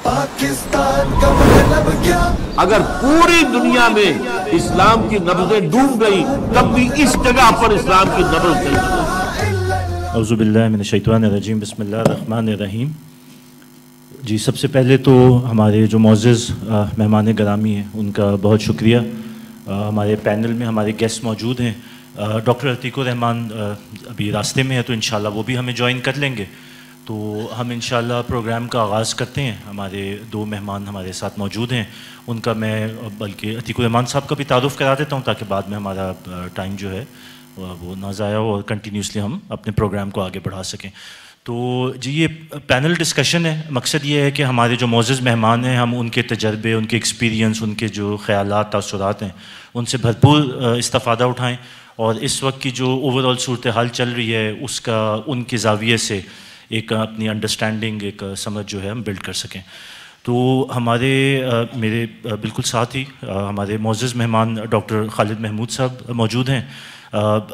پاکستان کا مطلب کیا؟ اگر پوری دنیا میں اسلام کی نبضیں ڈوب گئی تب بھی اس جگہ پر اسلام کی نبض چل رہی۔ اعوذ باللہ من الشیطان الرجیم، بسم اللہ الرحمن الرحیم۔ جی، سب سے پہلے تو ہمارے جو معزز مہمان گرامی ہیں ان کا بہت شکریہ۔ ہمارے پینل میں ہمارے گیسٹ موجود ہیں۔ ڈاکٹر عتیق الرحمان ابھی راستے میں ہے تو انشاءاللہ وہ بھی ہمیں جوائن کر لیں گے۔ تو ہم انشاءاللہ پروگرام کا آغاز کرتے ہیں۔ ہمارے دو مہمان ہمارے ساتھ موجود ہیں، ان کا میں بلکہ عتیق الرحمان صاحب کا بھی تعارف کرا دیتا ہوں تاکہ بعد میں ہمارا ٹائم جو ہے وہ نہ ضائع ہو اور کنٹینیوسلی ہم اپنے پروگرام کو آگے بڑھا سکیں۔ تو جی، یہ پینل ڈسکشن ہے۔ مقصد یہ ہے کہ ہمارے جو معزز مہمان ہیں ہم ان کے تجربے، ان کے ایکسپیرینس، ان کے جو خیالات، تاثرات ہیں ان سے بھرپور استفادہ اٹھائیں اور اس وقت کی جو اوور آل صورتحال چل رہی ہے اس کا ان کے زاویے سے ایک اپنی انڈرسٹینڈنگ، ایک سمجھ جو ہے ہم بلڈ کر سکیں۔ تو ہمارے میرے بالکل ساتھ ہی ہمارے معزز مہمان ڈاکٹر خالد محمود صاحب موجود ہیں۔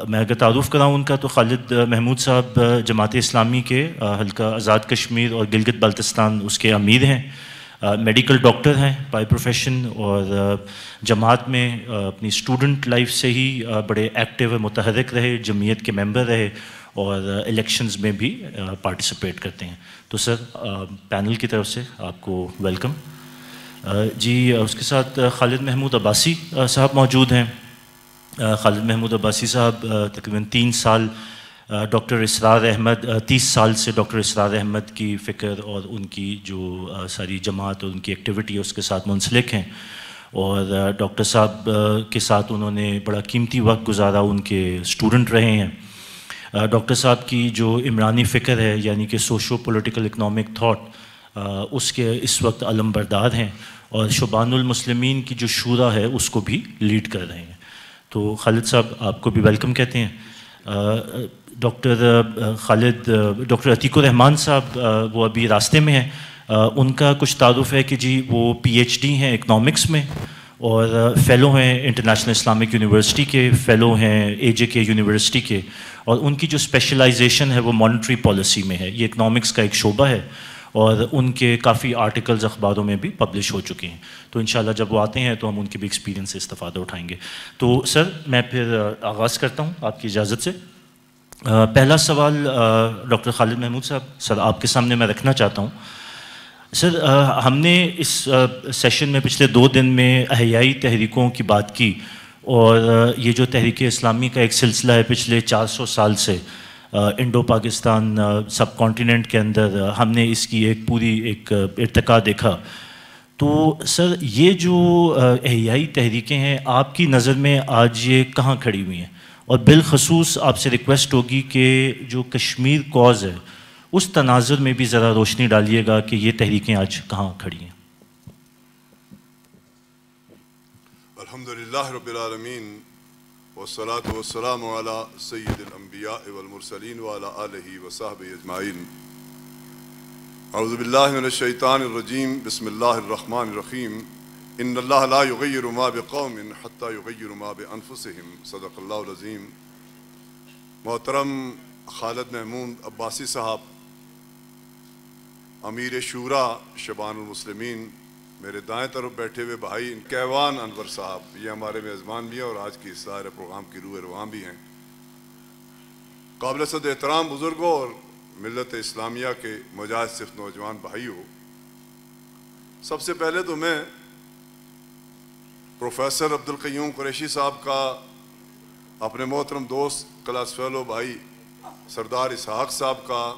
میں اگر تعارف کراؤں ان کا تو خالد محمود صاحب جماعت اسلامی کے حلقہ آزاد کشمیر اور گلگت بلتستان اس کے امیر ہیں، میڈیکل ڈاکٹر ہیں بائی پروفیشن، اور جماعت میں اپنی اسٹوڈنٹ لائف سے ہی بڑے ایکٹیو و متحرک رہے، جمعیت کے ممبر رہے اور الیکشنز میں بھی پارٹیسپیٹ کرتے ہیں۔ تو سر، پینل کی طرف سے آپ کو ویلکم۔ جی، اس کے ساتھ خالد محمود عباسی صاحب موجود ہیں۔ خالد محمود عباسی صاحب تقریباً 3 سال ڈاکٹر اسرار احمد 30 سال سے ڈاکٹر اسرار احمد کی فکر اور ان کی جو ساری جماعت اور ان کی ایکٹیویٹی ہے اس کے ساتھ منسلک ہیں، اور ڈاکٹر صاحب کے ساتھ انہوں نے بڑا قیمتی وقت گزارا، ان کے اسٹوڈنٹ رہے ہیں۔ ڈاکٹر صاحب کی جو عمرانی فکر ہے یعنی کہ سوشو پولیٹیکل اکنامک تھاٹ، اس کے اس وقت علم بردار ہیں، اور شبان المسلمین کی جو شورا ہے اس کو بھی لیڈ کر رہے ہیں۔ تو خالد صاحب آپ کو بھی ویلکم کہتے ہیں۔ ڈاکٹر عتیق الرحمان صاحب وہ ابھی راستے میں ہیں۔ ان کا کچھ تعارف ہے کہ جی وہ PhD ہیں اکنامکس میں، اور فیلو ہیں انٹرنیشنل اسلامک یونیورسٹی کے، فیلو ہیں AJK یونیورسٹی کے، اور ان کی جو اسپیشلائزیشن ہے وہ مانیٹری پالیسی میں ہے۔ یہ اکنامکس کا ایک شعبہ ہے اور ان کے کافی آرٹیکلز اخباروں میں بھی پبلش ہو چکے ہیں۔ تو انشاءاللہ جب وہ آتے ہیں تو ہم ان کے بھی ایکسپیرینس سے استفادہ اٹھائیں گے۔ تو سر، میں پھر آغاز کرتا ہوں آپ کی اجازت سے۔ پہلا سوال ڈاکٹر خالد محمود صاحب، سر آپ کے سامنے میں رکھنا چاہتا ہوں۔ سر، ہم نے اس سیشن میں پچھلے 2 دن میں احیائی تحریکوں کی بات کی، اور یہ جو تحریک اسلامی کا ایک سلسلہ ہے پچھلے 400 سال سے انڈو پاکستان سب کانٹیننٹ کے اندر، ہم نے اس کی ایک پوری ایک ارتقاء دیکھا۔ تو سر، یہ جو احیائی تحریکیں ہیں آپ کی نظر میں آج یہ کہاں کھڑی ہوئی ہیں؟ اور بالخصوص آپ سے ریکویسٹ ہوگی کہ جو کشمیر کاز ہے اس تناظر میں بھی ذرا روشنی ڈالیے گا کہ یہ تحریکیں آج کہاں کھڑی ہیں۔ الحمدللہ رب العالمین والصلاة والسلام علی سید الانبیاء والمرسلین وعلی آلہ وصحبہ اجمعین۔ اعوذ باللہ من الشیطان الرجیم، بسم اللہ الرحمن الرحیم۔ ان اللہ لا یغیر ما بقوم حتی یغیر ما بانفسہم، صدق اللہ العظیم۔ محترم خالد محمود عباسی صاحب، امیر شورا شبان المسلمین، میرے دائیں طرف بیٹھے ہوئے بھائی کیوان انور صاحب، یہ ہمارے میزبان بھی ہیں اور آج کی سارے پروگرام کی روح رواں بھی ہیں۔ قابل صد احترام بزرگوں اور ملت اسلامیہ کے مجاہد صرف نوجوان بھائیوں، سب سے پہلے تو میں پروفیسر عبدالقیوم قریشی صاحب کا، اپنے محترم دوست کلاس فیلو بھائی سردار اسحاق صاحب کا،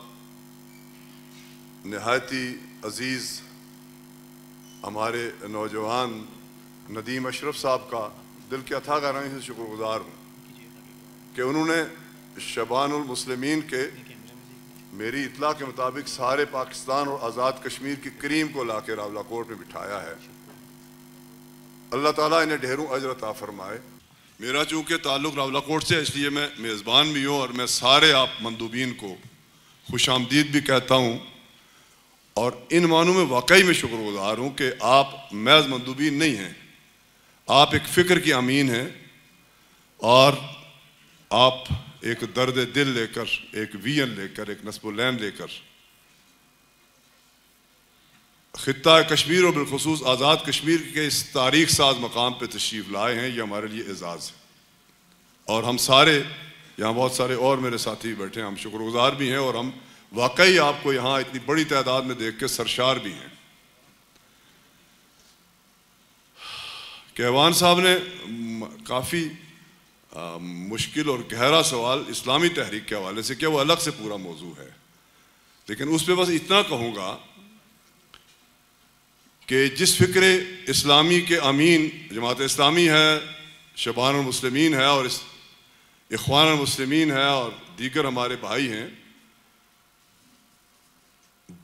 نہایتی عزیز ہمارے نوجوان ندیم اشرف صاحب کا دل کے اتھاہ گہرائیوں سے شکر گزار ہوں کہ انہوں نے شبان المسلمین کے میری اطلاع کے مطابق سارے پاکستان اور آزاد کشمیر کی کریم کو لا کے راولہ کوٹ میں بٹھایا ہے۔ اللہ تعالیٰ انہیں ڈھیروں اجر عطا فرمائے۔ میرا چونکہ تعلق راولہ کوٹ سے ہے اس لیے میں میزبان بھی ہوں، اور میں سارے آپ مندوبین کو خوش آمدید بھی کہتا ہوں، اور ان معنوں میں واقعی میں شکر گزار ہوں کہ آپ محض مندوبین نہیں ہیں، آپ ایک فکر کی امین ہیں، اور آپ ایک درد دل لے کر، ایک ویژن لے کر، ایک نصب العین لے کر خطہ کشمیر اور بالخصوص آزاد کشمیر کے اس تاریخ ساز مقام پہ تشریف لائے ہیں، یہ ہمارے لیے اعزاز ہے۔ اور ہم سارے یہاں، بہت سارے اور میرے ساتھی بیٹھے ہیں، ہم شکر گزار بھی ہیں، اور ہم واقعی آپ کو یہاں اتنی بڑی تعداد میں دیکھ کے سرشار بھی ہیں کہ ایوان صاحب نے کافی مشکل اور گہرا سوال اسلامی تحریک کے حوالے سے کیا، وہ الگ سے پورا موضوع ہے، لیکن اس پہ بس اتنا کہوں گا کہ جس فکر اسلامی کے امین جماعت اسلامی ہے، شبان المسلمین ہے، اور اخوان المسلمین ہے، اور دیگر ہمارے بھائی ہیں،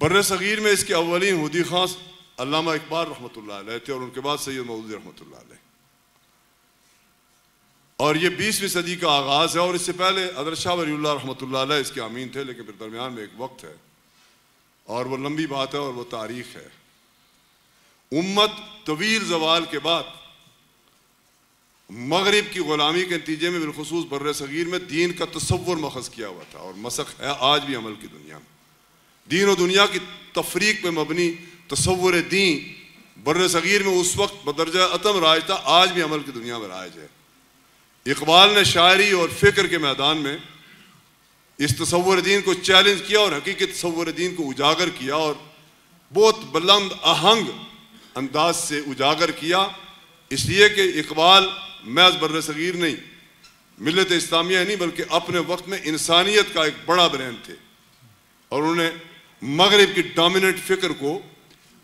بر صغیر میں اس کے اولین ہودی خاص علامہ اقبال رحمۃ اللہ علیہ تھے، اور ان کے بعد سید مودودی رحمۃ اللہ علیہ، اور یہ 20ویں صدی کا آغاز ہے، اور اس سے پہلے حضرت شاہ ولی اللہ رحمۃ اللہ علیہ اس کے امین تھے، لیکن پھر درمیان میں ایک وقت ہے، اور وہ لمبی بات ہے، اور وہ تاریخ ہے۔ امت طویل زوال کے بعد مغرب کی غلامی کے نتیجے میں بالخصوص بر صغیر میں دین کا تصور ماخذ کیا ہوا تھا، اور مسخ ہے آج بھی عمل کی دنیا میں۔ دین و دنیا کی تفریق پہ مبنی تصور دین بر صغیر میں اس وقت بدرجہ عتم رائج تھا، آج بھی عمل کی دنیا میں رائج ہے۔ اقبال نے شاعری اور فکر کے میدان میں اس تصور دین کو چیلنج کیا، اور حقیقی تصور دین کو اجاگر کیا، اور بہت بلند آہنگ انداز سے اجاگر کیا، اس لیے کہ اقبال محض بر صغیر نہیں، ملت اسلامیہ نہیں، بلکہ اپنے وقت میں انسانیت کا ایک بڑا برین تھے، اور انہوں نے مغرب کی ڈومیننٹ فکر کو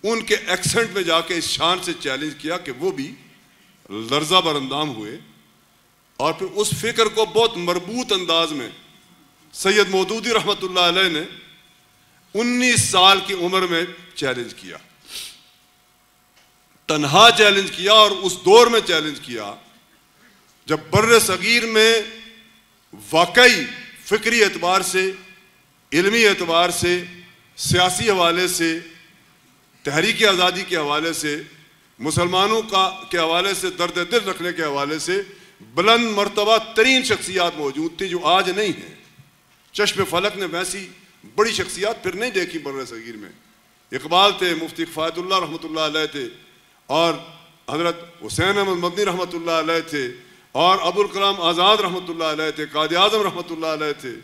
ان کے ایکسنٹ میں جا کے اس شان سے چیلنج کیا کہ وہ بھی لرزہ بر اندام ہوئے، اور پھر اس فکر کو بہت مربوط انداز میں سید مودودی رحمۃ اللہ علیہ نے 19 سال کی عمر میں چیلنج کیا، تنہا چیلنج کیا، اور اس دور میں چیلنج کیا جب بر صغیر میں واقعی فکری اعتبار سے، علمی اعتبار سے، سیاسی حوالے سے، تحریک آزادی کے حوالے سے، مسلمانوں کے حوالے سے، درد دل رکھنے کے حوالے سے بلند مرتبہ ترین شخصیات موجود تھی جو آج نہیں ہیں۔ چشم فلک نے ویسی بڑی شخصیات پھر نہیں دیکھی بر صغیر میں۔ اقبال تھے، مفتی کفایت اللہ رحمۃ اللہ علیہ تھے، اور حضرت حسین احمد مدنی رحمۃ اللہ علیہ تھے، اور ابوالکلام آزاد رحمۃ اللہ علیہ تھے، قائد اعظم رحمۃ اللہ علیہ تھے۔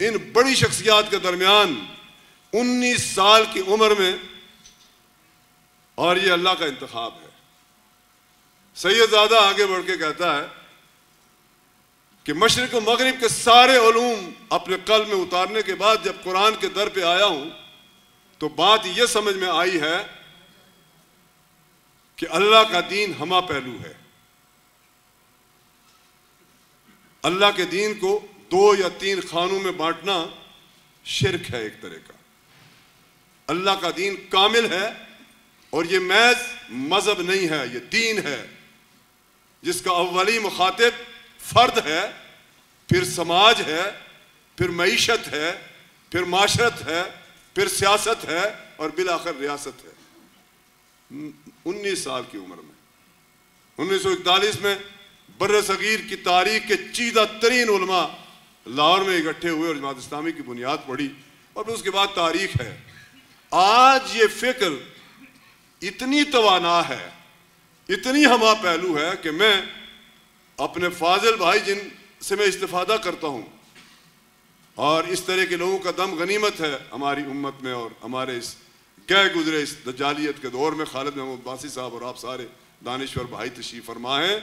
ان بڑی شخصیات کے درمیان 19 سال کی عمر میں، اور یہ اللہ کا انتخاب ہے۔ سید زادہ آگے بڑھ کے کہتا ہے کہ مشرق و مغرب کے سارے علوم اپنے قلب میں اتارنے کے بعد جب قرآن کے در پہ آیا ہوں تو بات یہ سمجھ میں آئی ہے کہ اللہ کا دین ہمہ پہلو ہے۔ اللہ کے دین کو 2 یا 3 خانوں میں بانٹنا شرک ہے ایک طرح کا۔ اللہ کا دین کامل ہے، اور یہ محض مذہب نہیں ہے، یہ دین ہے جس کا اولی مخاطب فرد ہے، پھر سماج ہے، پھر معیشت ہے، پھر معاشرت ہے، پھر سیاست ہے، اور بالآخر ریاست ہے۔ 19 سال کی عمر میں 1941 میں بر صغیر کی تاریخ کے چیدہ ترین علماء لاہور میں اکٹھے ہوئے اور جماعت اسلامی کی بنیاد پڑی، اور پھر اس کے بعد تاریخ ہے۔ آج یہ فکر اتنی توانا ہے، اتنی ہمہ پہلو ہے کہ میں اپنے فاضل بھائی جن سے میں استفادہ کرتا ہوں، اور اس طرح کے لوگوں کا دم غنیمت ہے ہماری امت میں، اور ہمارے اس گئے گزرے اس دجالیت کے دور میں خالد محمود باسی صاحب اور آپ سارے دانشور بھائی تشریف فرما ہیں۔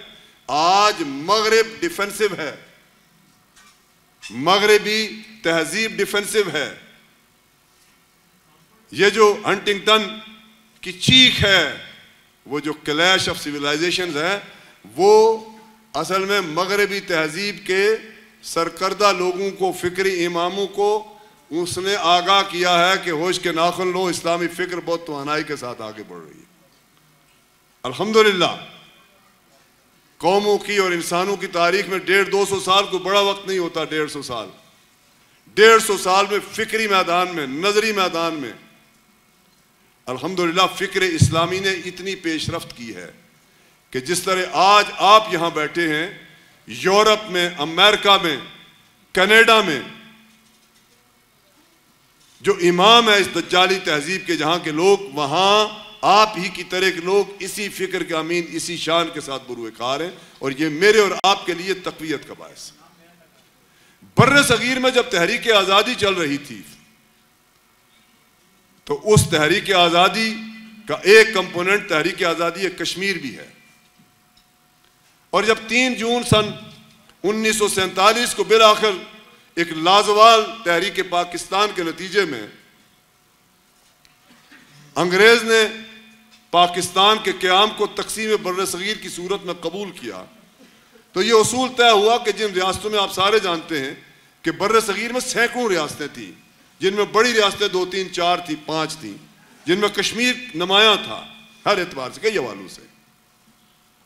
آج مغرب ڈیفنسو ہے، مغربی تہذیب ڈیفنسو ہے۔ یہ جو ہنٹنگٹن کی چیخ ہے، وہ جو کلیش آف سیولائزیشنز ہے، وہ اصل میں مغربی تہذیب کے سرکردہ لوگوں کو، فکری اماموں کو اس نے آگاہ کیا ہے کہ ہوش کے ناخن لو، اسلامی فکر بہت توانائی کے ساتھ آگے بڑھ رہی ہے۔ الحمدللہ قوموں کی اور انسانوں کی تاریخ میں 150-200 سال کو بڑا وقت نہیں ہوتا۔ 150 سال 150 سال میں فکری میدان میں، نظری میدان میں الحمدللہ فکر اسلامی نے اتنی پیش رفت کی ہے کہ جس طرح آج آپ یہاں بیٹھے ہیں، یورپ میں، امریکہ میں، کینیڈا میں، جو امام ہے اس دجالی تہذیب کے، جہاں کے لوگ وہاں آپ ہی کی طرح کے لوگ اسی فکر کے امین، اسی شان کے ساتھ بروئے کار ہیں، اور یہ میرے اور آپ کے لیے تقویت کا باعث ہے۔ بر صغیر میں جب تحریک آزادی چل رہی تھی تو اس تحریک آزادی کا ایک کمپوننٹ تحریک آزادی کشمیر بھی ہے، اور جب 3 جون سن 1947 کو بالآخر ایک لازوال تحریک پاکستان کے نتیجے میں انگریز نے پاکستان کے قیام کو تقسیم بر صغیر کی صورت میں قبول کیا، تو یہ اصول طے ہوا کہ جن ریاستوں میں آپ سارے جانتے ہیں کہ بر صغیر میں سینکڑوں ریاستیں تھیں، جن میں بڑی ریاستیں 2 3 4 تھیں، 5 تھیں، جن میں کشمیر نمایاں تھا ہر اعتبار سے، کئی حوالوں سے۔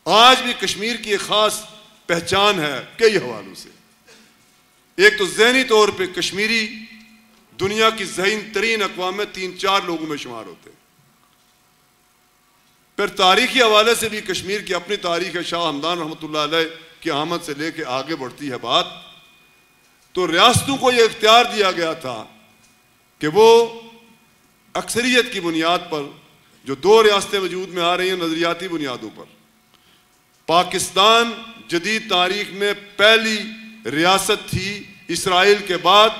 آج بھی کشمیر کی ایک خاص پہچان ہے کئی حوالوں سے۔ ایک تو ذہنی طور پہ کشمیری دنیا کی ذہین ترین اقوام میں 3-4 لوگوں میں شمار ہوتے ہیں۔ پھر تاریخی حوالے سے بھی کشمیر کی اپنی تاریخ ہے، شاہ ہمدان رحمۃ اللہ علیہ کی آمد سے لے کے آگے بڑھتی ہے بات، تو ریاستوں کو یہ اختیار دیا گیا تھا کہ وہ اکثریت کی بنیاد پر، جو 2 ریاستیں وجود میں آ رہی ہیں نظریاتی بنیادوں پر، پاکستان جدید تاریخ میں پہلی ریاست تھی اسرائیل کے بعد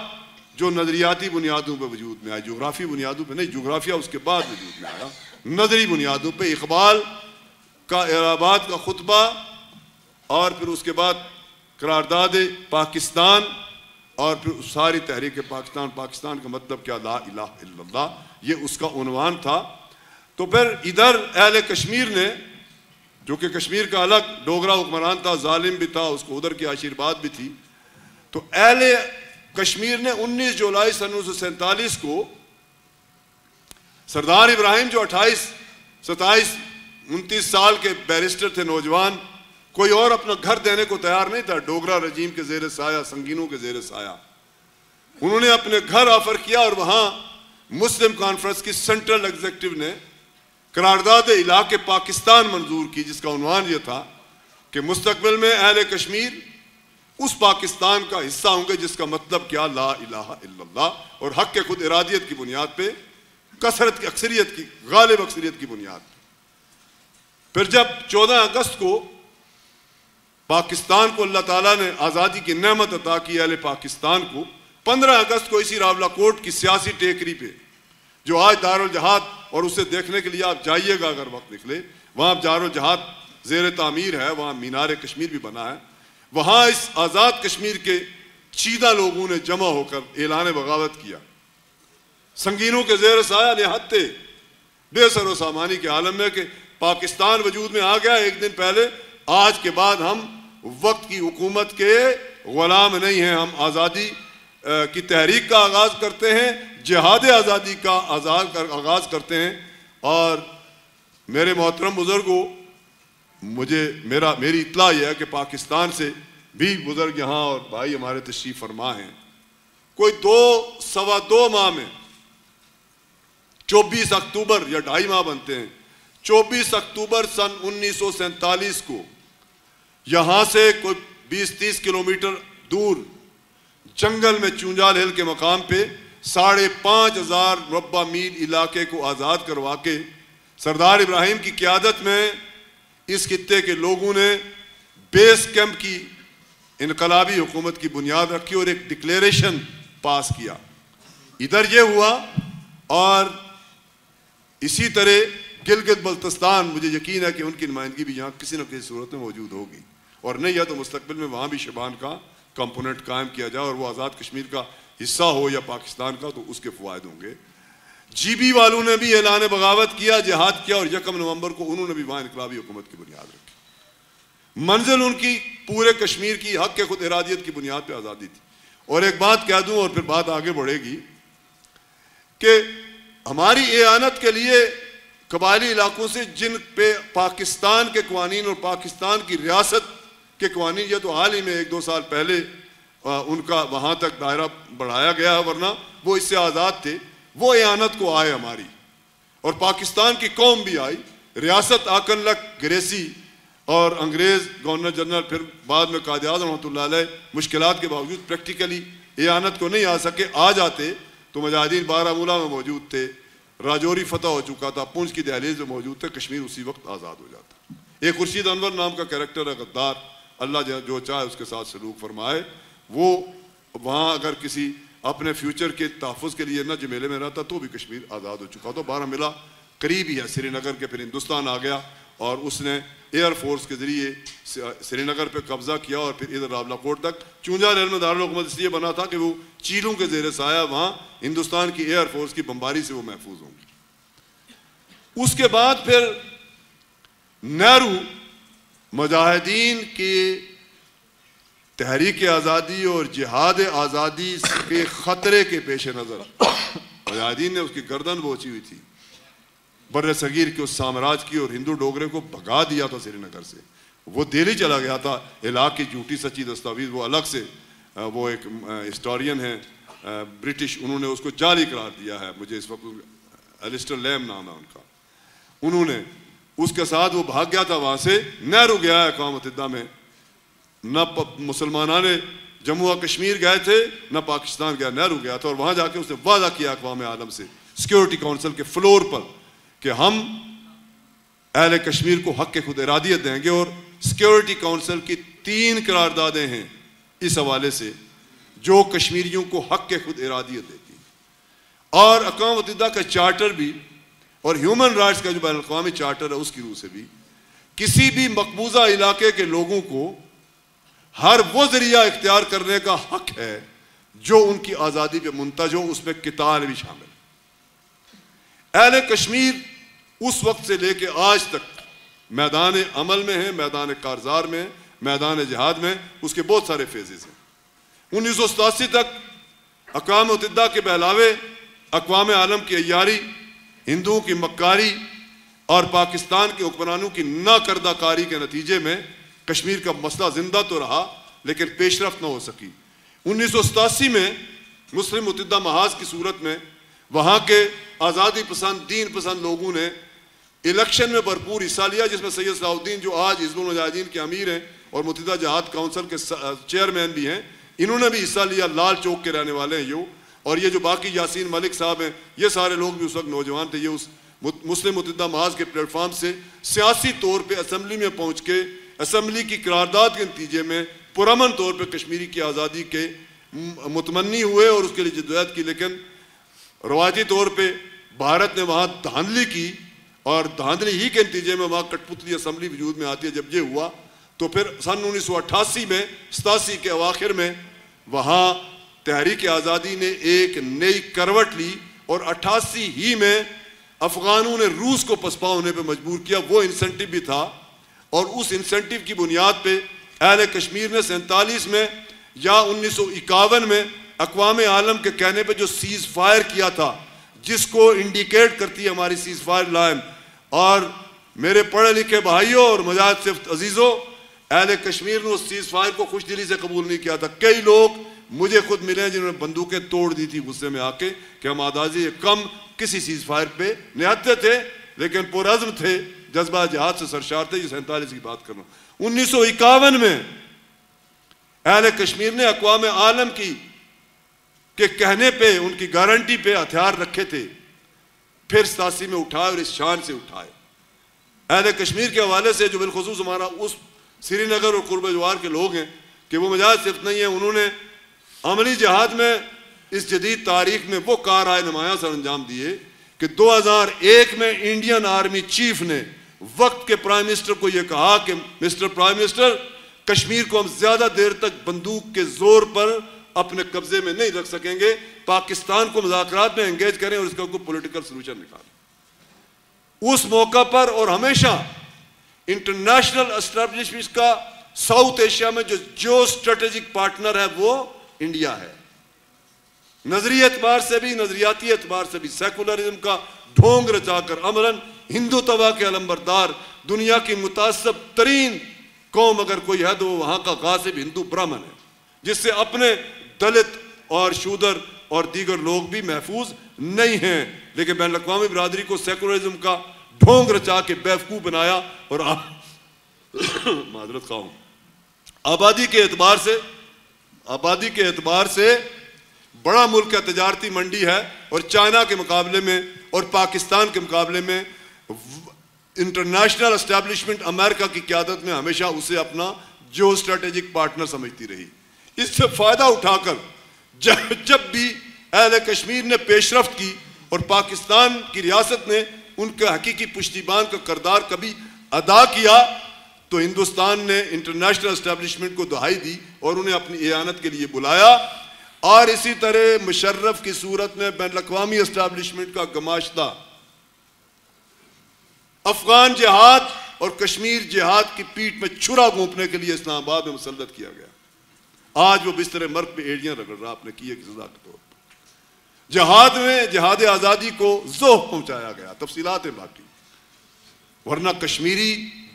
جو نظریاتی بنیادوں پہ وجود میں آئی، جغرافی بنیادوں پہ نہیں، جغرافیہ اس کے بعد وجود میں آیا، نظری بنیادوں پہ اقبال کا اعرابات کا خطبہ، اور پھر اس کے بعد قرارداد پاکستان، اور پھر ساری تحریک پاکستان، پاکستان کا مطلب کیا، لا الہ الا اللہ، یہ اس کا عنوان تھا۔ تو پھر ادھر اہل کشمیر نے، جو کہ کشمیر کا الگ ڈوگرا حکمران تھا، ظالم بھی تھا، اس کو ادھر کی آشیرواد بھی تھی، تو اہل کشمیر نے 19 جولائی سن 1947 کو سردار ابراہیم جو 28 27 29 سال کے بیرسٹر تھے، نوجوان، کوئی اور اپنا گھر دینے کو تیار نہیں تھا ڈوگرا رجیم کے زیر سایہ، سنگینوں کے زیر سایہ، انہوں نے اپنے گھر آفر کیا، اور وہاں مسلم کانفرنس کی سینٹرل ایگزیکٹو نے قرارداد علاق پاکستان منظور کی، جس کا عنوان یہ تھا کہ مستقبل میں اہل کشمیر اس پاکستان کا حصہ ہوں گے جس کا مطلب کیا، لا الہ الا اللہ، اور حق کے خود ارادیت کی بنیاد پہ، کثرت کی اکثریت کی، غالب اکثریت کی بنیاد پہ۔ پھر جب 14 اگست کو پاکستان کو اللہ تعالیٰ نے آزادی کی نعمت عطا کی اہل پاکستان کو، 15 اگست کو اسی راولہ کوٹ کی سیاسی ٹیکری پہ، جو آج دارالجہاد، اور اسے دیکھنے کے لیے آپ جائیے گا اگر وقت نکلے، وہاں دارالجہاد زیر تعمیر ہے، وہاں مینار کشمیر بھی بنا ہے، وہاں اس آزاد کشمیر کے چیدہ لوگوں نے جمع ہو کر اعلان بغاوت کیا، سنگینوں کے زیر سایہ نہتے بے سر و سامانی کے عالم میں کہ پاکستان وجود میں آ گیا ایک دن پہلے، آج کے بعد ہم وقت کی حکومت کے غلام نہیں ہیں، ہم آزادی کی تحریک کا آغاز کرتے ہیں، جہاد آزادی کا آغاز کرتے ہیں۔ اور میرے محترم بزرگوں، میری اطلاع یہ ہے کہ پاکستان سے بھی بزرگ یہاں اور بھائی ہمارے تشریف فرما ہیں، کوئی 2-2.25 ماہ میں 24 اکتوبر یا 2.5 ماہ بنتے ہیں، 24 اکتوبر سن 1947 کو یہاں سے کوئی 20-30 کلومیٹر دور جنگل میں چونجال ہل کے مقام پہ 5,500 مربع میل علاقے کو آزاد کروا کے سردار ابراہیم کی قیادت میں اس خطے کے لوگوں نے بیس کیمپ کی انقلابی حکومت کی بنیاد رکھی اور ایک ڈکلیریشن پاس کیا۔ ادھر یہ ہوا، اور اسی طرح گلگت بلتستان، مجھے یقین ہے کہ ان کی نمائندگی بھی یہاں کسی نہ کسی صورت میں موجود ہوگی، اور نہیں ہے تو مستقبل میں وہاں بھی شبان کا کمپوننٹ قائم کیا جائے اور وہ آزاد کشمیر کا حصہ ہو یا پاکستان کا، تو اس کے فوائد ہوں گے۔ جی بی والوں نے بھی اعلان بغاوت کیا، جہاد کیا، اور 1 نومبر کو انہوں نے بھی وہاں انقلابی حکومت کی بنیاد رکھی۔ منزل ان کی پورے کشمیر کی حق کے خود ارادیت کی بنیاد پہ آزادی تھی۔ اور ایک بات کہہ دوں اور پھر بات آگے بڑھے گی کہ ہماری اعانت کے لیے قبائلی علاقوں سے جن پہ پاکستان کے قوانین اور پاکستان کی ریاست کے قوانین، یہ تو حال ہی میں 1-2 سال پہلے ان کا وہاں تک دائرہ بڑھایا گیا ہے، ورنہ وہ اس سے آزاد تھے، وہ اعانت کو آئے ہماری، اور پاکستان کی قوم بھی آئی، ریاست آکن لک گریسی اور انگریز گورنر جنرل، پھر بعد میں قائد اعظم رحمۃ اللہ علیہ، مشکلات کے باوجود پریکٹیکلی اعانت کو نہیں آ سکے، آ جاتے تو مجاہدین بارہمولہ میں موجود تھے، راجوری فتح ہو چکا تھا، پونچھ کی دہلیز میں موجود تھے، کشمیر اسی وقت آزاد ہو جاتا۔ ایک خورشید انور نام کا کریکٹر ہے غدار، اللہ جو چاہے اس کے ساتھ سلوک فرمائے، وہ وہاں اگر کسی اپنے فیوچر کے تحفظ کے لیے نہ جمیلے میں رہتا تو بھی کشمیر آزاد ہو چکا۔ تو بارہمولہ قریب ہی ہے سری نگر کے، پھر ہندوستان آ گیا اور اس نے ایئر فورس کے ذریعے سری نگر پہ قبضہ کیا اور پھر ادھر راولا کوٹ تک۔ چونجا ریل میں دارالحکومت اس لیے بنا تھا کہ وہ چیلوں کے زیر سایہ وہاں ہندوستان کی ایئر فورس کی بمباری سے وہ محفوظ ہوں گے۔ اس کے بعد پھر نہرو مجاہدین کی تحریک آزادی اور جہاد آزادی کے خطرے کے پیش نظر مجاہدین نے اس کی گردن بوچی ہوئی تھی، بر صغیر کے اس سامراج کی، اور ہندو ڈوگرے کو بھگا دیا تھا سری نگر سے۔ وہ دہلی چلا گیا تھا، علاقے کی جھوٹی سچی دستاویز وہ الگ سے، وہ ایک ہسٹورین ہیں برٹش، انہوں نے اس کو جعلی قرار دیا ہے، مجھے اس وقت ایلسٹر لیم نام ہے ان کا، انہوں نے اس کے ساتھ وہ بھاگ گیا تھا وہاں سے۔ نہرو گیا ہے اقوام متحدہ میں، نہ مسلمانان جموں و کشمیر گئے تھے نہ پاکستان گیا، نہرو گیا تھا، اور وہاں جا کے اس نے وعدہ کیا اقوام عالم سے سیکیورٹی کونسل کے فلور پر کہ ہم اہل کشمیر کو حق خود ارادیت دیں گے، اور سیکیورٹی کونسل کی 3 قراردادیں ہیں اس حوالے سے جو کشمیریوں کو حق خود ارادیت دیتی ہیں، اور اقوام متحدہ کا چارٹر بھی اور ہیومن رائٹس کا جو بین الاقوامی چارٹر ہے اس کی روح سے بھی کسی بھی مقبوضہ علاقے کے لوگوں کو ہر وہ ذریعہ اختیار کرنے کا حق ہے جو ان کی آزادی پہ منتج ہو، اس میں قتال بھی شامل ہے۔ اہل کشمیر اس وقت سے لے کے آج تک میدان عمل میں ہیں، میدان کارزار میں ہیں، میدان جہاد میں، اس کے بہت سارے فیزز ہیں۔ 1987 تک اقوام متحدہ کے بہلاوے، اقوام عالم کی عیاری، ہندوؤں کی مکاری اور پاکستان کے حکمرانوں کی ناکردہ کاری کے نتیجے میں کشمیر کا مسئلہ زندہ تو رہا لیکن پیش رفت نہ ہو سکی۔ 1987 میں مسلم متحدہ محاذ کی صورت میں وہاں کے آزادی پسند، دین پسند لوگوں نے الیکشن میں بھرپور حصہ لیا، جس میں سید صلاح الدین جو آج حزب المجاہدین کے امیر ہیں اور متحدہ جہاد کونسل کے چیئرمین بھی ہیں، انہوں نے بھی حصہ لیا، لال چوک کے رہنے والے ہیں اور یہ جو باقی یاسین ملک صاحب ہیں، یہ سارے لوگ بھی اس وقت نوجوان تھے۔ یہ اس مسلم متحدہ محاذ کے پلیٹ فارم سے سیاسی طور پہ اسمبلی میں پہنچ کے اسمبلی کی قرارداد کے نتیجے میں پرامن طور پہ کشمیری کی آزادی کے متمنی ہوئے اور اس کے لیے جدوجہد کی، لیکن روایتی طور پہ بھارت نے وہاں دھاندلی کی اور دھاندلی ہی کے نتیجے میں وہاں کٹ پتلی اسمبلی وجود میں آتی ہے۔ جب یہ ہوا تو پھر سن 1988 میں 87 کے اواخر میں وہاں تحریک آزادی نے ایک نئی کروٹ لی اور 88 ہی میں افغانوں نے روس کو پسپا ہونے پہ مجبور کیا۔ وہ انسینٹو بھی تھا اور اس انسینٹو کی بنیاد پہ اہل کشمیر نے 47 میں یا 1951 میں اقوام عالم کے کہنے پہ جو سیز فائر کیا تھا، جس کو انڈیکیٹ کرتی ہے ہماری سیز فائر لائن، اور میرے پڑھے لکھے بھائیوں اور مجاہد صفت عزیزوں، اہل کشمیر نے اس سیز فائر کو خوش دلی سے قبول نہیں کیا تھا۔ کئی لوگ مجھے خود ملے ہیں جنہوں نے بندوقیں توڑ دی تھی غصے میں آ کے کہ ہم آدازی کم کسی سیز فائر پہ نہتے تھے، لیکن پرعزم تھے، جذبہ جہاد سے سرشار تھے۔ یہ 47 کی بات کرنا۔ 1951 میں اہل کشمیر نے اقوام عالم کی کے کہنے پہ، ان کی گارنٹی پہ ہتھیار رکھے تھے، پھر 87 میں اٹھائے اور اس شان سے اٹھائے۔ اہل کشمیر کے حوالے سے جو بالخصوص ہمارا اس سری نگر اور قرب جوار کے لوگ ہیں کہ وہ مجاز صرف نہیں ہیں، انہوں نے عملی جہاد میں اس جدید تاریخ میں وہ کارآئے نمایاں سر انجام دیے کہ 2001 میں انڈین آرمی چیف نے وقت کے پرائم منسٹر کو یہ کہا کہ مسٹر پرائم منسٹر، کشمیر کو ہم زیادہ دیر تک بندوق کے زور پر اپنے قبضے میں نہیں رکھ سکیں گے، پاکستان کو مذاکرات میں انگیج کریں اور اس کا کوئی پولیٹیکل سلوشن نکالیں۔ اس موقع پر اور ہمیشہ انٹرنیشنل اسٹیبلشمنٹ کا ساؤتھ ایشیا میں جو جیو اسٹریٹجک پارٹنر ہے وہ انڈیا ہے، نظری اعتبار سے بھی، نظریاتی اعتبار سے بھی، سیکولرزم کا ڈھونگ رچا کر عملاً ہندو طبع کے علمبردار، دنیا کی متعصب ترین قوم اگر کوئی ہے تو وہ وہاں کا غاصب ہندو برہمن ہے، جس سے اپنے دلت اور شودر اور دیگر لوگ بھی محفوظ نہیں ہیں، لیکن بین الاقوامی برادری کو سیکولرزم کا ڈھونگ رچا کے بیوقوف بنایا اور معذرت خواہوں آبادی کے اعتبار سے بڑا ملک ہے, تجارتی منڈی ہے, اور چائنا کے مقابلے میں اور پاکستان کے مقابلے میں انٹرنیشنل اسٹیبلشمنٹ امریکہ کی قیادت میں ہمیشہ اسے اپنا جو اسٹریٹجک پارٹنر سمجھتی رہی. اس سے فائدہ اٹھا کر جب بھی اہل کشمیر نے پیش رفت کی اور پاکستان کی ریاست نے ان کے حقیقی پشتیبان کا کردار کبھی ادا کیا, تو ہندوستان نے انٹرنیشنل اسٹیبلشمنٹ کو دہائی دی اور انہیں اپنی اعانت کے لیے بلایا. اور اسی طرح مشرف کی صورت میں بین الاقوامی اسٹیبلشمنٹ کا گماشتہ افغان جہاد اور کشمیر جہاد کی پیٹھ میں چھرا گھونپنے کے لیے اسلام آباد میں مسلط کیا گیا. آج وہ بستر مرگ پہ ایڑیاں رگڑ رہا اپنے کیے کی سزا کے طور پر. جہاد میں جہاد آزادی کو ذوق پہنچایا گیا, تفصیلات باقی, ورنہ کشمیری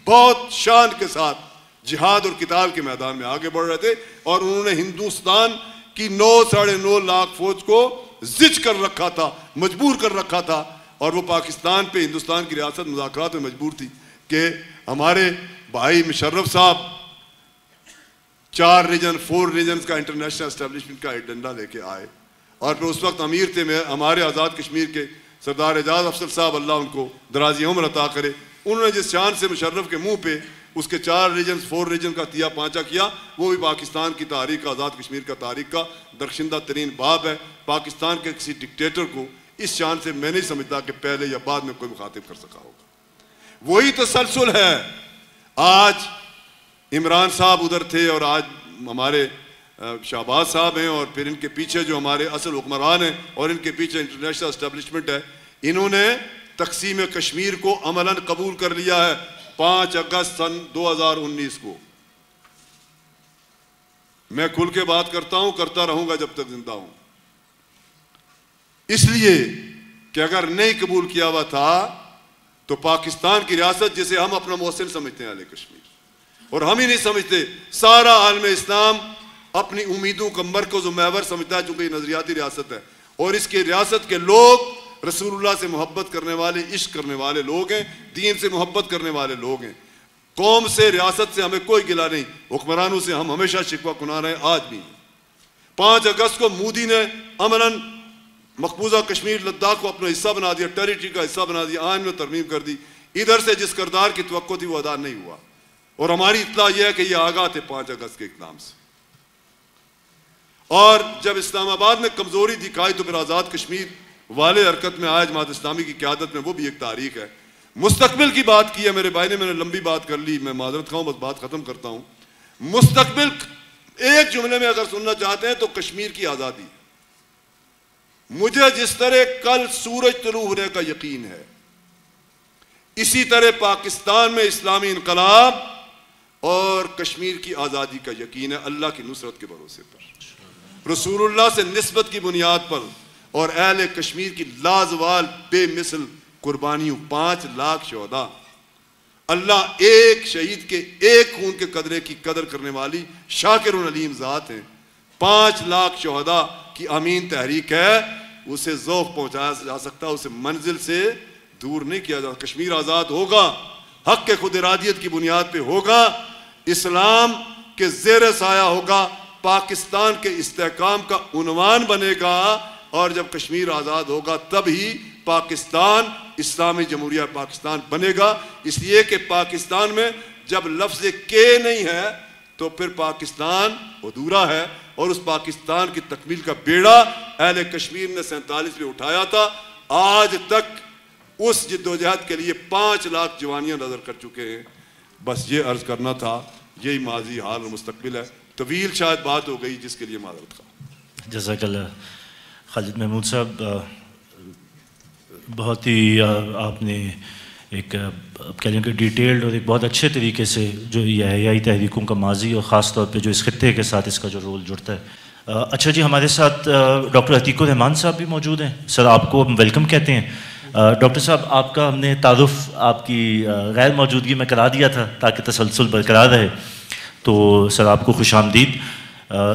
بہت شان کے ساتھ جہاد اور قتال کے میدان میں آگے بڑھ رہے تھے, اور انہوں نے ہندوستان کی 9-9.5 لاکھ فوج کو زچ کر رکھا تھا, مجبور کر رکھا تھا, اور وہ پاکستان پہ ہندوستان کی ریاست مذاکرات میں مجبور تھی کہ ہمارے بھائی مشرف صاحب 4 ریجن 4 ریجنز کا انٹرنیشنل اسٹیبلشمنٹ کا ایجنڈا لے کے آئے. اور پھر اس وقت امیر تھے ہمارے آزاد کشمیر کے سردار اعجاز افضل صاحب, اللہ ان کو دراز عمر عطا کرے. انہوں نے جس شان سے مشرف کے منہ پہ اس کے 4 ریجنز 4 ریجن کا تیا پانچا کیا, وہ بھی پاکستان کی تاریخ کا, آزاد کشمیر کا تاریخ کا درخشندہ ترین باب ہے. پاکستان کے کسی ڈکٹیٹر کو اس شان سے میں نہیں سمجھتا کہ پہلے یا بعد میں کوئی مخاطب کر سکا ہوگا. وہی تسلسل ہے. آج عمران صاحب ادھر تھے اور آج ہمارے شہباز صاحب ہیں, اور پھر ان کے پیچھے جو ہمارے اصل حکمران ہیں اور ان کے پیچھے انٹرنیشنل اسٹیبلشمنٹ ہے, انہوں نے تقسیم کشمیر کو عملاً قبول کر لیا ہے 5 اگست سن 2019 کو. میں کھل کے بات کرتا ہوں, کرتا رہوں گا جب تک زندہ ہوں, اس لیے کہ اگر نہیں قبول کیا ہوا تھا تو پاکستان کی ریاست جسے ہم اپنا محسن سمجھتے ہیں اہل کشمیر, اور ہم ہی نہیں سمجھتے, سارا عالم اسلام اپنی امیدوں کا مرکز و محور سمجھتا ہے, چونکہ یہ نظریاتی ریاست ہے, اور اس کے ریاست کے لوگ رسول اللہ سے محبت کرنے والے, عشق کرنے والے لوگ ہیں, دین سے محبت کرنے والے لوگ ہیں. قوم سے, ریاست سے ہمیں کوئی گلہ نہیں, حکمرانوں سے ہم ہمیشہ شکوہ کنار ہیں, آج بھی. 5 اگست کو مودی نے عملاً مقبوضہ کشمیر لداخ کو اپنا حصہ بنا دیا, ٹیریٹری کا حصہ بنا دیا, آئین میں ترمیم کر دی. ادھر سے جس کردار کی توقع تھی وہ ادا نہیں ہوا, اور ہماری اطلاع یہ ہے کہ یہ آگاہ تھے 5 اگست کے اقدام سے. اور جب اسلام آباد نے کمزوری دکھائی تو پھر آزاد کشمیر والے حرکت میں آئے جماعت اسلامی کی قیادت میں, وہ بھی ایک تاریخ ہے. مستقبل کی بات کی ہے میرے بھائی نے, میں نے لمبی بات کر لی, میں معذرت خواہ ہوں, بس بات ختم کرتا ہوں. مستقبل ایک جملے میں اگر سننا چاہتے ہیں تو کشمیر کی آزادی. مجھے جس طرح کل سورج طلوع ہونے کا یقین ہے, اسی طرح پاکستان میں اسلامی انقلاب اور کشمیر کی آزادی کا یقین ہے, اللہ کی نصرت کے بھروسے پر, رسول اللہ سے نسبت کی بنیاد پر, اور اہل کشمیر کی لازوال بے مثل قربانیوں. 5 لاکھ شہداء, اللہ ایک شہید کے ایک خون کے قدرے کی قدر کرنے والی شاکر و علیم ذات ہیں. 5 لاکھ شہداء کی امین تحریک ہے, اسے ذوق پہنچایا جا سکتا, اسے منزل سے دور نہیں کیا جا. کشمیر آزاد ہوگا, حق کے خود ارادیت کی بنیاد پہ ہوگا, اسلام کے زیر سایہ ہوگا, پاکستان کے استحکام کا عنوان بنے گا, اور جب کشمیر آزاد ہوگا تب ہی پاکستان اسلامی جمہوریہ پاکستان بنے گا. اس لیے کہ پاکستان میں جب لفظ کے نہیں ہے تو پھر پاکستان ادھورا ہے, اور اس پاکستان کی تکمیل کا بیڑا اہل کشمیر نے 47 میں اٹھایا تھا. آج تک اس جدوجہد کے لیے 5 لاکھ جوانیاں نظر کر چکے ہیں. بس یہ عرض کرنا تھا, یہی ماضی, حال اور مستقبل ہے. طویل شاید بات ہو گئی جس کے لیے معذرت خواہ. جزاک اللہ. خالد محمود صاحب, بہت ہی آپ نے ایک کہہ لیں کہ ڈیٹیلڈ اور ایک بہت اچھے طریقے سے جو یہ احیائی تحریکوں کا ماضی اور خاص طور پہ جو اس خطے کے ساتھ اس کا جو رول جڑتا ہے. اچھا جی, ہمارے ساتھ ڈاکٹر عتیق الرحمان صاحب بھی موجود ہیں. سر آپ کو ہم ویلکم کہتے ہیں. ڈاکٹر صاحب, آپ کا ہم نے تعارف آپ کی غیر موجودگی میں کرا دیا تھا تاکہ تسلسل برقرار رہے, تو سر آپ کو خوش آمدید.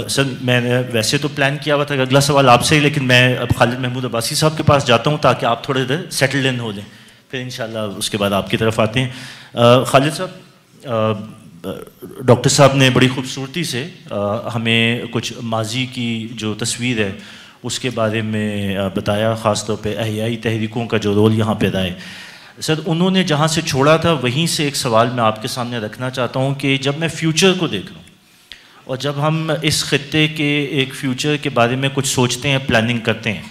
سر میں نے ویسے تو پلان کیا ہوا تھا کہ اگلا سوال آپ سے ہی, لیکن میں اب خالد محمود عباسی صاحب کے پاس جاتا ہوں تاکہ آپ تھوڑے دیر سیٹل ان ہو لیں, پھر انشاءاللہ اس کے بعد آپ کی طرف آتے ہیں. خالد صاحب, ڈاکٹر صاحب نے بڑی خوبصورتی سے ہمیں کچھ ماضی کی جو تصویر ہے اس کے بارے میں بتایا، خاص طور پہ احیائی تحریکوں کا جو رول یہاں پہ رہا ہے. سر انہوں نے جہاں سے چھوڑا تھا وہیں سے ایک سوال میں آپ کے سامنے رکھنا چاہتا ہوں کہ جب میں فیوچر کو دیکھ رہا ہوں اور جب ہم اس خطے کے ایک فیوچر کے بارے میں کچھ سوچتے ہیں، پلاننگ کرتے ہیں،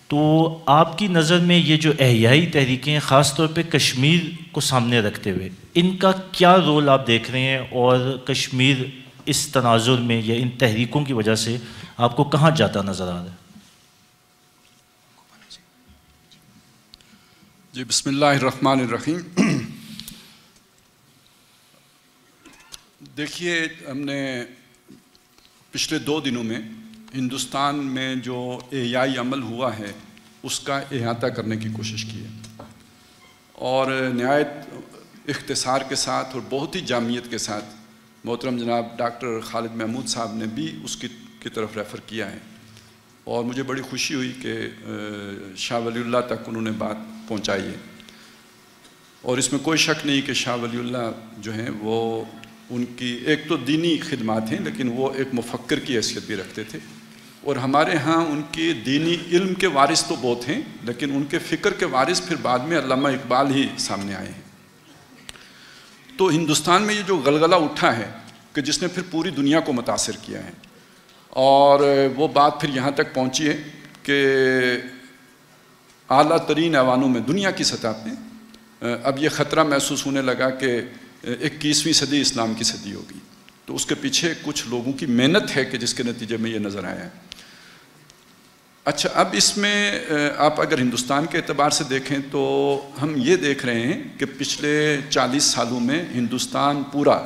تو آپ کی نظر میں یہ جو احیائی تحریکیں خاص طور پہ کشمیر کو سامنے رکھتے ہوئے ان کا کیا رول آپ دیکھ رہے ہیں، اور کشمیر اس تناظر میں یا ان تحریکوں کی وجہ سے آپ کو کہاں جاتا نظر آ رہا ہے؟ جی بسم اللہ الرحمن الرحیم. دیکھیے ہم نے پچھلے 2 دنوں میں ہندوستان میں جو احیائی عمل ہوا ہے اس کا احاطہ کرنے کی کوشش کی ہے، اور نہایت اختصار کے ساتھ اور بہت ہی جامعیت کے ساتھ محترم جناب ڈاکٹر خالد محمود صاحب نے بھی اس کی طرف ریفر کیا ہے، اور مجھے بڑی خوشی ہوئی کہ شاہ ولی اللہ تک انہوں نے بات پہنچائی ہے. اور اس میں کوئی شک نہیں کہ شاہ ولی اللہ جو ہیں وہ ان کی ایک تو دینی خدمات ہیں، لیکن وہ ایک مفکر کی حیثیت بھی رکھتے تھے، اور ہمارے ہاں ان کے دینی علم کے وارث تو بہت ہیں، لیکن ان کے فکر کے وارث پھر بعد میں علامہ اقبال ہی سامنے آئے ہیں. تو ہندوستان میں یہ جو غلغلہ اٹھا ہے کہ جس نے پھر پوری دنیا کو متاثر کیا ہے، اور وہ بات پھر یہاں تک پہنچی ہے کہ اعلیٰ ترین ایوانوں میں دنیا کی سطح پہ اب یہ خطرہ محسوس ہونے لگا کہ 21ویں صدی اسلام کی صدی ہوگی. تو اس کے پیچھے کچھ لوگوں کی محنت ہے کہ جس کے نتیجے میں یہ نظر آیا ہے. اچھا، اب اس میں آپ اگر ہندوستان کے اعتبار سے دیکھیں تو ہم یہ دیکھ رہے ہیں کہ پچھلے 40 سالوں میں ہندوستان پورا،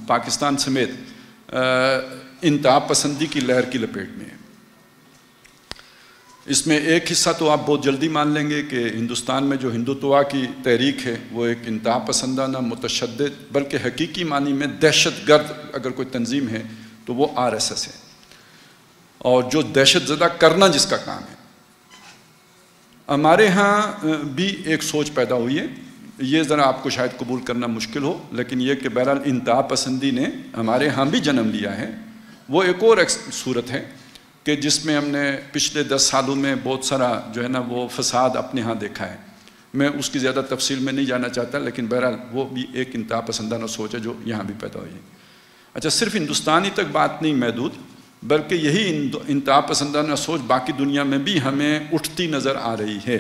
پاکستان سمیت، انتہا پسندی کی لہر کی لپیٹ میں ہے. اس میں ایک حصہ تو آپ بہت جلدی مان لیں گے کہ ہندوستان میں جو ہندوتوا کی تحریک ہے وہ ایک انتہا پسندانہ، متشدد، بلکہ حقیقی معنی میں دہشت گرد اگر کوئی تنظیم ہے تو وہ RSS ہے، اور جو دہشت زدہ کرنا جس کا کام ہے. ہمارے ہاں بھی ایک سوچ پیدا ہوئی ہے، یہ ذرا آپ کو شاید قبول کرنا مشکل ہو، لیکن یہ کہ بہرحال انتہا پسندی نے ہمارے ہاں بھی جنم لیا ہے. وہ ایک اور صورت ہے کہ جس میں ہم نے پچھلے 10 سالوں میں بہت سارا جو ہے نا وہ فساد اپنے ہاں دیکھا ہے. میں اس کی زیادہ تفصیل میں نہیں جانا چاہتا، لیکن بہرحال وہ بھی ایک انتہا پسندانہ سوچ ہے جو یہاں بھی پیدا ہوئی ہے. اچھا، صرف ہندوستانی تک بات نہیں محدود، بلکہ یہی انتہا پسندانہ سوچ باقی دنیا میں بھی ہمیں اٹھتی نظر آ رہی ہے.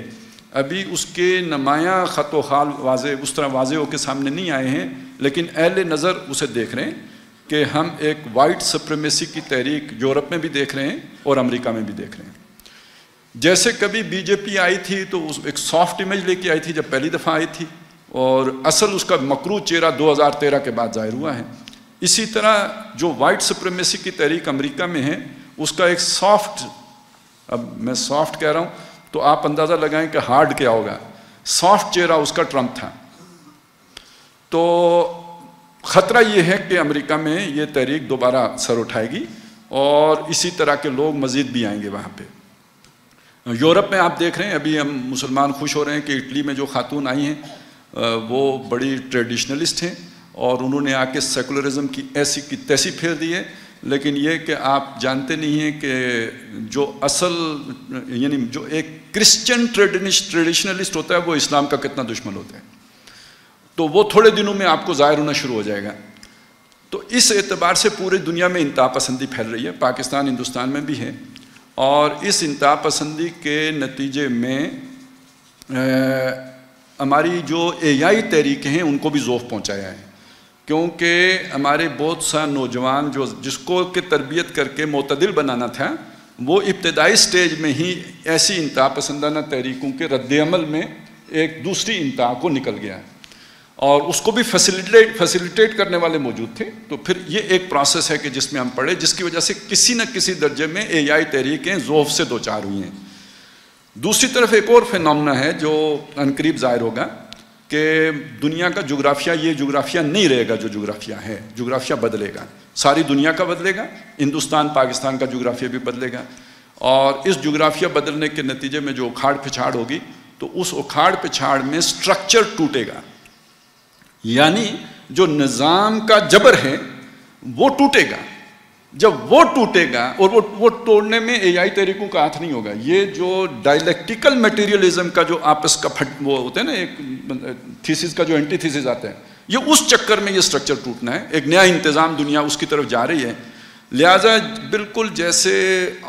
ابھی اس کے نمایاں خط و خال واضح اس طرح واضح ہو کے سامنے نہیں آئے ہیں، لیکن اہل نظر اسے دیکھ رہے ہیں کہ ہم ایک وائٹ سپریمیسی کی تحریک یورپ میں بھی دیکھ رہے ہیں اور امریکہ میں بھی دیکھ رہے ہیں. جیسے کبھی BJP آئی تھی تو ایک سافٹ امیج لے کے آئی تھی جب پہلی دفعہ آئی تھی، اور اصل اس کا مکروہ چہرہ 2013 کے بعد ظاہر ہوا ہے. اسی طرح جو وائٹ سپریمیسی کی تحریک امریکہ میں ہے اس کا ایک سافٹ، اب میں سافٹ کہہ رہا ہوں تو آپ اندازہ لگائیں کہ ہارڈ کیا ہوگا، سافٹ چہرہ اس کا ٹرمپ تھا. تو خطرہ یہ ہے کہ امریکہ میں یہ تحریک دوبارہ سر اٹھائے گی، اور اسی طرح کے لوگ مزید بھی آئیں گے وہاں پہ. یورپ میں آپ دیکھ رہے ہیں ابھی ہم مسلمان خوش ہو رہے ہیں کہ اٹلی میں جو خاتون آئی ہیں وہ بڑی ٹریڈیشنلسٹ ہیں، اور انہوں نے آ کے سیکولرزم کی ایسی کی تیسی پھیر دی ہے. لیکن یہ کہ آپ جانتے نہیں ہیں کہ جو اصل یعنی جو ایک کرسچن ٹریڈیشنلسٹ ہوتا ہے وہ اسلام کا کتنا دشمن ہوتا ہے. تو وہ تھوڑے دنوں میں آپ کو ظاہر ہونا شروع ہو جائے گا. تو اس اعتبار سے پورے دنیا میں انتہا پسندی پھیل رہی ہے، پاکستان ہندوستان میں بھی ہے، اور اس انتہا پسندی کے نتیجے میں ہماری جو احیائی تحریکیں ہیں ان کو بھی ذوف پہنچایا ہے. کیونکہ ہمارے بہت سا نوجوان جس کو کہ تربیت کر کے معتدل بنانا تھا، وہ ابتدائی سٹیج میں ہی ایسی انتہا پسندانہ تحریکوں کے رد عمل میں ایک دوسری انتہا کو نکل گیا، اور اس کو بھی فیسیلیٹیٹ کرنے والے موجود تھے. تو پھر یہ ایک پروسیس ہے کہ جس میں ہم پڑھے، جس کی وجہ سے کسی نہ کسی درجے میں احیائی تحریکیں ذوف سے دوچار ہوئی ہیں. دوسری طرف ایک اور فینومنا ہے جو عنقریب ظاہر ہوگا کہ دنیا کا جغرافیہ یہ جغرافیہ نہیں رہے گا جو جغرافیہ ہے، جغرافیہ بدلے گا، ساری دنیا کا بدلے گا، ہندوستان پاکستان کا جغرافیہ بھی بدلے گا. اور اس جغرافیہ بدلنے کے نتیجے میں جو اکھاڑ پچھاڑ ہوگی تو اس اکھاڑ پچھاڑ میں سٹرکچر ٹوٹے گا، یعنی جو نظام کا جبر ہے وہ ٹوٹے گا. جب وہ ٹوٹے گا، اور وہ توڑنے میں AI تحریکوں کا ہاتھ نہیں ہوگا. یہ جو ڈائلیکٹیکل میٹیریلزم کا جو آپس کا وہ ہوتا ہے نا، ایک تھیسس کا جو اینٹی تھیسس آتا ہے، یہ اس چکر میں یہ سٹرکچر ٹوٹنا ہے. ایک نیا انتظام دنیا اس کی طرف جا رہی ہے. لہٰذا بالکل جیسے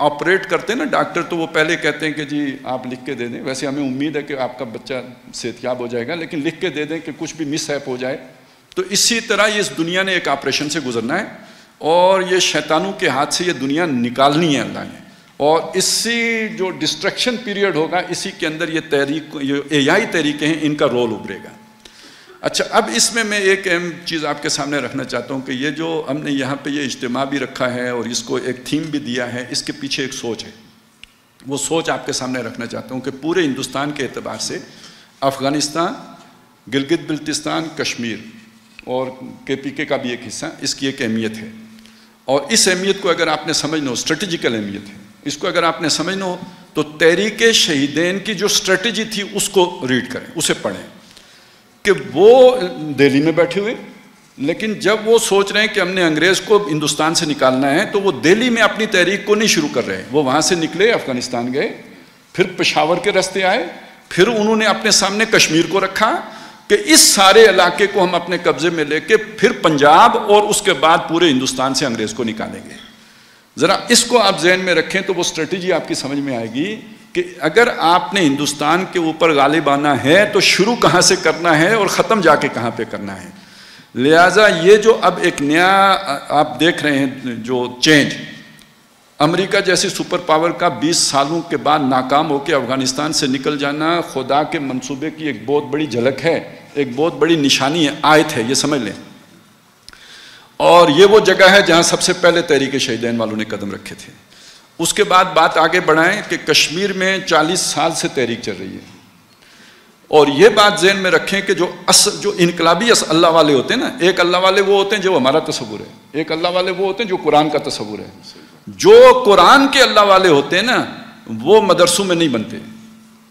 آپریٹ کرتے ہیں نا ڈاکٹر، تو وہ پہلے کہتے ہیں کہ جی آپ لکھ کے دے دیں، ویسے ہمیں امید ہے کہ آپ کا بچہ صحتیاب ہو جائے گا، لیکن لکھ کے دے دیں کہ کچھ بھی مس ہیپ ہو جائے. تو اسی طرح یہ اس دنیا نے ایک آپریشن سے گزرنا ہے، اور یہ شیطانوں کے ہاتھ سے یہ دنیا نکالنی ہے اللہ نے. اور اسی جو ڈسٹرکشن پیریڈ ہوگا، اسی کے اندر یہ تحریک، یہ AI تحریکیں ہیں، ان کا رول ابھرے گا. اچھا، اب اس میں ایک اہم چیز آپ کے سامنے رکھنا چاہتا ہوں کہ یہ جو ہم نے یہاں پہ یہ اجتماع بھی رکھا ہے اور اس کو ایک تھیم بھی دیا ہے، اس کے پیچھے ایک سوچ ہے. وہ سوچ آپ کے سامنے رکھنا چاہتا ہوں کہ پورے ہندوستان کے اعتبار سے افغانستان، گلگت بلتستان، کشمیر اور KPK کا بھی ایک حصہ، اس کی ایک اہمیت ہے. اور اس اہمیت کو اگر آپ نے سمجھنا ہو، اسٹریٹجیکل اہمیت ہے، اس کو اگر آپ نے سمجھنا ہو تو تحریک شہیدین کی جو اسٹریٹجی تھی اس کو ریڈ کریں، اسے پڑھیں. کہ وہ دہلی میں بیٹھے ہوئے، لیکن جب وہ سوچ رہے ہیں کہ ہم نے انگریز کو ہندوستان سے نکالنا ہے، تو وہ دہلی میں اپنی تحریک کو نہیں شروع کر رہے. وہ وہاں سے نکلے، افغانستان گئے، پھر پشاور کے راستے آئے، پھر انہوں نے اپنے سامنے کشمیر کو رکھا کہ اس سارے علاقے کو ہم اپنے قبضے میں لے کے پھر پنجاب اور اس کے بعد پورے ہندوستان سے انگریز کو نکالیں گے. ذرا اس کو آپ ذہن میں رکھیں تو وہ اسٹریٹجی آپ کی سمجھ میں آئے گی کہ اگر آپ نے ہندوستان کے اوپر غالب آنا ہے تو شروع کہاں سے کرنا ہے اور ختم جا کے کہاں پہ کرنا ہے. لہٰذا یہ جو اب ایک نیا آپ دیکھ رہے ہیں جو چینج، امریکہ جیسی سپر پاور کا 20 سالوں کے بعد ناکام ہو کے افغانستان سے نکل جانا خدا کے منصوبے کی ایک بہت بڑی جھلک ہے، ایک بہت بڑی نشانی ہے، آیت ہے، یہ سمجھ لیں. اور یہ وہ جگہ ہے جہاں سب سے پہلے تحریک شہیدین والوں نے قدم رکھے تھے. اس کے بعد بات آگے بڑھائیں کہ کشمیر میں 40 سال سے تحریک چل رہی ہے. اور یہ بات ذہن میں رکھیں کہ جو انقلابی اللہ والے ہوتے ہیں نا، ایک اللہ والے وہ ہوتے ہیں جو ہمارا تصور ہے، ایک اللہ والے وہ ہوتے ہیں جو قرآن کا تصور ہے. جو قرآن کے اللہ والے ہوتے ہیں نا، وہ مدرسوں میں نہیں بنتے،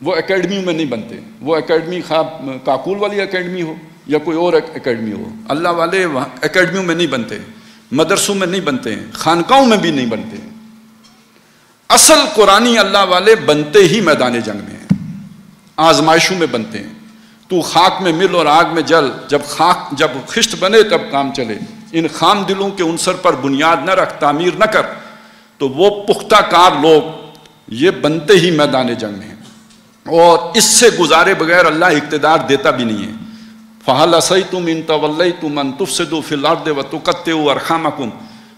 وہ اکیڈمیوں میں نہیں بنتے. وہ اکیڈمی کاکول والی اکیڈمی ہو یا کوئی اور اکیڈمی ہو، اللہ والے اکیڈمیوں میں نہیں بنتے، مدرسوں میں نہیں بنتے، خانقاہوں میں بھی نہیں بنتے. اصل قرآنی اللہ والے بنتے ہی میدان جنگ میں ہیں، آزمائشوں میں بنتے ہیں. تو خاک میں مل اور آگ میں جل، جب خشت بنے تب کام چلے. ان خام دلوں کے عنصر پر بنیاد نہ رکھ، تعمیر نہ کر. تو وہ پختہ کار لوگ یہ بنتے ہی میدان جنگ میں ہیں، اور اس سے گزارے بغیر اللہ اقتدار دیتا بھی نہیں ہے. فَهَلْ عَصَيْتُمْ إِن تَوَلَّيْتُمْ أَن تُفْسِدُوا فِي الْأَرْضِ وَتُقَطِّعُوا أَرْحَامَكُمْ.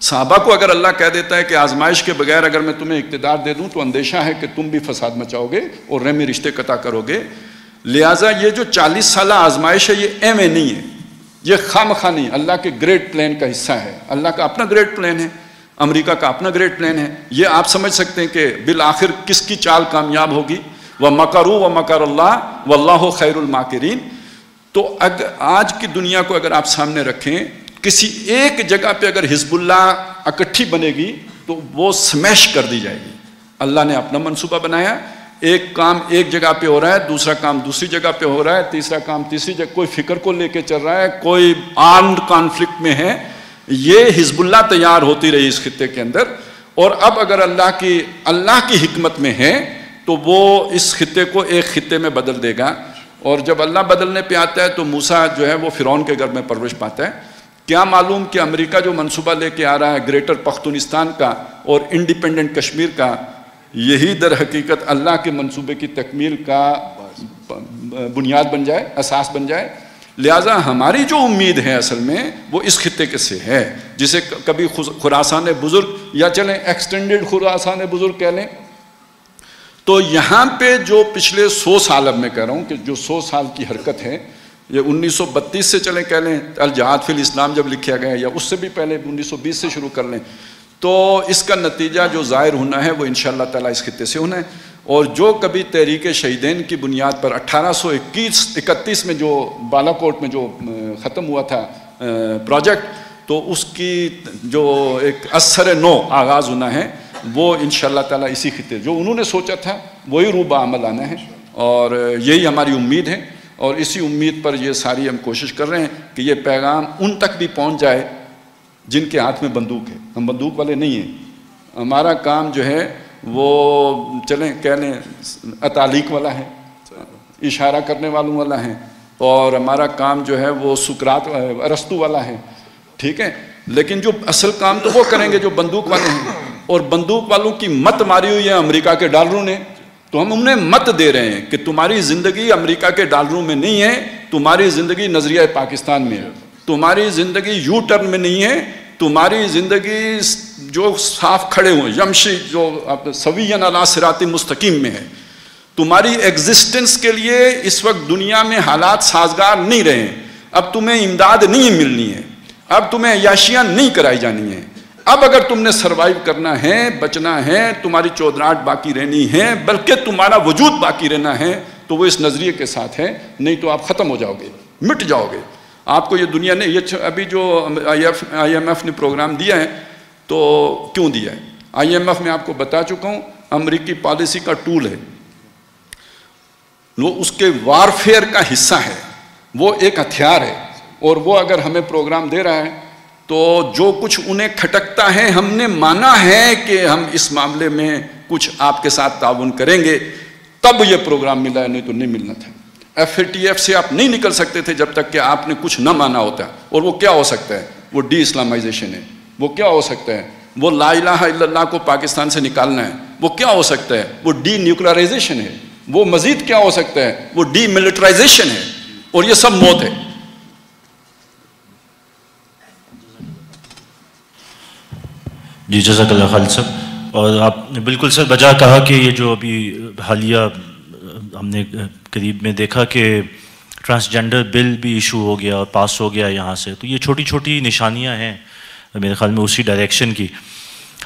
صحابہ کو اگر اللہ کہہ دیتا ہے کہ آزمائش کے بغیر اگر میں تمہیں اقتدار دے دوں تو اندیشہ ہے کہ تم بھی فساد مچاؤ گے اور رحمی رشتے قطع کرو گے. لہٰذا یہ جو 40 سالہ آزمائش ہے یہ ایم اے نہیں ہے، یہ خامخواہ نہیں، اللہ کے گریٹ پلان کا حصہ ہے. اللہ کا اپنا گریٹ پلان ہے، امریکہ کا اپنا گریٹ پلان ہے. یہ آپ سمجھ سکتے ہیں کہ بالآخر کس کی چال کامیاب ہوگی. وَمَكَرُوا وَمَكَرَ اللَّهُ وَاللَّهُ خَيْرُ الْمَاكِرِينَ. تو آج کی دنیا کو اگر آپ سامنے رکھیں، کسی ایک جگہ پہ اگر حزب اللہ اکٹھی بنے گی تو وہ سمیش کر دی جائے گی. اللہ نے اپنا منصوبہ بنایا، ایک کام ایک جگہ پہ ہو رہا ہے، دوسرا کام دوسری جگہ پہ ہو رہا ہے، تیسرا کام تیسری جگہ، کوئی فکر کو لے کے چل رہا ہے، کوئی آرمڈ کانفلکٹ میں ہے. یہ حزب اللہ تیار ہوتی رہی اس خطے کے اندر. اور اب اگر اللہ کی حکمت میں ہے تو وہ اس خطے کو ایک خطے میں بدل دے گا. اور جب اللہ بدلنے پہ آتا ہے تو موسیٰ جو ہے وہ فرعون کے گھر میں پرورش پاتا ہے. کیا معلوم کہ امریکہ جو منصوبہ لے کے آ رہا ہے گریٹر پختونستان کا اور انڈیپینڈنٹ کشمیر کا، یہی در حقیقت اللہ کے منصوبے کی تکمیل کا بنیاد بن جائے، اساس بن جائے. لہٰذا ہماری جو امید ہے اصل میں وہ اس خطے کے سے ہے، جسے کبھی خراسان بزرگ یا چلیں ایکسٹینڈڈ خراسان بزرگ کہہ لیں. تو یہاں پہ جو پچھلے 100 سال، اب میں کہہ رہا ہوں کہ جو 100 سال کی حرکت ہے، یہ 1932 سے چلیں کہہ لیں، الجہاد فی الاسلام جب لکھا گیا، یا اس سے بھی پہلے 1920 سے شروع کر لیں، تو اس کا نتیجہ جو ظاہر ہونا ہے وہ انشاءاللہ تعالیٰ اس خطے سے ہونا ہے. اور جو کبھی تحریک شہیدین کی بنیاد پر 1831 میں جو بالا کوٹ میں جو ختم ہوا تھا پروجیکٹ، تو اس کی جو ایک اثر نو آغاز ہونا ہے وہ انشاءاللہ تعالیٰ اسی خطے، جو انہوں نے سوچا تھا وہی روبہ عمل آنا ہے. اور یہی ہماری امید ہے، اور اسی امید پر یہ ساری ہم کوشش کر رہے ہیں کہ یہ پیغام ان تک بھی پہنچ جائے جن کے ہاتھ میں بندوق ہے. ہم بندوق والے نہیں ہیں. ہمارا کام جو ہے وہ چلیں کہہ لیں اتالیق والا ہے, اشارہ کرنے والوں والا ہے, اور ہمارا کام جو ہے وہ سقراط ارسطو والا ہے, ٹھیک ہے. لیکن جو اصل کام تو وہ کریں گے جو بندوق والے ہیں, اور بندوق والوں کی مت ماری ہوئی ہے امریکہ کے ڈالروں نے. تو ہم انہیں مت دے رہے ہیں کہ تمہاری زندگی امریکہ کے ڈالروں میں نہیں ہے, تمہاری زندگی نظریہ پاکستان میں ہے, تمہاری زندگی یو ٹرن میں نہیں ہے, تمہاری زندگی جو صاف کھڑے ہوئے یمشی جو سویًا علی صراط مستقیم میں ہے. تمہاری ایگزسٹنس کے لیے اس وقت دنیا میں حالات سازگار نہیں رہے ہیں. اب تمہیں امداد نہیں ملنی ہے, اب تمہیں عیاشیاں نہیں کرائی جانی ہیں. اب اگر تم نے سروائیو کرنا ہے, بچنا ہے, تمہاری چودراہٹ باقی رہنی ہے, بلکہ تمہارا وجود باقی رہنا ہے, تو وہ اس نظریے کے ساتھ ہے, نہیں تو آپ ختم ہو جاؤ گے, مٹ جاؤ گے. آپ کو یہ دنیا نے یہ ابھی جو آئی ایم ایف نے پروگرام دیا ہے, تو کیوں دیا ہے؟ آئی ایم ایف میں آپ کو بتا چکا ہوں امریکی پالیسی کا ٹول ہے, وہ اس کے وارفیئر کا حصہ ہے, وہ ایک ہتھیار ہے. اور وہ اگر ہمیں پروگرام دے رہا ہے تو جو کچھ انہیں کھٹکتا ہے, ہم نے مانا ہے کہ ہم اس معاملے میں کچھ آپ کے ساتھ تعاون کریں گے, تب یہ پروگرام ملا ہے, نہیں تو نہیں ملنا تھا. ایف اے ٹی ایف سے آپ نہیں نکل سکتے تھے جب تک کہ آپ نے کچھ نہ مانا ہوتا. اور وہ کیا ہو سکتا ہے؟ وہ ڈی اسلامائزیشن ہے. وہ کیا ہو سکتا ہے؟ وہ لا الہ الا اللہ کو پاکستان سے نکالنا ہے. وہ کیا ہو سکتا ہے؟ وہ ڈی نیوکلرائزیشن ہے. وہ مزید کیا ہو سکتا ہے؟ وہ ڈی ملٹرائزیشن ہے. اور یہ سب موت ہے. جی جزاک اللہ خالد صاحب. اور آپ نے بالکل سر بجا کہا کہ یہ جو ابھی حالیہ ہم نے قریب میں دیکھا کہ ٹرانسجنڈر بل بھی ایشو ہو گیا اور پاس ہو گیا یہاں سے, تو یہ چھوٹی چھوٹی نشانیاں ہیں میرے خیال میں اسی ڈائریکشن کی.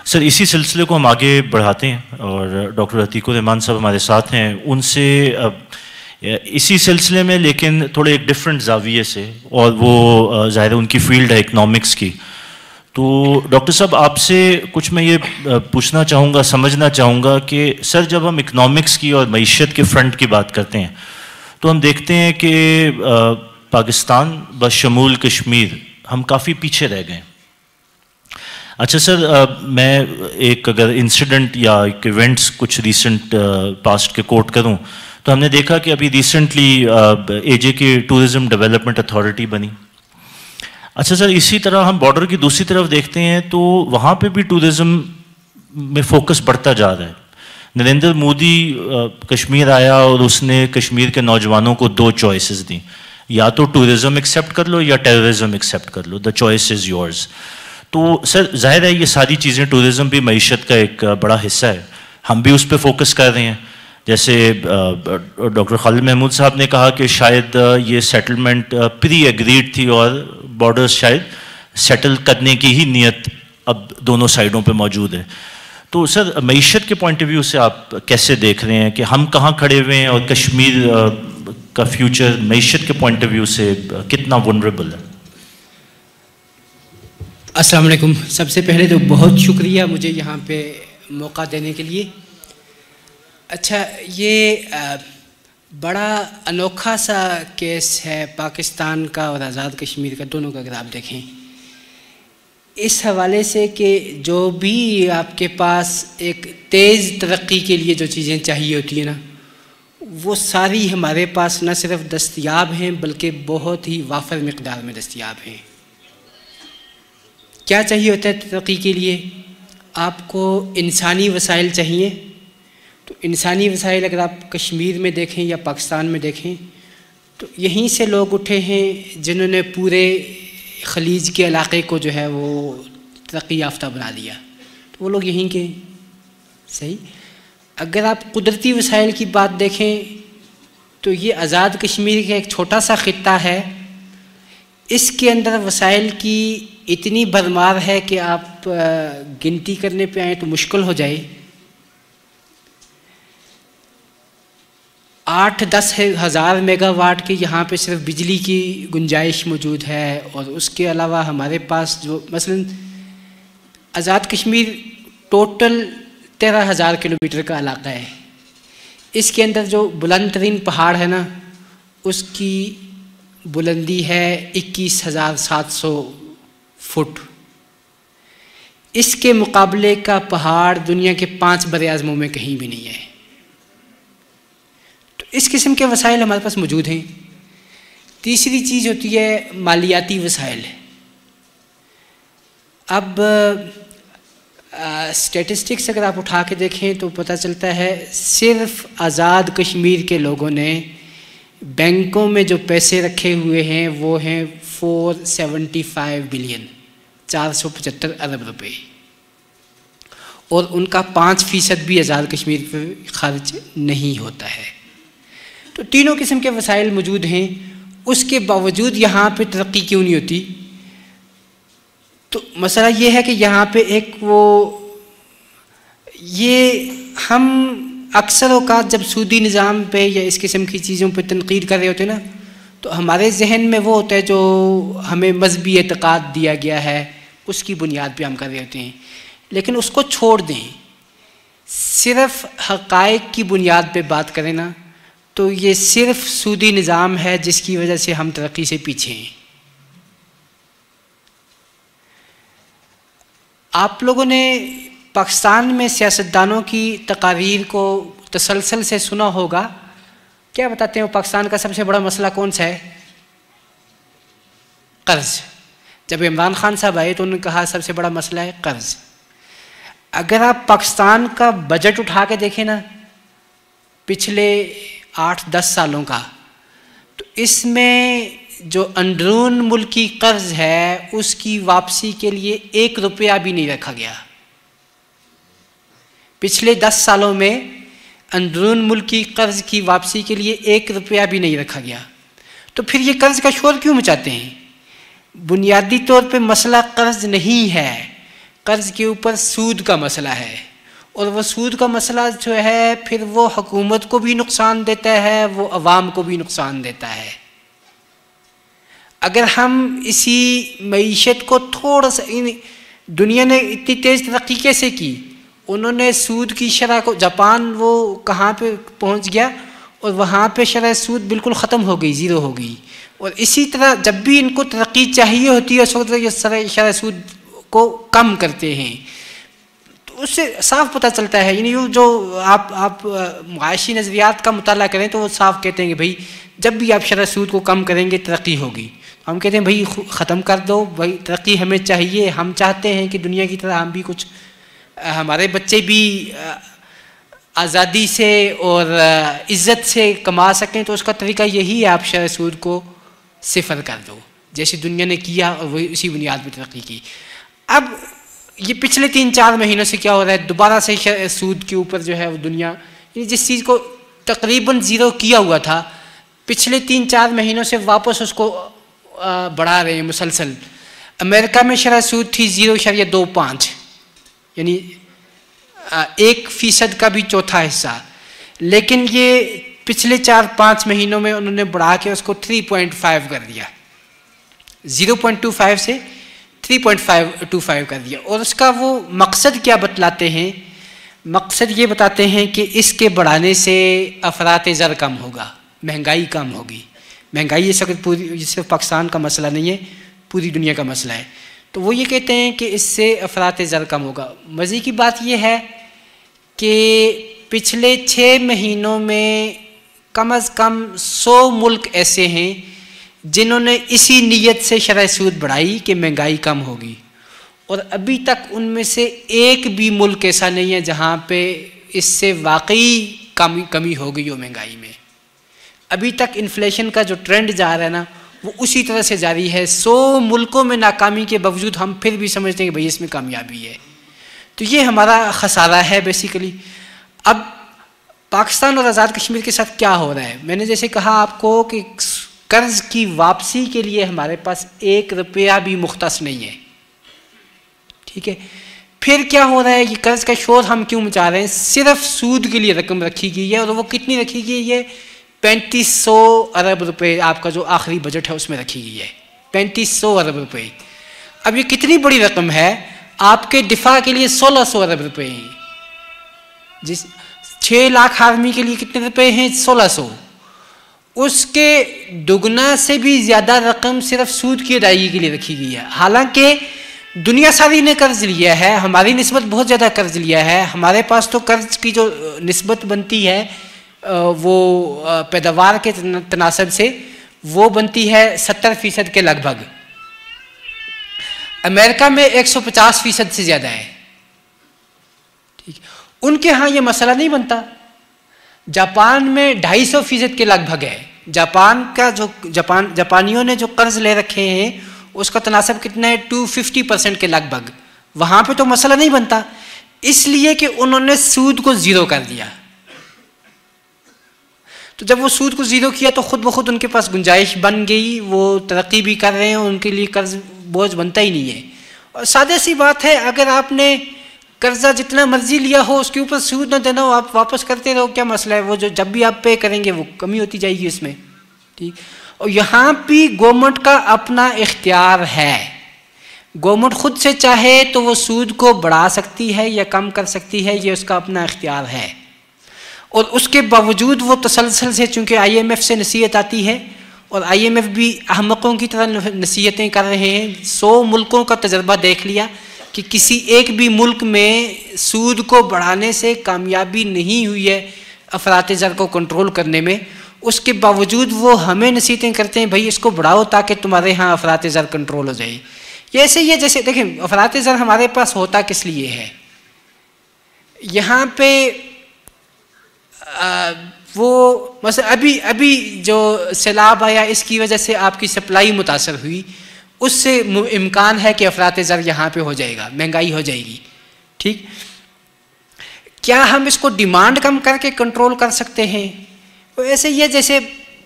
سر اسی سلسلے کو ہم آگے بڑھاتے ہیں, اور ڈاکٹر عتیق الرحمان صاحب ہمارے ساتھ ہیں, ان سے اسی سلسلے میں لیکن تھوڑے ایک ڈفرینٹ زاویے سے, اور وہ ظاہر ہے ان کی فیلڈ ہے اکنامکس کی. تو ڈاکٹر صاحب آپ سے کچھ میں یہ پوچھنا چاہوں گا, سمجھنا چاہوں گا کہ سر جب ہم اکنامکس کی اور معیشت کے فرنٹ کی بات کرتے ہیں تو ہم دیکھتے ہیں کہ پاکستان بشمول کشمیر ہم کافی پیچھے رہ گئے. اچھا سر, میں ایک اگر انسیڈنٹ یا ایک ایونٹس کچھ ریسنٹ پاسٹ کے کوٹ کروں تو ہم نے دیکھا کہ ابھی ریسنٹلی اے جے کی ٹورزم ڈیولپمنٹ اتھارٹی بنی. اچھا سر, اسی طرح ہم بارڈر کی دوسری طرف دیکھتے ہیں تو وہاں پہ بھی ٹورزم میں فوکس بڑھتا جا رہا ہے. نریندر مودی کشمیر آیا اور اس نے کشمیر کے نوجوانوں کو 2 چوائسز دیں, یا تو ٹورزم ایکسیپٹ کر لو یا ٹیررزم ایکسیپٹ کر لو, دا چوائس از یورز. تو سر ظاہر ہے یہ ساری چیزیں, ٹورزم بھی معیشت کا ایک بڑا حصہ ہے, ہم بھی اس پہ فوکس کر رہے ہیں. جیسے ڈاکٹر خالد محمود صاحب نے کہا کہ شاید یہ سیٹلمنٹ پری ایگریڈ تھی اور بارڈرز شاید سیٹل کرنے کی ہی نیت اب دونوں سائڈوں پہ موجود ہے. تو سر معیشت کے پوائنٹ آف ویو سے آپ کیسے دیکھ رہے ہیں کہ ہم کہاں کھڑے ہوئے ہیں, اور کشمیر کا فیوچر معیشت کے پوائنٹ آف ویو سے کتنا ونریبل ہے؟ السلام علیکم. سب سے پہلے تو بہت شکریہ مجھے یہاں پہ موقع دینے کے لیے. اچھا, یہ بڑا انوکھا سا کیس ہے پاکستان کا اور آزاد کشمیر کا, دونوں کا اگر آپ دیکھیں اس حوالے سے کہ جو بھی آپ کے پاس ایک تیز ترقی کے لیے جو چیزیں چاہیے ہوتی ہیں نا, وہ ساری ہمارے پاس نہ صرف دستیاب ہیں بلکہ بہت ہی وافر مقدار میں دستیاب ہیں. کیا چاہیے ہوتا ہے ترقی کے لیے؟ آپ کو انسانی وسائل چاہیے. تو انسانی وسائل اگر آپ کشمیر میں دیکھیں یا پاکستان میں دیکھیں تو یہیں سے لوگ اٹھے ہیں جنہوں نے پورے خلیج کے علاقے کو جو ہے وہ ترقی یافتہ بنا دیا. تو وہ لوگ یہیں کے صحیح. اگر آپ قدرتی وسائل کی بات دیکھیں تو یہ آزاد کشمیر کا ایک چھوٹا سا خطہ ہے, اس کے اندر وسائل کی اتنی بھرمار ہے کہ آپ گنتی کرنے پہ آئیں تو مشکل ہو جائے. 8-10 ہزار میگا واٹ کی یہاں پہ صرف بجلی کی گنجائش موجود ہے, اور اس کے علاوہ ہمارے پاس جو مثلا آزاد کشمیر ٹوٹل 13,000 کلومیٹر کا علاقہ ہے. اس کے اندر جو بلند ترین پہاڑ ہے نا, اس کی بلندی ہے 21,700 فٹ, اس کے مقابلے کا پہاڑ دنیا کے 5 بر اعظموں میں کہیں بھی نہیں ہے۔ تو اس قسم کے وسائل ہمارے پاس موجود ہیں۔ تیسری چیز ہوتی ہے مالیاتی وسائل۔ اب اسٹیٹسٹکس اگر آپ اٹھا کے دیکھیں تو پتہ چلتا ہے صرف آزاد کشمیر کے لوگوں نے بینکوں میں جو پیسے رکھے ہوئے ہیں وہ ہیں 475 بلین، 475 ارب روپے، اور ان کا 5% بھی آزاد کشمیر پہ خرچ نہیں ہوتا ہے۔ تو تینوں قسم کے وسائل موجود ہیں، اس کے باوجود یہاں پہ ترقی کیوں نہیں ہوتی؟ تو مسئلہ یہ ہے کہ یہاں پہ ایک یہ ہم اکثر اوقات جب سودی نظام پہ یا اس قسم کی چیزوں پہ تنقید کر رہے ہوتے ہیں نا، تو ہمارے ذہن میں وہ ہوتا ہے جو ہمیں مذہبی اعتقاد دیا گیا ہے اس کی بنیاد پہ ہم کر رہے ہوتے ہیں، لیکن اس کو چھوڑ دیں، صرف حقائق کی بنیاد پہ بات کریں نا، تو یہ صرف سودی نظام ہے جس کی وجہ سے ہم ترقی سے پیچھے ہیں۔ آپ لوگوں نے پاکستان میں سیاستدانوں کی تقاریر کو تسلسل سے سنا ہوگا۔ کیا بتاتے ہیں وہ پاکستان کا سب سے بڑا مسئلہ کون سا ہے؟ قرض۔ جب عمران خان صاحب آئے تو انہوں نے کہا سب سے بڑا مسئلہ ہے قرض۔ اگر آپ پاکستان کا بجٹ اٹھا کے دیکھیں نا پچھلے 8-10 سالوں کا، تو اس میں جو اندرون ملکی قرض ہے اس کی واپسی کے لیے 1 روپیہ بھی نہیں رکھا گیا۔ پچھلے 10 سالوں میں اندرون ملکی قرض کی واپسی کے لیے 1 روپیہ بھی نہیں رکھا گیا۔ تو پھر یہ قرض کا شور کیوں مچاتے ہیں؟ بنیادی طور پہ مسئلہ قرض نہیں ہے، قرض کے اوپر سود کا مسئلہ ہے، اور وہ سود کا مسئلہ جو ہے پھر وہ حکومت کو بھی نقصان دیتا ہے، وہ عوام کو بھی نقصان دیتا ہے۔ اگر ہم اسی معیشت کو تھوڑا سا، دنیا نے اتنی تیز ترقی کیسے کی؟ انہوں نے سود کی شرح کو، جاپان وہ کہاں پہ پہنچ گیا اور وہاں پہ شرح سود بالکل ختم ہو گئی، زیرو ہو گئی، اور اسی طرح جب بھی ان کو ترقی چاہیے ہوتی ہے اس وقت یہ شرح سود کو کم کرتے ہیں۔ تو اس سے صاف پتہ چلتا ہے، یعنی جو آپ معاشی نظریات کا مطالعہ کریں تو وہ صاف کہتے ہیں کہ بھائی جب بھی آپ شرح سود کو کم کریں گے ترقی ہوگی۔ ہم کہتے ہیں بھائی ختم کر دو، بھائی ترقی ہمیں چاہیے، ہم چاہتے ہیں کہ دنیا کی طرح ہم بھی کچھ، ہمارے بچے بھی آزادی سے اور عزت سے کما سکیں، تو اس کا طریقہ یہی ہے آپ شرح سود کو 0 کر دو، جیسے دنیا نے کیا اور وہ اسی بنیاد پہ ترقی کی۔ اب یہ پچھلے 3-4 مہینوں سے کیا ہو رہا ہے، دوبارہ سے سود کے اوپر جو ہے وہ دنیا، جس چیز کو تقریباً زیرو کیا ہوا تھا پچھلے 3-4 مہینوں سے واپس اس کو بڑھا رہے ہیں مسلسل۔ امریکہ میں شرح سود تھی 0.25، یعنی 1% کا بھی چوتھا حصہ، لیکن یہ پچھلے 4-5 مہینوں میں انہوں نے بڑھا کے اس کو 3.5 کر دیا، 0.25 سے 3.25 کر دیا۔ اور اس کا وہ مقصد کیا بتلاتے ہیں؟ مقصد یہ بتاتے ہیں کہ اس کے بڑھانے سے افراط زر کم ہوگا، مہنگائی کم ہوگی۔ مہنگائی یہ صرف پاکستان کا مسئلہ نہیں ہے، پوری دنیا کا مسئلہ ہے۔ تو وہ یہ کہتے ہیں کہ اس سے افراط زر کم ہوگا۔ مزے کی بات یہ ہے کہ پچھلے 6 مہینوں میں کم از کم 100 ملک ایسے ہیں جنہوں نے اسی نیت سے شرح سود بڑھائی کہ مہنگائی کم ہوگی، اور ابھی تک ان میں سے ایک بھی ملک ایسا نہیں ہے جہاں پہ اس سے واقعی کمی ہو گئی ہو مہنگائی میں۔ ابھی تک انفلیشن کا جو ٹرینڈ جا رہا ہے نا وہ اسی طرح سے جاری ہے۔ 100 ملکوں میں ناکامی کے باوجود ہم پھر بھی سمجھتے ہیں کہ بھئی اس میں کامیابی ہے۔ تو یہ ہمارا خسارہ ہے بیسیکلی۔ اب پاکستان اور آزاد کشمیر کے ساتھ کیا ہو رہا ہے؟ میں نے جیسے کہا آپ کو کہ قرض کی واپسی کے لیے ہمارے پاس 1 روپیہ بھی مختص نہیں ہے، ٹھیک ہے؟ پھر کیا ہو رہا ہے؟ یہ قرض کا شور ہم کیوں مچا رہے ہیں؟ صرف سود کے لیے رقم رکھی گئی ہے، اور وہ کتنی رکھی گئی ہے؟ 3500 ارب روپے آپ کا جو آخری بجٹ ہے اس میں رکھی گئی ہے، 3500 ارب روپے۔ اب یہ کتنی بڑی رقم ہے؟ آپ کے دفاع کے لیے 1600 ارب روپے ہیں، جس 6 لاکھ آدمی کے لیے کتنے روپے ہیں؟ 1600۔ اس کے دگنا سے بھی زیادہ رقم صرف سود کی ادائیگی کے لیے رکھی گئی ہے، حالانکہ دنیا ساری نے قرض لیا ہے، ہماری نسبت بہت زیادہ قرض لیا ہے. ہمارے پاس تو قرض کی جو نسبت بنتی ہے وہ پیداوار کے تناسب سے وہ بنتی ہے 70% کے لگ بھگ. امریکہ میں 150% سے زیادہ ہے. ٹھیک، ان کے ہاں یہ مسئلہ نہیں بنتا. جاپان میں 250% کے لگ بھگ ہے. جاپان کا جو جاپانیوں نے جو قرض لے رکھے ہیں اس کا تناسب کتنا ہے 250% کے لگ بھگ. وہاں پہ تو مسئلہ نہیں بنتا، اس لیے کہ انہوں نے سود کو زیرو کر دیا. تو جب وہ سود کو زیرو کیا تو خود بخود ان کے پاس گنجائش بن گئی، وہ ترقی بھی کر رہے ہیں، ان کے لیے قرض بوجھ بنتا ہی نہیں ہے. اور سادہ سی بات ہے، اگر آپ نے قرضہ جتنا مرضی لیا ہو اس کے اوپر سود نہ دینا ہو، آپ واپس کرتے رہو، کیا مسئلہ ہے؟ وہ جو جب بھی آپ پے کریں گے وہ کمی ہوتی جائے گی اس میں. ٹھیک، اور یہاں بھی گورنمنٹ کا اپنا اختیار ہے. گورنمنٹ خود سے چاہے تو وہ سود کو بڑھا سکتی ہے یا کم کر سکتی ہے، یہ اس کا اپنا اختیار ہے. اور اس کے باوجود وہ تسلسل سے، چونکہ IMF سے نصیحت آتی ہے اور IMF بھی احمقوں کی طرح نصیحتیں کر رہے ہیں. 100 ملکوں کا تجربہ دیکھ لیا کہ کسی ایک بھی ملک میں سود کو بڑھانے سے کامیابی نہیں ہوئی ہے افراط زر کو کنٹرول کرنے میں. اس کے باوجود وہ ہمیں نصیحتیں کرتے ہیں بھائی اس کو بڑھاؤ تاکہ تمہارے ہاں افراط زر کنٹرول ہو جائے. یہ ایسے ہی ہے جیسے دیکھیں افراط زر ہمارے پاس ہوتا کس لیے ہے. یہاں پہ وہ مثلا ابھی جو سیلاب آیا اس کی وجہ سے آپ کی سپلائی متاثر ہوئی، اس سے امکان ہے کہ افراط زر یہاں پہ ہو جائے گا، مہنگائی ہو جائے گی. ٹھیک، کیا ہم اس کو ڈیمانڈ کم کر کے کنٹرول کر سکتے ہیں؟ تو ایسے ہی ہے جیسے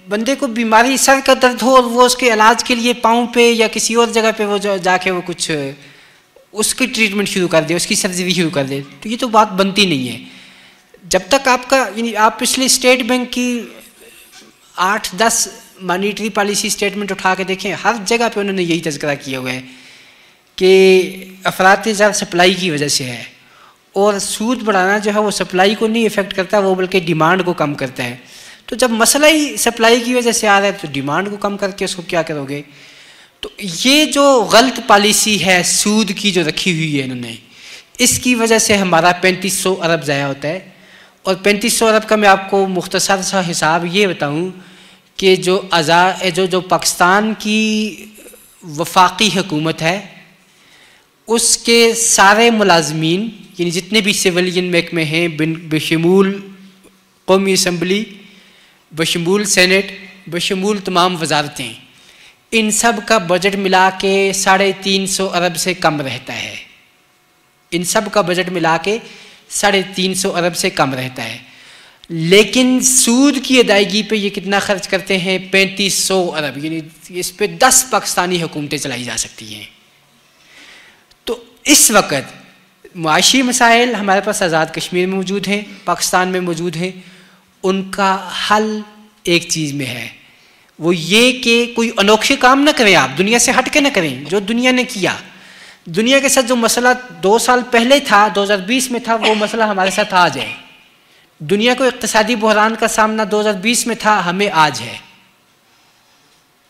بندے کو بیماری سر کا درد ہو اور وہ اس کے علاج کے لیے پاؤں پہ یا کسی اور جگہ پہ وہ جا کے وہ کچھ اس کی ٹریٹمنٹ شروع کر دے، اس کی سرجری شروع کر دے، تو یہ تو بات بنتی نہیں ہے. جب تک آپ کا یعنی آپ پچھلے اسٹیٹ بینک کی 8-10 مانیٹری پالیسی اسٹیٹمنٹ اٹھا کے دیکھیں، ہر جگہ پہ انہوں نے یہی تذکرہ کیا ہوا ہے کہ افراط زر سپلائی کی وجہ سے ہے، اور سود بڑھانا جو ہے وہ سپلائی کو نہیں افیکٹ کرتا، وہ بلکہ ڈیمانڈ کو کم کرتا ہے. تو جب مسئلہ ہی سپلائی کی وجہ سے آ رہا ہے تو ڈیمانڈ کو کم کر کے اس کو کیا کرو گے؟ تو یہ جو غلط پالیسی ہے سود کی جو رکھی ہوئی ہے انہوں نے، اس کی وجہ سے ہمارا 3500 ارب ضائع ہوتا ہے. اور 3500 ارب کا میں آپ کو مختصر سا حساب یہ بتاؤں کہ جو پاکستان کی وفاقی حکومت ہے اس کے سارے ملازمین یعنی جتنے بھی سویلین محکمے ہیں بشمول قومی اسمبلی، بشمول سینٹ، بشمول تمام وزارتیں، ان سب کا بجٹ ملا کے 350 ارب سے کم رہتا ہے. ان سب کا بجٹ ملا کے 350 ارب سے کم رہتا ہے. لیکن سود کی ادائیگی پہ یہ کتنا خرچ کرتے ہیں؟ 3500 ارب، یعنی اس پہ 10 پاکستانی حکومتیں چلائی جا سکتی ہیں. تو اس وقت معاشی مسائل ہمارے پاس آزاد کشمیر میں موجود ہیں، پاکستان میں موجود ہیں. ان کا حل ایک چیز میں ہے، وہ یہ کہ کوئی انوکھے کام نہ کریں، آپ دنیا سے ہٹ کے نہ کریں جو دنیا نے کیا. دنیا کے ساتھ جو مسئلہ 2 سال پہلے تھا، 2020 میں تھا، وہ مسئلہ ہمارے ساتھ آج ہے. دنیا کو اقتصادی بحران کا سامنا 2020 میں تھا، ہمیں آج ہے.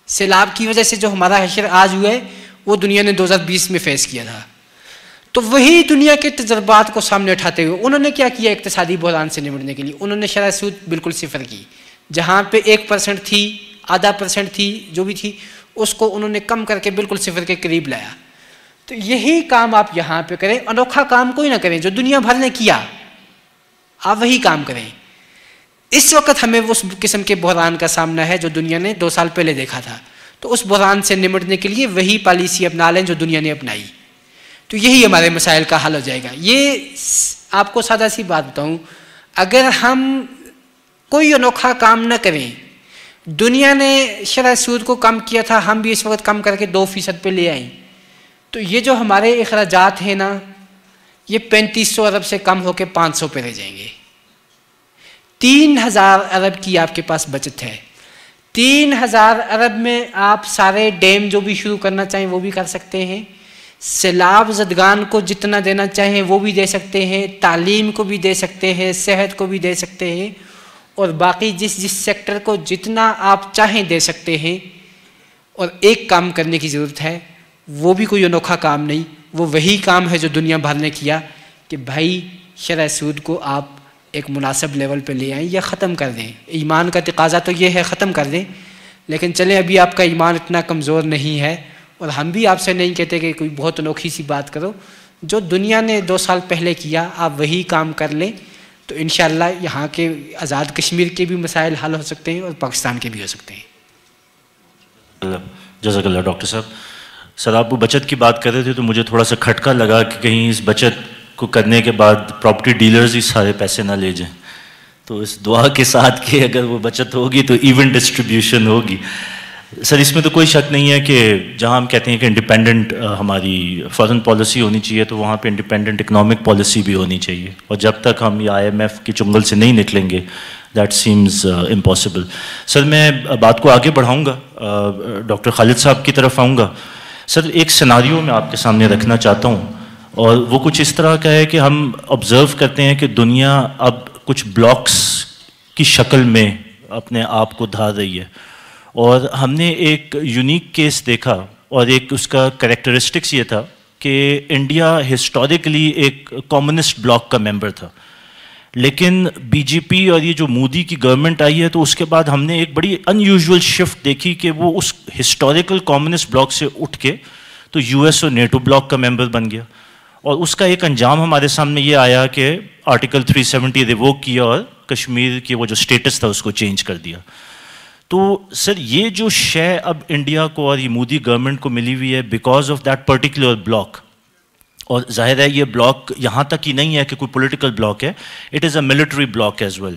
سیلاب کی وجہ سے جو ہمارا حشر آج ہوا ہے وہ دنیا نے 2020 میں فیس کیا تھا. تو وہی دنیا کے تجربات کو سامنے اٹھاتے ہوئے انہوں نے کیا کیا؟ اقتصادی بحران سے نمٹنے کے لیے انہوں نے شرح سود بالکل صفر کی. جہاں پہ 1% تھی، 0.5% تھی، جو بھی تھی، اس کو انہوں نے کم کر کے بالکل صفر کے قریب لایا. تو یہی کام آپ یہاں پہ کریں، انوکھا کام کوئی نہ کریں، جو دنیا بھر نے کیا آپ وہی کام کریں. اس وقت ہمیں اس قسم کے بحران کا سامنا ہے جو دنیا نے 2 سال پہلے دیکھا تھا. تو اس بحران سے نمٹنے کے لیے وہی پالیسی اپنا لیں جو دنیا نے اپنائی. تو یہی ہمارے مسائل کا حل ہو جائے گا. یہ آپ کو سادہ سی بات بتاؤں، اگر ہم کوئی انوکھا کام نہ کریں، دنیا نے شرح سود کو کم کیا تھا، ہم بھی اس وقت کم کر کے 2% پہ لے آئیں، تو یہ جو ہمارے اخراجات ہیں نا، یہ 3500 ارب سے کم ہو کے 500 پہ رہ جائیں گے. 3000 ارب کی آپ کے پاس بچت ہے. 3000 ارب میں آپ سارے ڈیم جو بھی شروع کرنا چاہیں وہ بھی کر سکتے ہیں، سیلاب زدگان کو جتنا دینا چاہیں وہ بھی دے سکتے ہیں، تعلیم کو بھی دے سکتے ہیں، صحت کو بھی دے سکتے ہیں، اور باقی جس سیکٹر کو جتنا آپ چاہیں دے سکتے ہیں. اور ایک کام کرنے کی ضرورت ہے، وہ بھی کوئی انوکھا کام نہیں، وہ وہی کام ہے جو دنیا بھر نے کیا کہ بھائی شرح سود کو آپ ایک مناسب لیول پہ لے آئیں یا ختم کر دیں. ایمان کا تقاضا تو یہ ہے ختم کر دیں، لیکن چلیں ابھی آپ کا ایمان اتنا کمزور نہیں ہے، اور ہم بھی آپ سے نہیں کہتے کہ کوئی بہت انوکھی سی بات کرو، جو دنیا نے 2 سال پہلے کیا آپ وہی کام کر لیں، تو انشاءاللہ یہاں کے آزاد کشمیر کے بھی مسائل حل ہو سکتے ہیں اور پاکستان کے بھی ہو سکتے ہیں. جزاک اللہ ڈاکٹر صاحب. سر آپ وہ بچت کی بات کر رہے تھے تو مجھے تھوڑا سا کھٹکا لگا کہ کہیں اس بچت کو کرنے کے بعد پراپرٹی ڈیلرز ہی سارے پیسے نہ لے جائیں. تو اس دعا کے ساتھ کہ اگر وہ بچت ہوگی تو ایون ڈسٹریبیوشن ہوگی. سر اس میں تو کوئی شک نہیں ہے کہ جہاں ہم کہتے ہیں کہ انڈیپینڈنٹ ہماری فارن پالیسی ہونی چاہیے تو وہاں پہ انڈیپینڈنٹ اکنامک پالیسی بھی ہونی چاہیے، اور جب تک ہم یہ IMF کے چنگل سے نہیں نکلیں گے دیٹ سیمز امپاسبل. سر میں بات کو آگے بڑھاؤں گا، ڈاکٹر خالد صاحب کی طرف آؤں گا. سر ایک سیناریو میں آپ کے سامنے رکھنا چاہتا ہوں، اور وہ کچھ اس طرح کا ہے کہ ہم آبزرو کرتے ہیں کہ دنیا اب کچھ بلاکس کی شکل میں اپنے آپ کو دھار رہی ہے، اور ہم نے ایک یونیک کیس دیکھا، اور ایک اس کا کریکٹرسٹکس یہ تھا کہ انڈیا ہسٹوریکلی ایک کمیونسٹ بلاک کا ممبر تھا، لیکن BJP اور یہ جو مودی کی گورنمنٹ آئی ہے تو اس کے بعد ہم نے ایک بڑی ان یوزول شفٹ دیکھی کہ وہ اس ہسٹوریکل کمیونسٹ بلاک سے اٹھ کے تو US اور نیٹو بلاک کا ممبر بن گیا، اور اس کا ایک انجام ہمارے سامنے یہ آیا کہ آرٹیکل 370 ریووک کیا اور کشمیر کی وہ جو سٹیٹس تھا اس کو چینج کر دیا. تو سر یہ جو شے اب انڈیا کو اور یہ مودی گورنمنٹ کو ملی ہوئی ہے because of that particular block, اور ظاہر ہے یہ بلاک یہاں تک ہی نہیں ہے کہ کوئی پولیٹیکل بلاک ہے، it is a military block as well.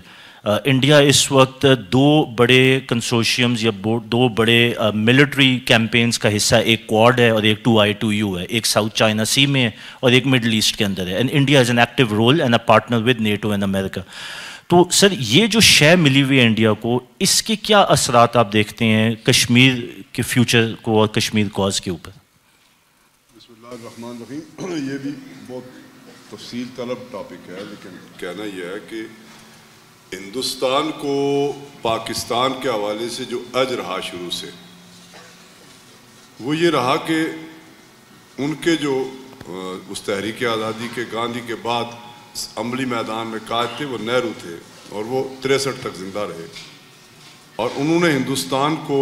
India اس وقت 2 بڑے کنسورشیمز یا 2 بڑے ملٹری کیمپینز کا حصہ، ایک کوڈ ہے اور ایک 2I2U ہے، ایک ساؤتھ چائنا سی میں ہے اور ایک مڈل ایسٹ کے اندر ہے، and India is an active role and a partner with NATO and America. تو سر یہ جو شے ملی ہوئی ہے انڈیا کو، اس کے کیا اثرات آپ دیکھتے ہیں کشمیر کے فیوچر کو اور کشمیر کاز کے اوپر؟ بسم اللہ الرحمن الرحیم. یہ بھی بہت تفصیل طلب ٹاپک ہے، لیکن کہنا یہ ہے کہ ہندوستان کو پاکستان کے حوالے سے جو اج رہا شروع سے، وہ یہ رہا کہ ان کے جو اس تحریک آزادی کے گاندھی کے بعد عملی میدان میں قائد تھے وہ نہرو تھے، اور وہ 63 تک زندہ رہے، اور انہوں نے ہندوستان کو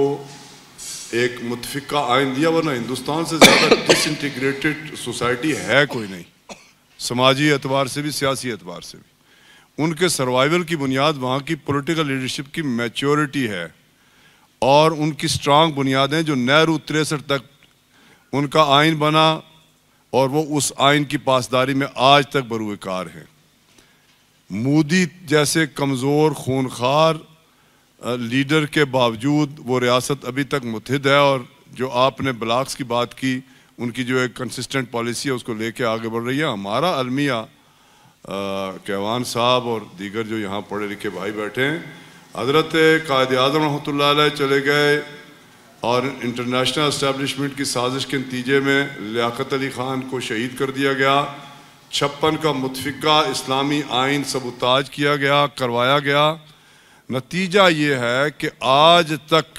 ایک متفقہ آئین دیا، ورنہ ہندوستان سے زیادہ ڈس انٹیگریٹڈ سوسائٹی ہے کوئی نہیں، سماجی اعتبار سے بھی سیاسی اعتبار سے بھی. ان کے سروائیول کی بنیاد وہاں کی پولیٹیکل لیڈرشپ کی میچورٹی ہے، اور ان کی سٹرانگ بنیادیں جو نہرو 63 تک ان کا آئین بنا، اور وہ اس آئین کی پاسداری میں آج تک بروئے کار ہیں. مودی جیسے کمزور خونخوار لیڈر کے باوجود وہ ریاست ابھی تک متحد ہے، اور جو آپ نے بلاکس کی بات کی، ان کی جو ایک کنسسٹنٹ پالیسی ہے اس کو لے کے آگے بڑھ رہی ہے. ہمارا المیہ کیوان صاحب اور دیگر جو یہاں پڑھے لکھے بھائی بیٹھے ہیں، حضرت قائد اعظم رحمۃ اللہ علیہ چلے گئے، اور انٹرنیشنل اسٹیبلشمنٹ کی سازش کے نتیجے میں لیاقت علی خان کو شہید کر دیا گیا، 56 کا متفقہ اسلامی آئین سبوتاج کیا گیا، کروایا گیا. نتیجہ یہ ہے کہ آج تک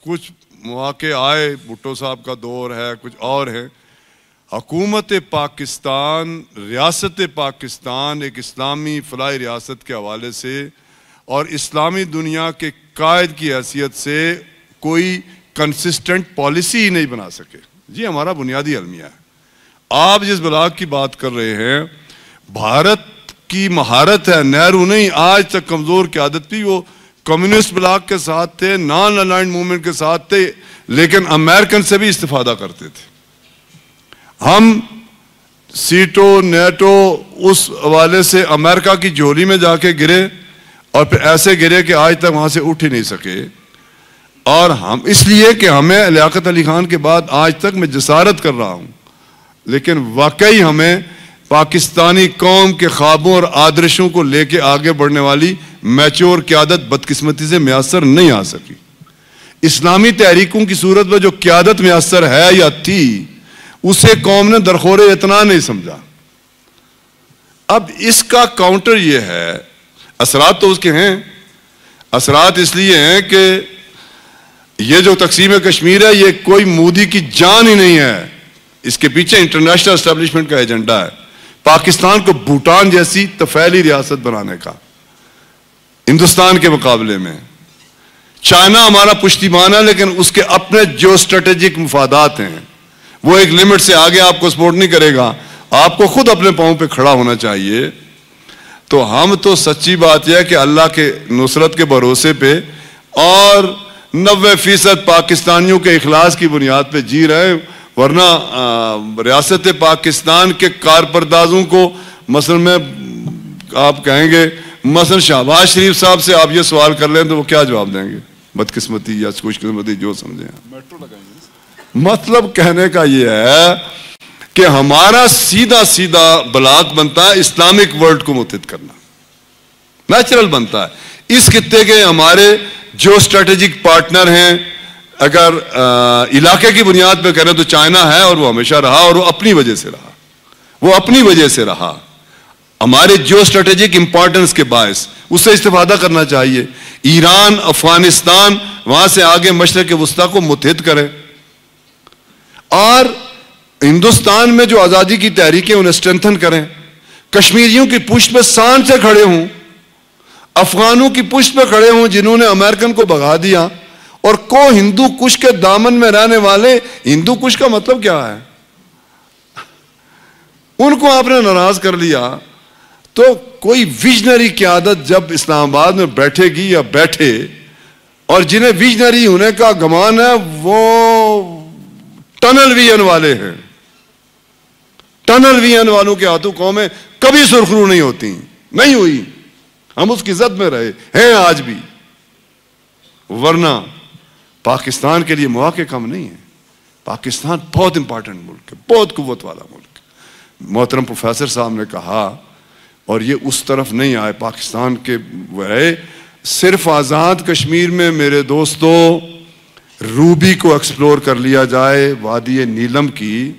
کچھ مواقع آئے، بھٹو صاحب کا دور ہے، کچھ اور ہیں، حکومت پاکستان، ریاست پاکستان ایک اسلامی فلاحی ریاست کے حوالے سے اور اسلامی دنیا کے قائد کی حیثیت سے کوئی کنسسٹنٹ پالیسی ہی نہیں بنا سکے. جی ہمارا بنیادی المیہ ہے. آپ جس بلاک کی بات کر رہے ہیں، بھارت کی مہارت ہے، نہرو نہیں، آج تک کمزور قیادت تھی، وہ کمیونسٹ بلاک کے ساتھ تھے، نان الائنڈ موومنٹ کے ساتھ تھے، لیکن امریکن سے بھی استفادہ کرتے تھے. ہم سیٹو نیٹو اس حوالے سے امریکہ کی جھولی میں جا کے گرے، اور پھر ایسے گرے کہ آج تک وہاں سے اٹھ ہی نہیں سکے. اور ہم اس لیے کہ ہمیں لیاقت علی خان کے بعد آج تک میں جسارت کر رہا ہوں، لیکن واقعی ہمیں پاکستانی قوم کے خوابوں اور آدرشوں کو لے کے آگے بڑھنے والی میچور قیادت بدقسمتی سے میسر نہیں آ سکی. اسلامی تحریکوں کی صورت میں جو قیادت میسر ہے یا تھی، اسے قوم نے درخور اتنا نہیں سمجھا. اب اس کا کاؤنٹر یہ ہے، اثرات تو اس کے ہیں. اثرات اس لیے ہیں کہ یہ جو تقسیم کشمیر ہے، یہ کوئی مودی کی جان ہی نہیں ہے. اس کے پیچھے انٹرنیشنل اسٹیبلشمنٹ کا ایجنڈا ہے پاکستان کو بھوٹان جیسی طفیلی ریاست بنانے کا ہندوستان کے مقابلے میں. چائنا ہمارا پشتیبان ہے لیکن اس کے اپنے جو اسٹریٹجک مفادات ہیں, وہ ایک لمٹ سے آگے آپ کو سپورٹ نہیں کرے گا. آپ کو خود اپنے پاؤں پہ کھڑا ہونا چاہیے. تو ہم تو سچی بات یہ ہے کہ اللہ کے نصرت کے بھروسے پہ اور 90% پاکستانیوں کے اخلاص کی بنیاد پہ جی رہے ہیں. ورنہ ریاست پاکستان کے کارپردازوں کو مثلا میں آپ کہیں گے مثلا شہباز شریف صاحب سے آپ یہ سوال کر لیں تو وہ کیا جواب دیں گے؟ بدقسمتی یا خوش قسمتی جو سمجھیں. مطلب کہنے کا یہ ہے کہ ہمارا سیدھا سیدھا بلاک بنتا ہے اسلامک ورلڈ کو متحد کرنا, نیچرل بنتا ہے. اس خطے کے ہمارے جو اسٹریٹجک پارٹنر ہیں اگر علاقے کی بنیاد پہ کریں تو چائنا ہے, اور وہ ہمیشہ رہا, اور وہ اپنی وجہ سے رہا. ہمارے جو اسٹریٹجک امپورٹنس کے باعث اس سے استفادہ کرنا چاہیے. ایران, افغانستان, وہاں سے آگے مشرق وسطیٰ کو متحد کریں, اور ہندوستان میں جو آزادی کی تحریکیں انہیں اسٹرینتھن کریں. کشمیریوں کی پشت پہ سان سے کھڑے ہوں, افغانوں کی پشت پہ کھڑے ہوں جنہوں نے امریکن کو بھگا دیا, اور کو ہندو کش کے دامن میں رہنے والے. ہندو کش کا مطلب کیا ہے؟ ان کو آپ نے ناراض کر لیا. تو کوئی ویژنری قیادت جب اسلام آباد میں بیٹھے گی یا بیٹھے, اور جنہیں ویژنری ہونے کا گمان ہے وہ ٹنل ویژن والے ہیں. ٹنل ویژن والوں کے ہاتھوں قومیں کبھی سرخرو نہیں ہوتی, نہیں ہوئی. ہم اس کی زد میں رہے ہیں آج بھی. ورنہ پاکستان کے لیے مواقع کم نہیں ہے. پاکستان بہت امپارٹنٹ ملک ہے, بہت قوت والا ملک ہے. محترم پروفیسر صاحب نے کہا, اور یہ اس طرف نہیں آئے پاکستان کے ہے صرف آزاد کشمیر میں میرے دوستو روبی کو ایکسپلور کر لیا جائے, وادی نیلم کی,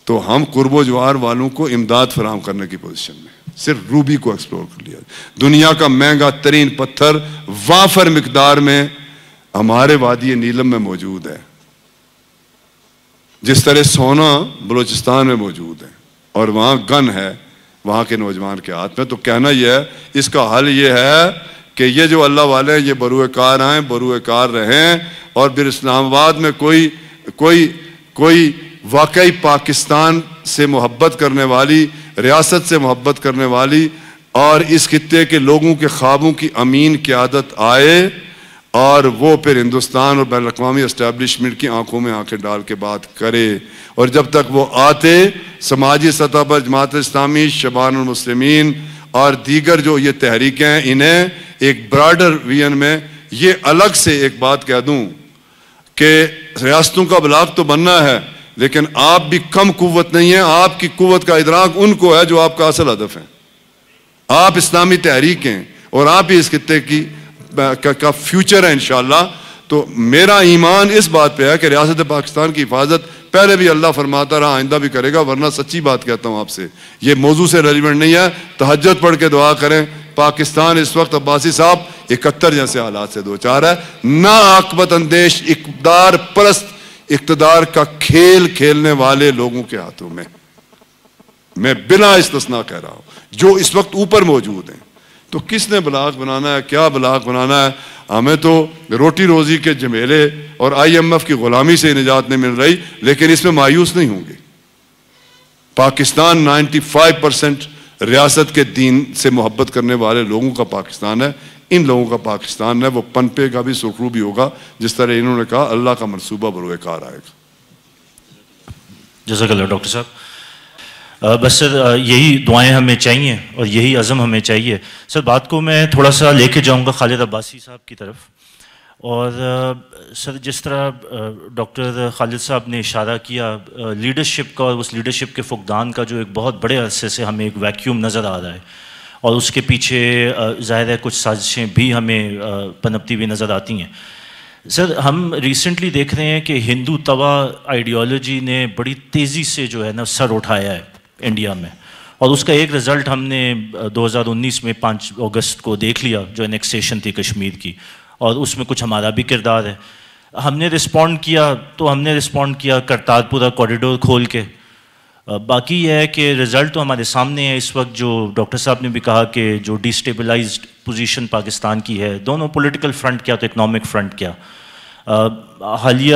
تو ہم قرب و جوار والوں کو امداد فراہم کرنے کی پوزیشن میں. صرف روبی کو ایکسپلور کر لیا جائے. دنیا کا مہنگا ترین پتھر وافر مقدار میں ہمارے وادی نیلم میں موجود ہے, جس طرح سونا بلوچستان میں موجود ہے, اور وہاں گن ہے وہاں کے نوجوان کے ہاتھ میں. تو کہنا یہ ہے, اس کا حل یہ ہے کہ یہ جو اللہ والے ہیں یہ بروئے کار آئیں, بروئے کار رہیں, اور پھر اسلام آباد میں کوئی واقعی پاکستان سے محبت کرنے والی, ریاست سے محبت کرنے والی, اور اس خطے کے لوگوں کے خوابوں کی امین قیادت آئے, اور وہ پھر ہندوستان اور بین الاقوامی اسٹیبلشمنٹ کی آنکھوں میں آنکھیں ڈال کے بات کرے. اور جب تک وہ آتے, سماجی سطح پر جماعت اسلامی, شبان المسلمین اور دیگر جو یہ تحریکیں ہیں, انہیں ایک براڈر ویژن میں یہ الگ سے ایک بات کہہ دوں کہ ریاستوں کا بلاک تو بننا ہے, لیکن آپ بھی کم قوت نہیں ہیں. آپ کی قوت کا ادراک ان کو ہے جو آپ کا اصل ہدف ہے. آپ اسلامی تحریک ہیں, اور آپ ہی اس خطے کا فیوچر ہے انشاءاللہ. تو میرا ایمان اس بات پہ ہے کہ ریاست پاکستان کی حفاظت پہلے بھی اللہ فرماتا رہا, آئندہ بھی کرے گا. ورنہ سچی بات کہتا ہوں آپ سے, یہ موضوع سے ریلیونٹ نہیں ہے. تہجد پڑھ کے دعا کریں. پاکستان اس وقت عباسی صاحب 71 جیسے حالات سے دوچار ہے. نا عاقبت اندیش, اقتدار پرست, اقتدار کا کھیل کھیلنے والے لوگوں کے ہاتھوں میں بلا استثناء کہہ رہا ہوں, جو اس وقت اوپر موجود ہیں. تو کس نے بلاک بنانا ہے, کیا بلاک بنانا ہے؟ ہمیں تو روٹی روزی کے جھمیلے اور IMF کی غلامی سے نجات نہیں مل رہی, لیکن اس میں مایوس نہیں ہوں گے. پاکستان 95% ریاست کے دین سے محبت کرنے والے لوگوں کا پاکستان ہے. ان لوگوں کا پاکستان ہے, وہ پنپے کا بھی سرخرو بھی ہوگا, جس طرح انہوں نے کہا اللہ کا منصوبہ بروئے کار آئے گا. جزاک اللہ ڈاکٹر صاحب. بس سر یہی دعائیں ہمیں چاہیے اور یہی عزم ہمیں چاہیے. سر بات کو میں تھوڑا سا لے کے جاؤں گا خالد عباسی صاحب کی طرف. اور سر جس طرح ڈاکٹر خالد صاحب نے اشارہ کیا لیڈرشپ کا, اور اس لیڈرشپ کے فقدان کا جو ایک بہت بڑے عرصے سے ہمیں ایک ویکیوم نظر آ رہا ہے, اور اس کے پیچھے ظاہر ہے کچھ سازشیں بھی ہمیں پنپتی ہوئی نظر آتی ہیں. سر ہم ریسنٹلی دیکھ رہے ہیں کہ ہندو توا آئیڈیالوجی نے بڑی تیزی سے جو ہے نا سر اٹھایا ہے انڈیا میں, اور اس کا ایک رزلٹ ہم نے 2019 میں 5 اگست کو دیکھ لیا, جو انیکسیشن تھی کشمیر کی, اور اس میں کچھ ہمارا بھی کردار ہے. ہم نے رسپونڈ کیا تو ہم نے رسپونڈ کیا کرتارپورہ کوریڈور کھول کے. باقی یہ ہے کہ رزلٹ تو ہمارے سامنے ہے اس وقت. جو ڈاکٹر صاحب نے بھی کہا کہ جو ڈی اسٹیبلائزڈ پوزیشن پاکستان کی ہے, دونوں پولیٹیکل فرنٹ کیا تو اکنامک فرنٹ کیا. حالیہ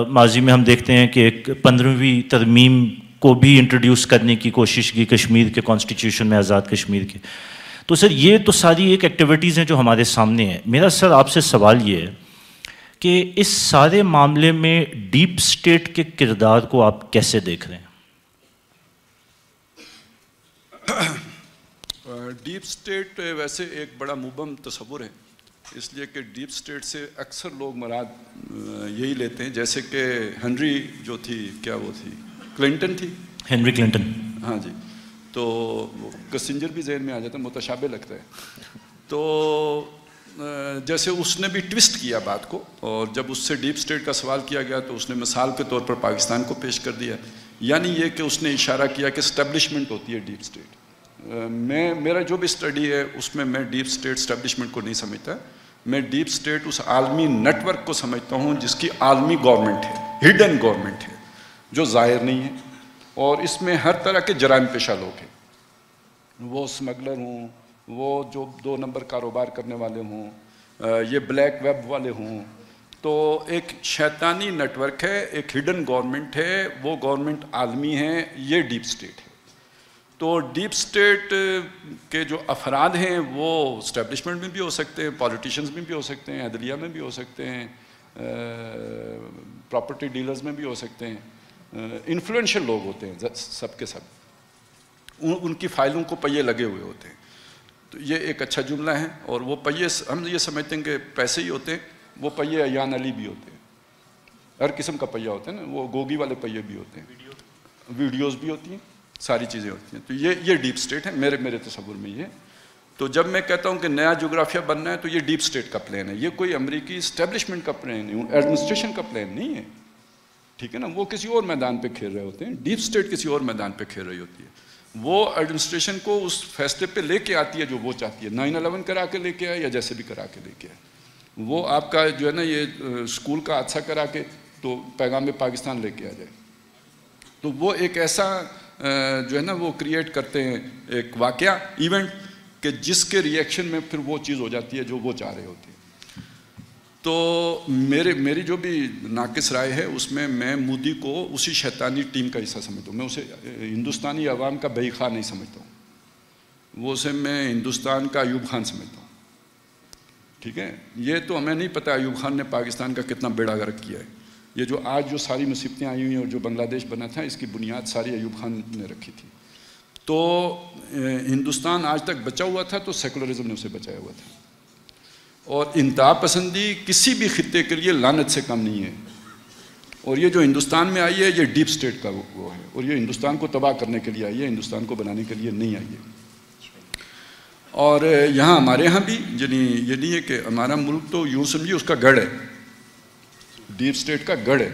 ماضی میں ہم دیکھتے ہیں کہ ایک 15ویں ترمیم کو بھی انٹروڈیوس کرنے کی کوشش کی کشمیر کے کانسٹیٹیوشن میں, آزاد کشمیر کے. تو سر یہ تو ساری ایک ایکٹیویٹیز ہیں جو ہمارے سامنے ہیں. میرا سر آپ سے سوال یہ ہے کہ اس سارے معاملے میں ڈیپ اسٹیٹ کے کردار کو آپ کیسے دیکھ رہے ہیں؟ ڈیپ اسٹیٹ ویسے ایک بڑا مبہم تصور ہے, اس لیے کہ ڈیپ اسٹیٹ سے اکثر لوگ مراد یہی لیتے ہیں جیسے کہ ہنری جو تھی, کیا وہ تھی, کلنٹن تھی, ہنری کلنٹن, ہاں جی, تو کسنجر بھی ذہن میں آ جاتا ہے, متشابہ لگتا ہے. تو جیسے اس نے بھی ٹوسٹ کیا بات کو, اور جب اس سے ڈیپ اسٹیٹ کا سوال کیا گیا تو اس نے مثال کے طور پر پاکستان کو پیش کر دیا. یعنی یہ کہ اس نے اشارہ کیا کہ اسٹیبلشمنٹ ہوتی ہے ڈیپ اسٹیٹ. میرا جو بھی اسٹڈی ہے اس میں میں ڈیپ اسٹیٹ اسٹیبلشمنٹ کو نہیں سمجھتا. میں ڈیپ اسٹیٹ اس عالمی نیٹ ورک کو سمجھتا ہوں جس کی عالمی گورنمنٹ ہے, ہڈن گورنمنٹ ہے, جو ظاہر نہیں ہے, اور اس میں ہر طرح کے جرائم پیشہ لوگ ہیں, وہ اسمگلر ہوں, وہ جو 2 نمبر کاروبار کرنے والے ہوں, یہ بلیک ویب والے ہوں. تو ایک شیطانی نیٹ ورک ہے, ایک ہڈن گورنمنٹ ہے, وہ گورنمنٹ عالمی ہے, یہ ڈیپ اسٹیٹ ہے. تو ڈیپ اسٹیٹ کے جو افراد ہیں وہ اسٹیبلشمنٹ میں بھی ہو سکتے ہیں, پالیٹیشنز میں بھی ہو سکتے ہیں, عدلیہ میں بھی ہو سکتے ہیں, پراپرٹی ڈیلرز میں بھی ہو سکتے ہیں, انفلوئنشل لوگ ہوتے ہیں سب کے سب, ان کی فائلوں کو پہیے لگے ہوئے ہوتے ہیں. تو یہ ایک اچھا جملہ ہے. اور وہ پہیے ہم یہ سمجھتے ہیں کہ پیسے ہی ہوتے ہیں, وہ پہیے عیان علی بھی ہوتے ہیں, ہر قسم کا پہیہ ہوتا ہے نا, وہ گوگی والے پہیے بھی ہوتے ہیں, ویڈیوز بھی ہوتی ہیں, ساری چیزیں ہوتی ہیں. تو یہ ڈیپ اسٹیٹ ہے میرے تصور میں یہ. تو جب میں کہتا ہوں کہ نیا جغرافیہ بننا ہے تو یہ ڈیپ اسٹیٹ کا پلان ہے, یہ کوئی امریکی اسٹیبلشمنٹ کا پلان نہیں, ایڈمنسٹریشن کا پلان نہیں ہے, ٹھیک ہے نا. وہ کسی اور میدان پہ کھیل رہے ہوتے ہیں, ڈیپ اسٹیٹ کسی اور میدان پہ کھیل رہی ہوتی ہے. وہ ایڈمنسٹریشن کو اس فیصلے پہ لے کے آتی ہے جو وہ چاہتی ہے, 9/11 کرا کے لے کے آئے یا جیسے بھی کرا کے لے کے آئے. وہ آپ کا جو ہے نا یہ اسکول کا حادثہ کرا کے تو پیغام پاکستان لے کے آ جائے. تو وہ ایک ایسا جو ہے نا وہ کریٹ کرتے ہیں ایک واقعہ, ایونٹ, کہ جس کے ریئیکشن میں پھر وہ چیز ہو جاتی ہے جو وہ چاہ رہے ہوتے ہیں. تو میری جو بھی ناقص رائے ہے اس میں مودی کو اسی شیطانی ٹیم کا حصہ سمجھتا ہوں. میں اسے ہندوستانی عوام کا بئی خواہ نہیں سمجھتا ہوں, وہ اسے میں ہندوستان کا ایوب خان سمجھتا ہوں, ٹھیک ہے. یہ تو ہمیں نہیں پتہ ایوب خان نے پاکستان کا کتنا بیڑا غرق کیا ہے. یہ جو آج جو ساری مصیبتیں آئی ہوئی ہیں اور جو بنگلہ دیش بنا تھا, اس کی بنیاد ساری ایوب خان نے رکھی تھی. تو ہندوستان آج تک بچا ہوا تھا تو سیکولرزم نے اسے بچایا ہوا تھا. اور انتہا پسندی کسی بھی خطے کے لیے لعنت سے کم نہیں ہے. اور یہ جو ہندوستان میں آئی ہے یہ ڈیپ اسٹیٹ کا وہ ہے, اور یہ ہندوستان کو تباہ کرنے کے لیے آئی ہے, ہندوستان کو بنانے کے لیے نہیں آئی ہے. اور یہاں ہمارے یہاں بھی یعنی یہ نہیں ہے کہ ہمارا ملک تو یوں سمجھیے اس کا گڑھ ہے, ڈیپ اسٹیٹ کا گڑھ ہے.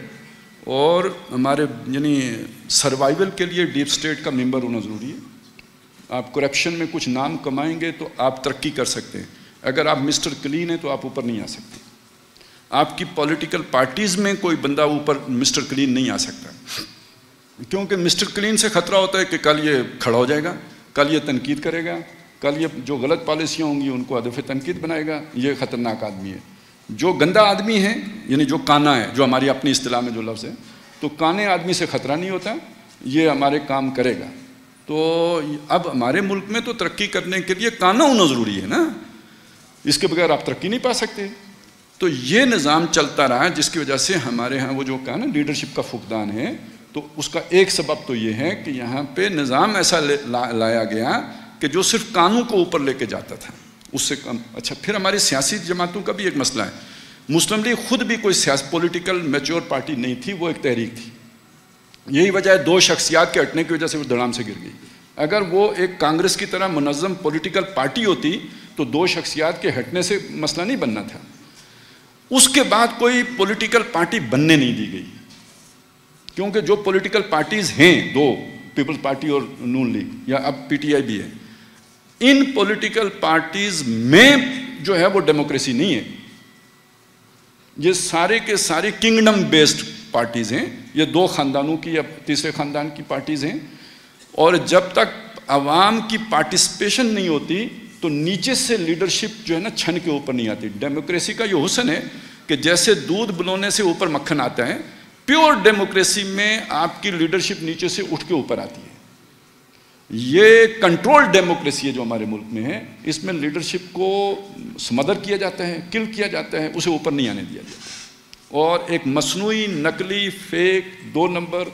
اور ہمارے یعنی سروائیول کے لیے ڈیپ اسٹیٹ کا ممبر ہونا ضروری ہے. آپ کرپشن میں کچھ نام کمائیں گے تو آپ ترقی کر سکتے ہیں. اگر آپ مسٹر کلین ہیں تو آپ اوپر نہیں آ سکتے. آپ کی پولیٹیکل پارٹیز میں کوئی بندہ اوپر مسٹر کلین نہیں آ سکتا, کیونکہ مسٹر کلین سے خطرہ ہوتا ہے کہ کل یہ کھڑا ہو جائے گا, کل یہ تنقید کرے گا, کل یہ جو غلط پالیسیاں ہوں گی ان کو ہدف تنقید بنائے گا. یہ خطرناک آدمی ہے. جو گندا آدمی ہے یعنی جو کانا ہے, جو ہماری اپنی اصطلاح میں جو لفظ ہے, تو کانے آدمی سے خطرہ نہیں ہوتا, یہ ہمارے کام کرے گا. تو اب ہمارے ملک میں تو ترقی کرنے کے لیے کانا ہونا ضروری ہے نا, اس کے بغیر آپ ترقی نہیں پا سکتے. تو یہ نظام چلتا رہا جس کی وجہ سے ہمارے ہاں وہ جو کہا نا لیڈرشپ کا فقدان ہے. تو اس کا ایک سبب تو یہ ہے کہ یہاں پہ نظام ایسا لایا گیا کہ جو صرف قانون کو اوپر لے کے جاتا تھا, اس سے کم. اچھا, پھر ہماری سیاسی جماعتوں کا بھی ایک مسئلہ ہے. مسلم لیگ خود بھی کوئی پولیٹیکل میچور پارٹی نہیں تھی, وہ ایک تحریک تھی. یہی وجہ ہے 2 شخصیات کے ہٹنے کی وجہ سے وہ دھڑام سے گر گئی. اگر وہ ایک کانگریس کی طرح منظم پولیٹیکل پارٹی ہوتی تو 2 شخصیات کے ہٹنے سے مسئلہ نہیں بننا تھا. اس کے بعد کوئی پولیٹیکل پارٹی بننے نہیں دی گئی, کیونکہ جو پولیٹیکل پارٹیز ہیں 2, پیپلز پارٹی اور نون لیگ یا اب پی ٹی آئی بھی ہے, ان پولیٹیکل پارٹیز میں جو ہے وہ ڈیموکریسی نہیں ہے. یہ سارے کے سارے کنگڈم بیسڈ پارٹیز ہیں، یہ 2 خاندانوں کی یا تیسرے خاندان کی پارٹیز ہیں، اور جب تک عوام کی پارٹیسپیشن نہیں ہوتی تو نیچے سے لیڈرشپ جو ہے نا چھن کے اوپر نہیں آتی۔ ڈیموکریسی کا یہ حسن ہے کہ جیسے دودھ بلونے سے اوپر مکھن آتا ہے، پیور ڈیموکریسی میں آپ کی لیڈرشپ نیچے سے اٹھ کے اوپر آتی ہے۔ یہ کنٹرول ڈیموکریسی ہے جو ہمارے ملک میں ہے، اس میں لیڈرشپ کو سمدر کیا جاتا ہے، کل کیا جاتا ہے، اسے اوپر نہیں آنے دیا جاتا، اور ایک مصنوعی، نقلی، فیک، 2 نمبر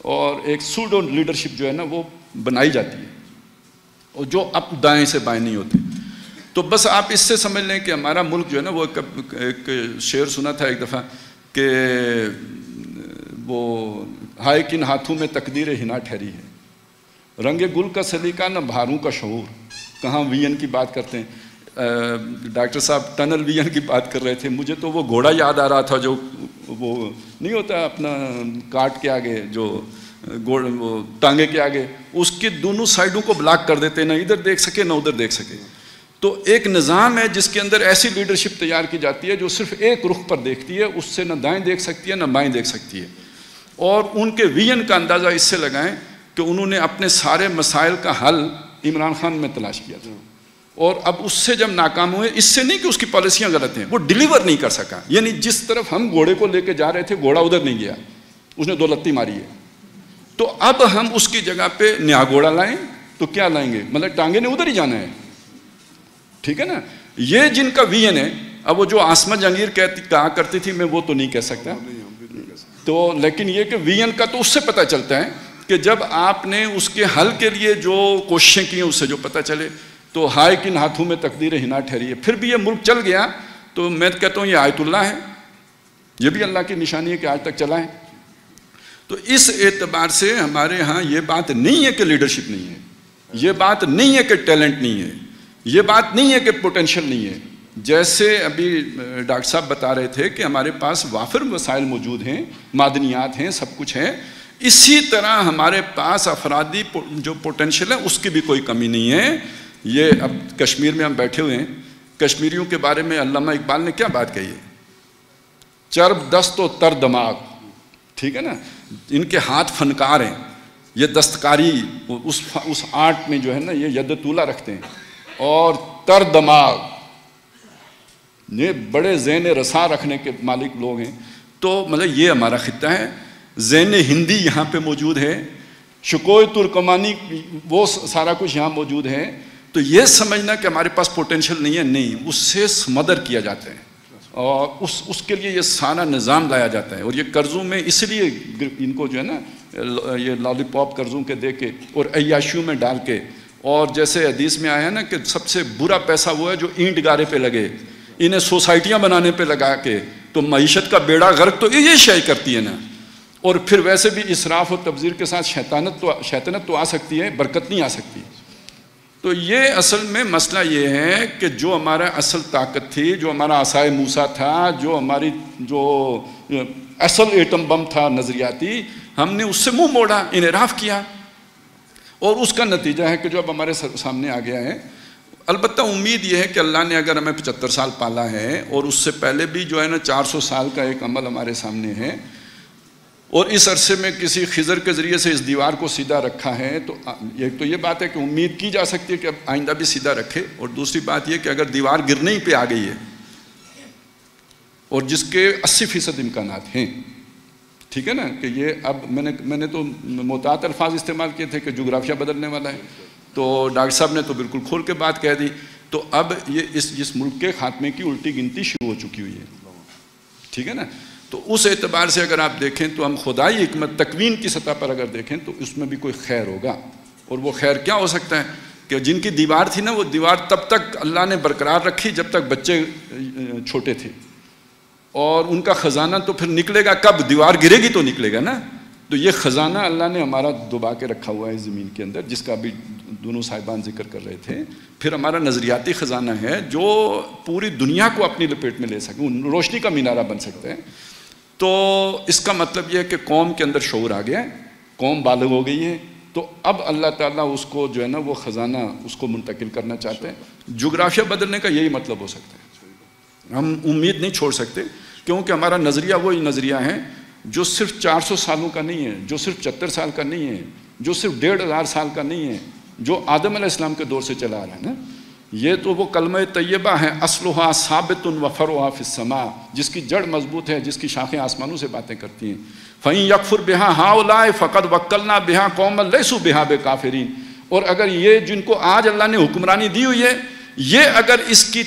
اور ایک سوڈو لیڈرشپ جو ہے نا وہ بنائی جاتی ہے، اور جو اب دائیں سے بائیں نہیں ہوتی۔ تو بس آپ اس سے سمجھ لیں کہ ہمارا ملک جو ہے نا وہ ایک شعر سنا تھا ایک دفعہ کہ وہ ہائے کن ہاتھوں میں تقدیر ہنا ٹھہری ہے، رنگ گل کا سلیقہ نہ بہاروں کا شعور، کہاں وین کی بات کرتے ہیں، ڈاکٹر صاحب ٹنل وین کی بات کر رہے تھے، مجھے تو وہ گھوڑا یاد آ رہا تھا جو وہ نہیں ہوتا اپنا کاٹ کے آگے جو وہ ٹانگے کے آگے، اس کے دونوں سائڈوں کو بلاک کر دیتے، نہ ادھر دیکھ سکے نہ ادھر دیکھ سکے۔ تو ایک نظام ہے جس کے اندر ایسی لیڈرشپ تیار کی جاتی ہے جو صرف ایک رخ پر دیکھتی ہے، اس سے نہ دائیں دیکھ سکتی ہے نہ بائیں دیکھ سکتی ہے، اور ان کے ویژن کا اندازہ اس سے لگائیں کہ انہوں نے اپنے سارے مسائل کا حل عمران خان میں تلاش کیا تھا، اور اب اس سے جب ناکام ہوئے، اس سے نہیں کہ اس کی پالیسیاں غلط ہیں، وہ ڈیلیور نہیں کر سکا، یعنی جس طرف ہم گھوڑے کو لے کے جا رہے تھے گھوڑا ادھر نہیں گیا، اس نے 2 لتی ماری ہے۔ تو اب ہم اس کی جگہ پہ نیا گھوڑا لائیں تو کیا لائیں گے، مطلب ٹانگے نے ادھر ہی جانا ہے، ٹھیک ہے نا۔ یہ جن کا ویژن ہے، اب وہ جو آسمہ جہانگیر کہا کرتی تھی، میں وہ تو نہیں کہہ سکتا، تو لیکن یہ کہ ویژن کا تو اس سے پتہ چلتا ہے کہ جب آپ نے اس کے حل کے لیے جو کوششیں کی ہیں اس سے جو پتہ چلے، تو ہائے کن ہاتھوں میں تقدیر ہنا ٹھہری ہے، پھر بھی یہ ملک چل گیا، تو میں کہتا ہوں یہ آیت اللہ ہے، یہ بھی اللہ کی نشانی ہے کہ آج تک چلا ہے۔ تو اس اعتبار سے ہمارے ہاں یہ بات نہیں ہے کہ لیڈرشپ نہیں ہے، یہ بات نہیں ہے کہ ٹیلنٹ نہیں ہے، یہ بات نہیں ہے کہ پوٹینشل نہیں ہے۔ جیسے ابھی ڈاکٹر صاحب بتا رہے تھے کہ ہمارے پاس وافر وسائل موجود ہیں، معدنیات ہیں، سب کچھ ہے، اسی طرح ہمارے پاس افرادی جو پوٹینشل ہے اس کی بھی کوئی کمی نہیں ہے۔ یہ اب کشمیر میں ہم بیٹھے ہوئے ہیں، کشمیریوں کے بارے میں علامہ اقبال نے کیا بات کہی ہے، چرب دست و تر دماغ، ٹھیک ہے نا، ان کے ہاتھ فنکار ہیں، یہ دستکاری اس آرٹ میں جو ہے نا یہ ید طولہ رکھتے ہیں، اور تر دماغ، یہ بڑے ذہن رسا رکھنے کے مالک لوگ ہیں۔ تو مطلب یہ ہمارا خطہ ہے، ذہن ہندی یہاں پہ موجود ہے، شکوہ ترکمانی، وہ سارا کچھ یہاں موجود ہے۔ تو یہ سمجھنا کہ ہمارے پاس پوٹینشل نہیں ہے، نہیں، اس سے سمدر کیا جاتا ہے، اور اس کے لیے یہ سارا نظام لایا جاتا ہے، اور یہ قرضوں میں اس لیے ان کو جو ہے نا یہ لالی پاپ قرضوں کے دے کے اور عیاشیوں میں ڈال کے، اور جیسے حدیث میں آیا ہے نا کہ سب سے برا پیسہ وہ ہے جو اینٹ گارے پہ لگے، انہیں سوسائٹیاں بنانے پہ لگا کے، تو معیشت کا بیڑا غرق تو یہ شے کرتی ہے نا۔ اور پھر ویسے بھی اسراف و تبذیر کے ساتھ شیطنت تو آ سکتی ہے، برکت نہیں آ سکتی۔ تو یہ اصل میں مسئلہ یہ ہے کہ جو ہمارا اصل طاقت تھی، جو ہمارا عصائے موسیٰ تھا، جو ہماری جو اصل ایٹم بم تھا نظریاتی، ہم نے اس سے منہ موڑا، انحراف کیا، اور اس کا نتیجہ ہے کہ جو اب ہمارے سامنے آ گیا ہے۔ البتہ امید یہ ہے کہ اللہ نے اگر ہمیں 75 سال پالا ہے، اور اس سے پہلے بھی جو ہے نا 400 سال کا ایک عمل ہمارے سامنے ہے، اور اس عرصے میں کسی خضر کے ذریعے سے اس دیوار کو سیدھا رکھا ہے، تو ایک تو یہ بات ہے کہ امید کی جا سکتی ہے کہ اب آئندہ بھی سیدھا رکھے، اور دوسری بات یہ کہ اگر دیوار گرنے ہی پہ آ گئی ہے، اور جس کے 80% امکانات ہیں، ٹھیک ہے نا، کہ یہ اب میں نے تو محتاط الفاظ استعمال کیے تھے کہ جغرافیہ بدلنے والا ہے، تو ڈاکٹر صاحب نے تو بالکل کھول کے بات کہہ دی، تو اب یہ اس ملک کے خاتمے کی الٹی گنتی شروع ہو چکی ہوئی ہے، ٹھیک ہے نا۔ تو اس اعتبار سے اگر آپ دیکھیں تو ہم خدائی حکمت تکوین کی سطح پر اگر دیکھیں تو اس میں بھی کوئی خیر ہوگا، اور وہ خیر کیا ہو سکتا ہے کہ جن کی دیوار تھی نا، وہ دیوار تب تک اللہ نے برقرار رکھی جب تک بچے چھوٹے تھے، اور ان کا خزانہ تو پھر نکلے گا کب، دیوار گرے گی تو نکلے گا نا۔ تو یہ خزانہ اللہ نے ہمارا دبا کے رکھا ہوا ہے زمین کے اندر، جس کا بھی دونوں صاحبان ذکر کر رہے تھے۔ پھر ہمارا نظریاتی خزانہ ہے جو پوری دنیا کو اپنی لپیٹ میں لے سکے، روشنی کا مینارہ بن سکتا ہے۔ تو اس کا مطلب یہ ہے کہ قوم کے اندر شعور آ گیا ہے، قوم بالغ ہو گئی ہے، تو اب اللہ تعالیٰ اس کو جو ہے نا وہ خزانہ اس کو منتقل کرنا چاہتے ہیں۔ جغرافیہ بدلنے کا یہی مطلب ہو سکتا ہے، ہم امید نہیں چھوڑ سکتے، کیونکہ ہمارا نظریہ وہی نظریہ ہے جو صرف 400 سالوں کا نہیں ہے، جو صرف 74 سال کا نہیں ہے، جو صرف 1500 سال کا نہیں ہے، جو آدم علیہ السلام کے دور سے چلا آ رہا ہے نا. یہ تو وہ کلمہ طیبہ ہے، اصلھا ثابت و فرعھا فی السماء، جس کی جڑ مضبوط ہے، جس کی شاخیں آسمانوں سے باتیں کرتی ہیں. فَإِن يَكْفُرْ بِهَا هَؤُلَاءِ فَقَدْ وَكَّلْنَا بِهَا قَوْمًا لَيْسُوا بِهَا بِكَافِرِينَ. اور اگر یہ جن کو آج اللہ نے حکمرانی دی ہوئی ہے، یہ اگر اس کی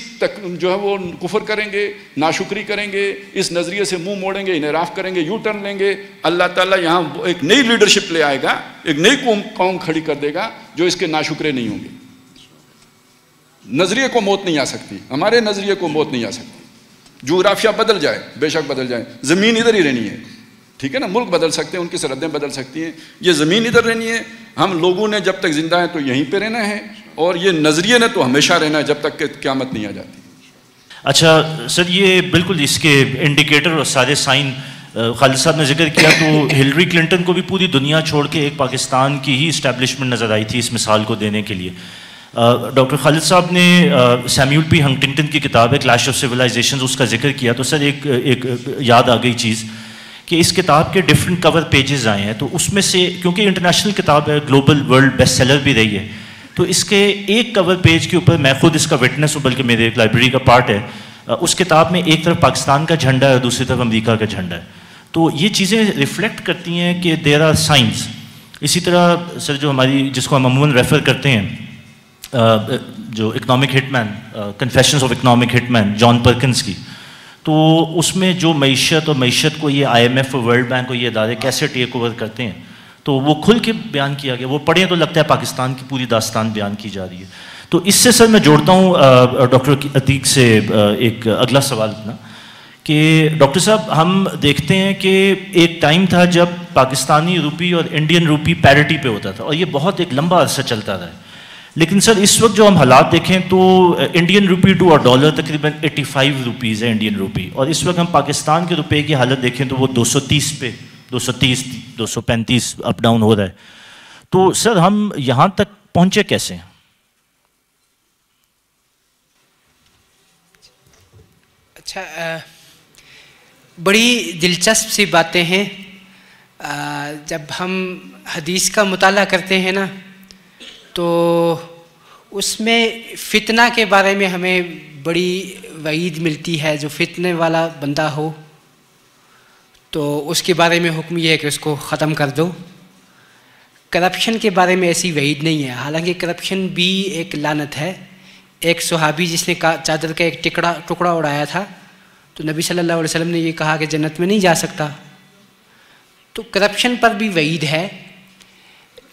جو ہے وہ کفر کریں گے، ناشکری کریں گے، اس نظریے سے منہ موڑیں گے، انحراف کریں گے، یو ٹرن لیں گے، اللہ تعالیٰ یہاں ایک نئی لیڈرشپ لے آئے گا، ایک نئی قوم کھڑی کر دے گا جو اس کے ناشکرے نہیں ہوں گے. نظریے کو موت نہیں آ سکتی، ہمارے نظریے کو موت نہیں آ سکتی. جغرافیہ بدل جائے، بے شک بدل جائے، زمین ادھر ہی رہنی ہے، ٹھیک ہے نا. ملک بدل سکتے ہیں، ان کی سرحدیں بدل سکتی ہیں، یہ زمین ادھر رہنی ہے. ہم لوگوں نے جب تک زندہ ہیں تو یہیں پہ رہنا ہے، اور یہ نظریے نے تو ہمیشہ رہنا ہے جب تک کہ قیامت نہیں آ جاتی. اچھا سر، یہ بالکل اس کے انڈیکیٹر اور سارے سائن خالد صاحب نے ذکر کیا، تو ہلری کلنٹن کو بھی پوری دنیا چھوڑ کے ایک پاکستان کی ہی اسٹیبلشمنٹ نظر آئی تھی اس مثال کو دینے کے لیے. ڈاکٹر خالد صاحب نے سیمیول پی ہنٹنگٹن کی کتاب ہے کلیش آف سویلائزیشنز، اس کا ذکر کیا. تو سر ایک یاد آ گئی چیز کہ اس کتاب کے ڈفرینٹ کور پیجز آئے ہیں، تو اس میں سے کیونکہ انٹرنیشنل کتاب ہے، گلوبل ورلڈ بیسٹ سیلر بھی رہی ہے، تو اس کے ایک کور پیج کے اوپر میں خود اس کا وٹنس ہوں، بلکہ میرے ایک لائبریری کا پارٹ ہے. اس کتاب میں ایک طرف پاکستان کا جھنڈا ہے اور دوسری طرف امریکہ کا جھنڈا ہے. تو یہ چیزیں ریفلیکٹ کرتی ہیں کہ دیر آر سائنس. اسی طرح سر جو ہماری جس کو ہم عموماً ریفر کرتے ہیں جو economic hit man, confessions of economic hit man John Perkins کی، تو اس میں جو معیشت اور معیشت کو یہ IMF اور ورلڈ بینک اور یہ ادارے کیسے ٹیک اوور کرتے ہیں، تو وہ کھل کے بیان کیا گیا. وہ پڑھیں تو لگتا ہے پاکستان کی پوری داستان بیان کی جا رہی ہے. تو اس سے سر میں جوڑتا ہوں ڈاکٹر عتیق سے ایک اگلا سوال اپنا کہ ڈاکٹر صاحب ہم دیکھتے ہیں کہ ایک ٹائم تھا جب پاکستانی روپی اور انڈین روپی پیرٹی پہ ہوتا تھا، اور یہ بہت ایک لمبا عرصہ چلتا رہا ہے. لیکن سر اس وقت جو ہم حالات دیکھیں تو انڈین روپی ٹو اور ڈالر تقریباً 85 روپیز ہے انڈین روپی، اور اس وقت ہم پاکستان کے روپے کی حالت دیکھیں تو وہ 230 پہ 230 235 اپ ڈاؤن ہو رہا ہے. تو سر ہم یہاں تک پہنچے کیسے ہیں؟ اچھا، بڑی دلچسپ سی باتیں ہیں. جب ہم حدیث کا مطالعہ کرتے ہیں نا تو اس میں فتنہ کے بارے میں ہمیں بڑی وعید ملتی ہے. جو فتنے والا بندہ ہو تو اس کے بارے میں حکم یہ ہے کہ اس کو ختم کر دو. کرپشن کے بارے میں ایسی وعید نہیں ہے، حالانکہ کرپشن بھی ایک لعنت ہے. ایک صحابی جس نے چادر کا ایک ٹکڑا اڑایا تھا تو نبی صلی اللہ علیہ وسلم نے یہ کہا کہ جنت میں نہیں جا سکتا. تو کرپشن پر بھی وعید ہے،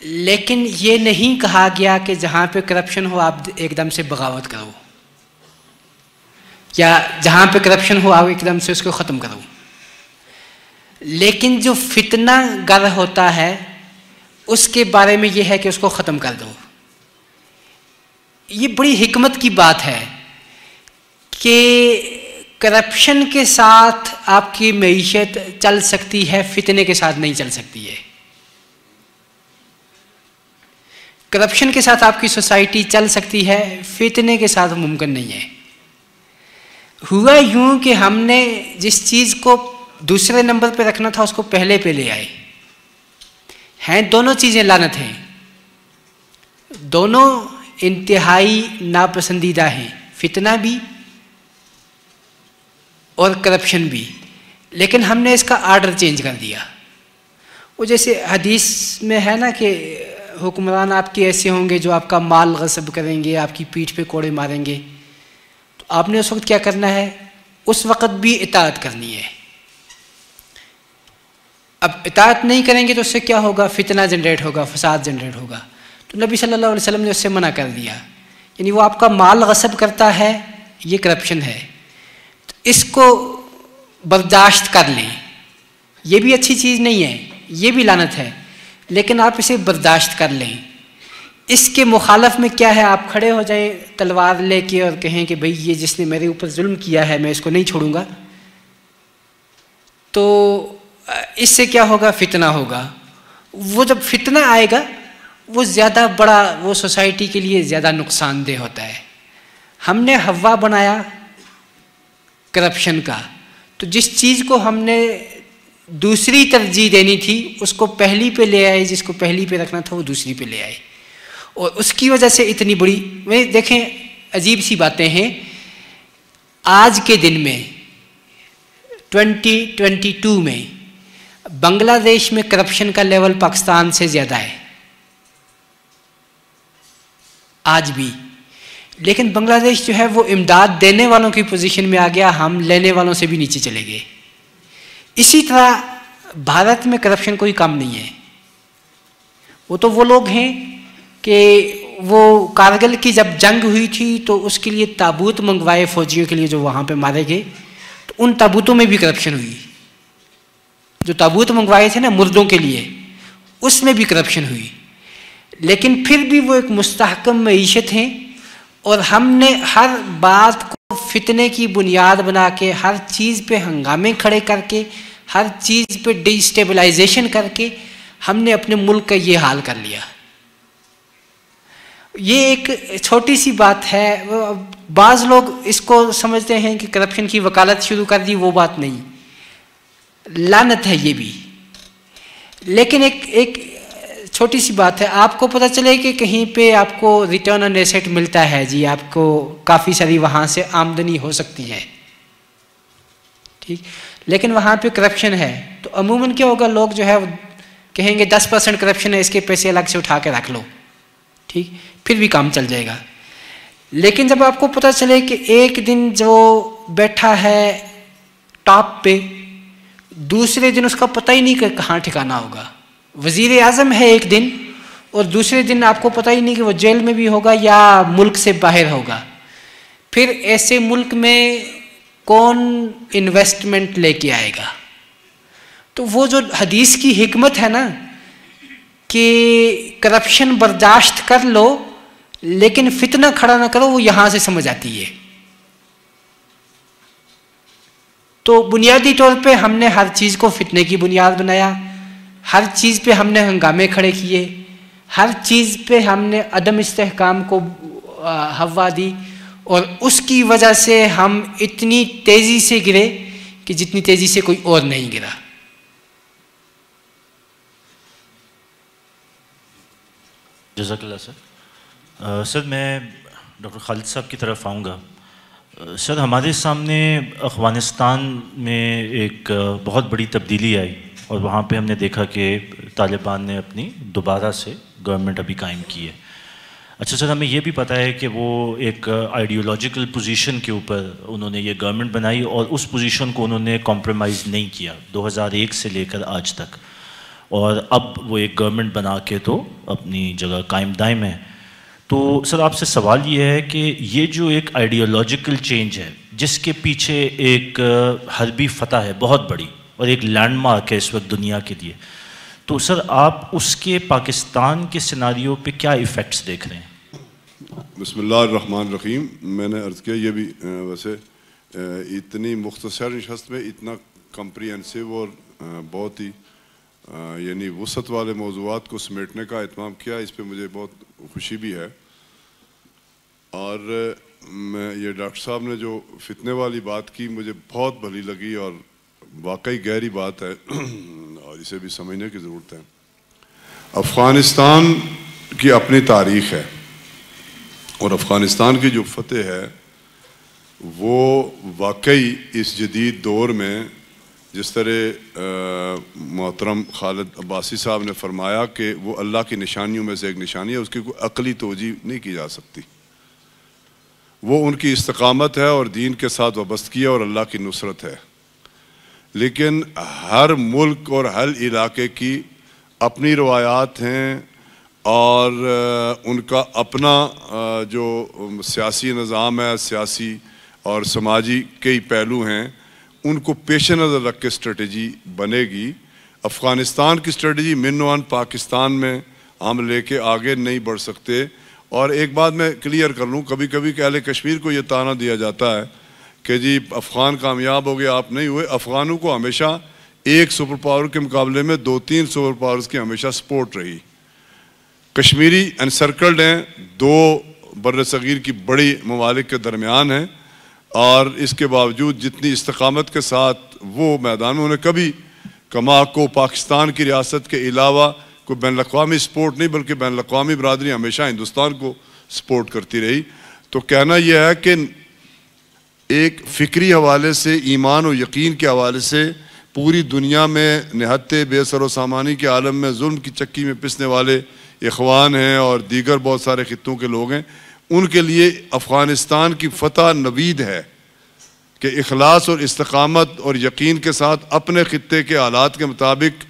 لیکن یہ نہیں کہا گیا کہ جہاں پہ کرپشن ہو آپ ایک دم سے بغاوت کرو، یا جہاں پہ کرپشن ہو آپ ایک دم سے اس کو ختم کرو. لیکن جو فتنہ گر ہوتا ہے اس کے بارے میں یہ ہے کہ اس کو ختم کر دو. یہ بڑی حکمت کی بات ہے کہ کرپشن کے ساتھ آپ کی معیشت چل سکتی ہے، فتنے کے ساتھ نہیں چل سکتی ہے. کرپشن کے ساتھ آپ کی سوسائٹی چل سکتی ہے، فتنے کے ساتھ ممکن نہیں ہے. ہوا یوں کہ ہم نے جس چیز کو دوسرے نمبر پہ رکھنا تھا اس کو پہلے پہ لے آئے ہیں. دونوں چیزیں لعنت ہیں، دونوں انتہائی ناپسندیدہ ہیں، فتنہ بھی اور کرپشن بھی. لیکن ہم نے اس کا آرڈر چینج کر دیا. وہ جیسے حدیث میں ہے نا کہ حکمران آپ کے ایسے ہوں گے جو آپ کا مال غصب کریں گے، آپ کی پیٹھ پہ کوڑے ماریں گے. تو آپ نے اس وقت کیا کرنا ہے؟ اس وقت بھی اطاعت کرنی ہے. اب اطاعت نہیں کریں گے تو اس سے کیا ہوگا؟ فتنہ جنریٹ ہوگا، فساد جنریٹ ہوگا. تو نبی صلی اللہ علیہ وسلم نے اس سے منع کر دیا. یعنی وہ آپ کا مال غصب کرتا ہے، یہ کرپشن ہے، تو اس کو برداشت کر لیں. یہ بھی اچھی چیز نہیں ہے، یہ بھی لعنت ہے، لیکن آپ اسے برداشت کر لیں. اس کے مخالف میں کیا ہے؟ آپ کھڑے ہو جائیں تلوار لے کے اور کہیں کہ بھئی یہ جس نے میرے اوپر ظلم کیا ہے میں اس کو نہیں چھوڑوں گا. تو اس سے کیا ہوگا؟ فتنہ ہوگا. وہ جب فتنہ آئے گا وہ زیادہ بڑا، وہ سوسائٹی کے لیے زیادہ نقصان دہ ہوتا ہے. ہم نے ہوا بنایا کرپشن کا، تو جس چیز کو ہم نے دوسری ترجیح دینی تھی اس کو پہلی پہ لے آئے، جس کو پہلی پہ رکھنا تھا وہ دوسری پہ لے آئے، اور اس کی وجہ سے اتنی بڑی دیکھیں عجیب سی باتیں ہیں. آج کے دن میں 2022 میں بنگلہ دیش میں کرپشن کا لیول پاکستان سے زیادہ ہے آج بھی، لیکن بنگلہ دیش جو ہے وہ امداد دینے والوں کی پوزیشن میں آ گیا، ہم لینے والوں سے بھی نیچے چلے گئے. اسی طرح بھارت میں کرپشن کوئی کم نہیں ہے. وہ لوگ ہیں کہ وہ کارگل کی جب جنگ ہوئی تھی تو اس کے لیے تابوت منگوائے فوجیوں کے لیے جو وہاں پہ مارے گئے، تو ان تابوتوں میں بھی کرپشن ہوئی. جو تابوت منگوائے تھے نا مردوں کے لیے، اس میں بھی کرپشن ہوئی. لیکن پھر بھی وہ ایک مستحکم معیشت ہیں، اور ہم نے ہر بات کو فتنے کی بنیاد بنا کے، ہر چیز پہ ہنگامے کھڑے کر کے، ہر چیز پہ ڈی اسٹیبلائزیشن کر کے ہم نے اپنے ملک کا یہ حال کر لیا. یہ ایک چھوٹی سی بات ہے. بعض لوگ اس کو سمجھتے ہیں کہ کرپشن کی وکالت شروع کر دی، وہ بات نہیں، لعنت ہے یہ بھی. لیکن ایک چھوٹی سی بات ہے، آپ کو پتہ چلے کہ کہیں پہ آپ کو ریٹرن آن ایسٹ ملتا ہے، جی آپ کو کافی ساری وہاں سے آمدنی ہو سکتی ہے، ٹھیک، لیکن وہاں پہ کرپشن ہے، تو عموماً کیا ہوگا، لوگ جو ہے کہیں گے 10% کرپشن ہے، اس کے پیسے الگ سے اٹھا کے رکھ لو، ٹھیک، پھر بھی کام چل جائے گا. لیکن جب آپ کو پتہ چلے کہ ایک دن جو بیٹھا ہے ٹاپ پہ، دوسرے دن اس کا پتہ ہی نہیں کہ کہاں ٹھکانا ہوگا، وزیر اعظم ہے ایک دن، اور دوسرے دن آپ کو پتہ ہی نہیں کہ وہ جیل میں بھی ہوگا یا ملک سے باہر ہوگا. پھر ایسے ملک میں کون انویسٹمنٹ لے کے آئے گا؟ تو وہ جو حدیث کی حکمت ہے نا کہ کرپشن برداشت کر لو لیکن فتنہ کھڑا نہ کرو، وہ یہاں سے سمجھ آتی ہے. تو بنیادی طور پہ ہم نے ہر چیز کو فتنے کی بنیاد بنایا، ہر چیز پہ ہم نے ہنگامے کھڑے کیے، ہر چیز پہ ہم نے عدم استحکام کو ہوا دی، اور اس کی وجہ سے ہم اتنی تیزی سے گرے کہ جتنی تیزی سے کوئی اور نہیں گرا. جزاک اللہ سر. سر میں ڈاکٹر خالد صاحب کی طرف آؤں گا. سر ہمارے سامنے افغانستان میں ایک بہت بڑی تبدیلی آئی، اور وہاں پہ ہم نے دیکھا کہ طالبان نے اپنی دوبارہ سے گورنمنٹ ابھی قائم کی ہے. اچھا سر، ہمیں یہ بھی پتہ ہے کہ وہ ایک آئیڈیولوجیکل پوزیشن کے اوپر انہوں نے یہ گورنمنٹ بنائی، اور اس پوزیشن کو انہوں نے کمپرومائز نہیں کیا 2001 سے لے کر آج تک، اور اب وہ ایک گورنمنٹ بنا کے تو اپنی جگہ قائم دائم ہے. تو سر آپ سے سوال یہ ہے کہ یہ جو ایک آئیڈیولوجیکل چینج ہے جس کے پیچھے ایک حربی فتح ہے بہت بڑی، اور ایک لینڈ مارک ہے اس وقت دنیا کے لیے، تو سر آپ اس کے پاکستان کے سیناریو پہ کیا ایفیکٹس دیکھ رہے ہیں؟ بسم اللہ الرحمن الرحیم. میں نے عرض کیا یہ بھی ویسے اتنی مختصر نشست میں اتنا کمپریہنسو اور بہت ہی یعنی وسعت والے موضوعات کو سمیٹنے کا اہتمام کیا، اس پہ مجھے بہت خوشی بھی ہے. اور میں یہ ڈاکٹر صاحب نے جو فتنے والی بات کی مجھے بہت بھلی لگی، اور واقعی گہری بات ہے اور اسے بھی سمجھنے کی ضرورت ہے. افغانستان کی اپنی تاریخ ہے، اور افغانستان کی جو فتح ہے وہ واقعی اس جدید دور میں، جس طرح محترم خالد عباسی صاحب نے فرمایا کہ وہ اللہ کی نشانیوں میں سے ایک نشانی ہے، اس کی کوئی عقلی توجیہ نہیں کی جا سکتی. وہ ان کی استقامت ہے اور دین کے ساتھ وابستگی ہے اور اللہ کی نصرت ہے. لیکن ہر ملک اور ہر علاقے کی اپنی روایات ہیں، اور ان کا اپنا جو سیاسی نظام ہے، سیاسی اور سماجی کئی پہلو ہیں، ان کو پیش نظر رکھ کے اسٹریٹجی بنے گی. افغانستان کی اسٹریٹجی من وان پاکستان میں ہم لے کے آگے نہیں بڑھ سکتے. اور ایک بات میں کلیئر کر لوں، کبھی کبھی کہ اہل کشمیر کو یہ طعنہ دیا جاتا ہے کہ جی افغان کامیاب ہو گیا، آپ نہیں ہوئے. افغانوں کو ہمیشہ ایک سپر پاور کے مقابلے میں 2-3 سپر پاورز کی ہمیشہ سپورٹ رہی. کشمیری انسرکلڈ ہیں، 2 بر صغیر کی بڑی ممالک کے درمیان ہیں، اور اس کے باوجود جتنی استقامت کے ساتھ وہ میدان میں انہیں کبھی کما کو پاکستان کی ریاست کے علاوہ کوئی بین الاقوامی سپورٹ نہیں بلکہ بین الاقوامی برادری ہمیشہ ہندوستان کو سپورٹ کرتی رہی. تو کہنا یہ ہے کہ ایک فکری حوالے سے ایمان و یقین کے حوالے سے پوری دنیا میں نہتے بے سر و سامانی کے عالم میں ظلم کی چکی میں پسنے والے اخوان ہیں اور دیگر بہت سارے خطوں کے لوگ ہیں. ان کے لیے افغانستان کی فتح نوید ہے کہ اخلاص اور استقامت اور یقین کے ساتھ اپنے خطے کے حالات کے مطابق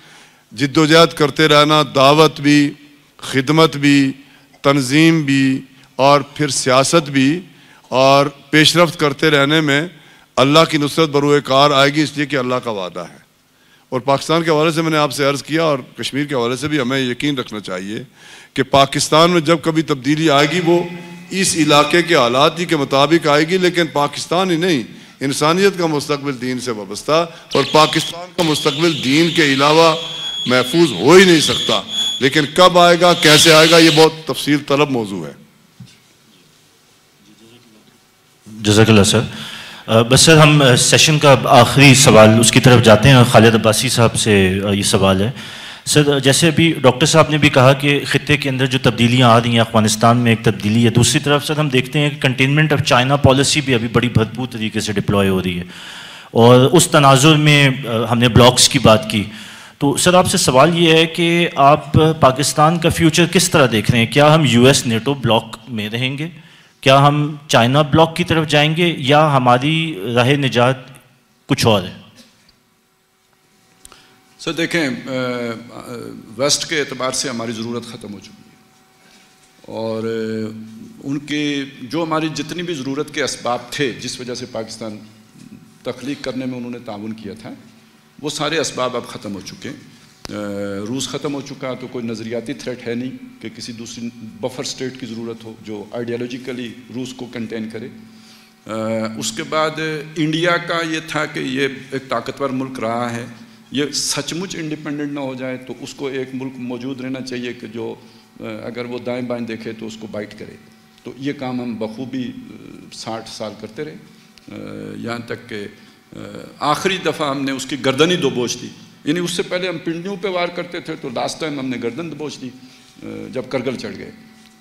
جد و جہد کرتے رہنا، دعوت بھی، خدمت بھی، تنظیم بھی اور پھر سیاست بھی، اور پیش رفت کرتے رہنے میں اللہ کی نصرت بروئے کار آئے گی، اس لیے کہ اللہ کا وعدہ ہے. اور پاکستان کے حوالے سے میں نے آپ سے عرض کیا اور کشمیر کے حوالے سے بھی ہمیں یقین رکھنا چاہیے کہ پاکستان میں جب کبھی تبدیلی آئے گی وہ اس علاقے کے حالات ہی کے مطابق آئے گی، لیکن پاکستان ہی نہیں، انسانیت کا مستقبل دین سے وابستہ، اور پاکستان کا مستقبل دین کے علاوہ محفوظ ہو ہی نہیں سکتا. لیکن کب آئے گا، کیسے آئے گا، یہ بہت تفصیل طلب موضوع ہے. جزاک اللہ سر. بس سر ہم سیشن کا آخری سوال اس کی طرف جاتے ہیں. خالد عباسی صاحب سے یہ سوال ہے. سر جیسے ابھی ڈاکٹر صاحب نے بھی کہا کہ خطے کے اندر جو تبدیلیاں آ رہی ہیں، افغانستان میں ایک تبدیلی ہے، دوسری طرف سر ہم دیکھتے ہیں کہ کنٹینمنٹ آف چائنا پالیسی بھی ابھی بڑی بھرپور طریقے سے ڈپلوائے ہو رہی ہے، اور اس تناظر میں ہم نے بلاکس کی بات کی. تو سر آپ سے سوال یہ ہے کہ آپ پاکستان کا فیوچر کس طرح دیکھ رہے ہیں؟ کیا ہم یو ایس نیٹو بلاک میں رہیں گے؟ کیا ہم چائنا بلاک کی طرف جائیں گے؟ یا ہماری راہ نجات کچھ اور ہے؟ سر دیکھیں، ویسٹ کے اعتبار سے ہماری ضرورت ختم ہو چکی ہے، اور ان کے جو ہماری جتنی بھی ضرورت کے اسباب تھے جس وجہ سے پاکستان تخلیق کرنے میں انہوں نے تعاون کیا تھا، وہ سارے اسباب اب ختم ہو چکے. روس ختم ہو چکا، تو کوئی نظریاتی تھریٹ ہے نہیں کہ کسی دوسری بفر سٹیٹ کی ضرورت ہو جو آئیڈیالوجیکلی روس کو کنٹین کرے. اس کے بعد انڈیا کا یہ تھا کہ یہ ایک طاقتور ملک رہا ہے، یہ سچ مچ انڈیپینڈنٹ نہ ہو جائے تو اس کو ایک ملک موجود رہنا چاہیے کہ جو اگر وہ دائیں بائیں دیکھے تو اس کو بائٹ کرے. تو یہ کام ہم بخوبی 60 سال کرتے رہے، یہاں تک کہ آخری دفعہ ہم نے اس کی گردن ہی دبوچ دی. یعنی اس سے پہلے ہم پنڈیوں پہ وار کرتے تھے، تو لاسٹ ٹائم ہم نے گردن دبوچ دی جب کرگل چڑھ گئے.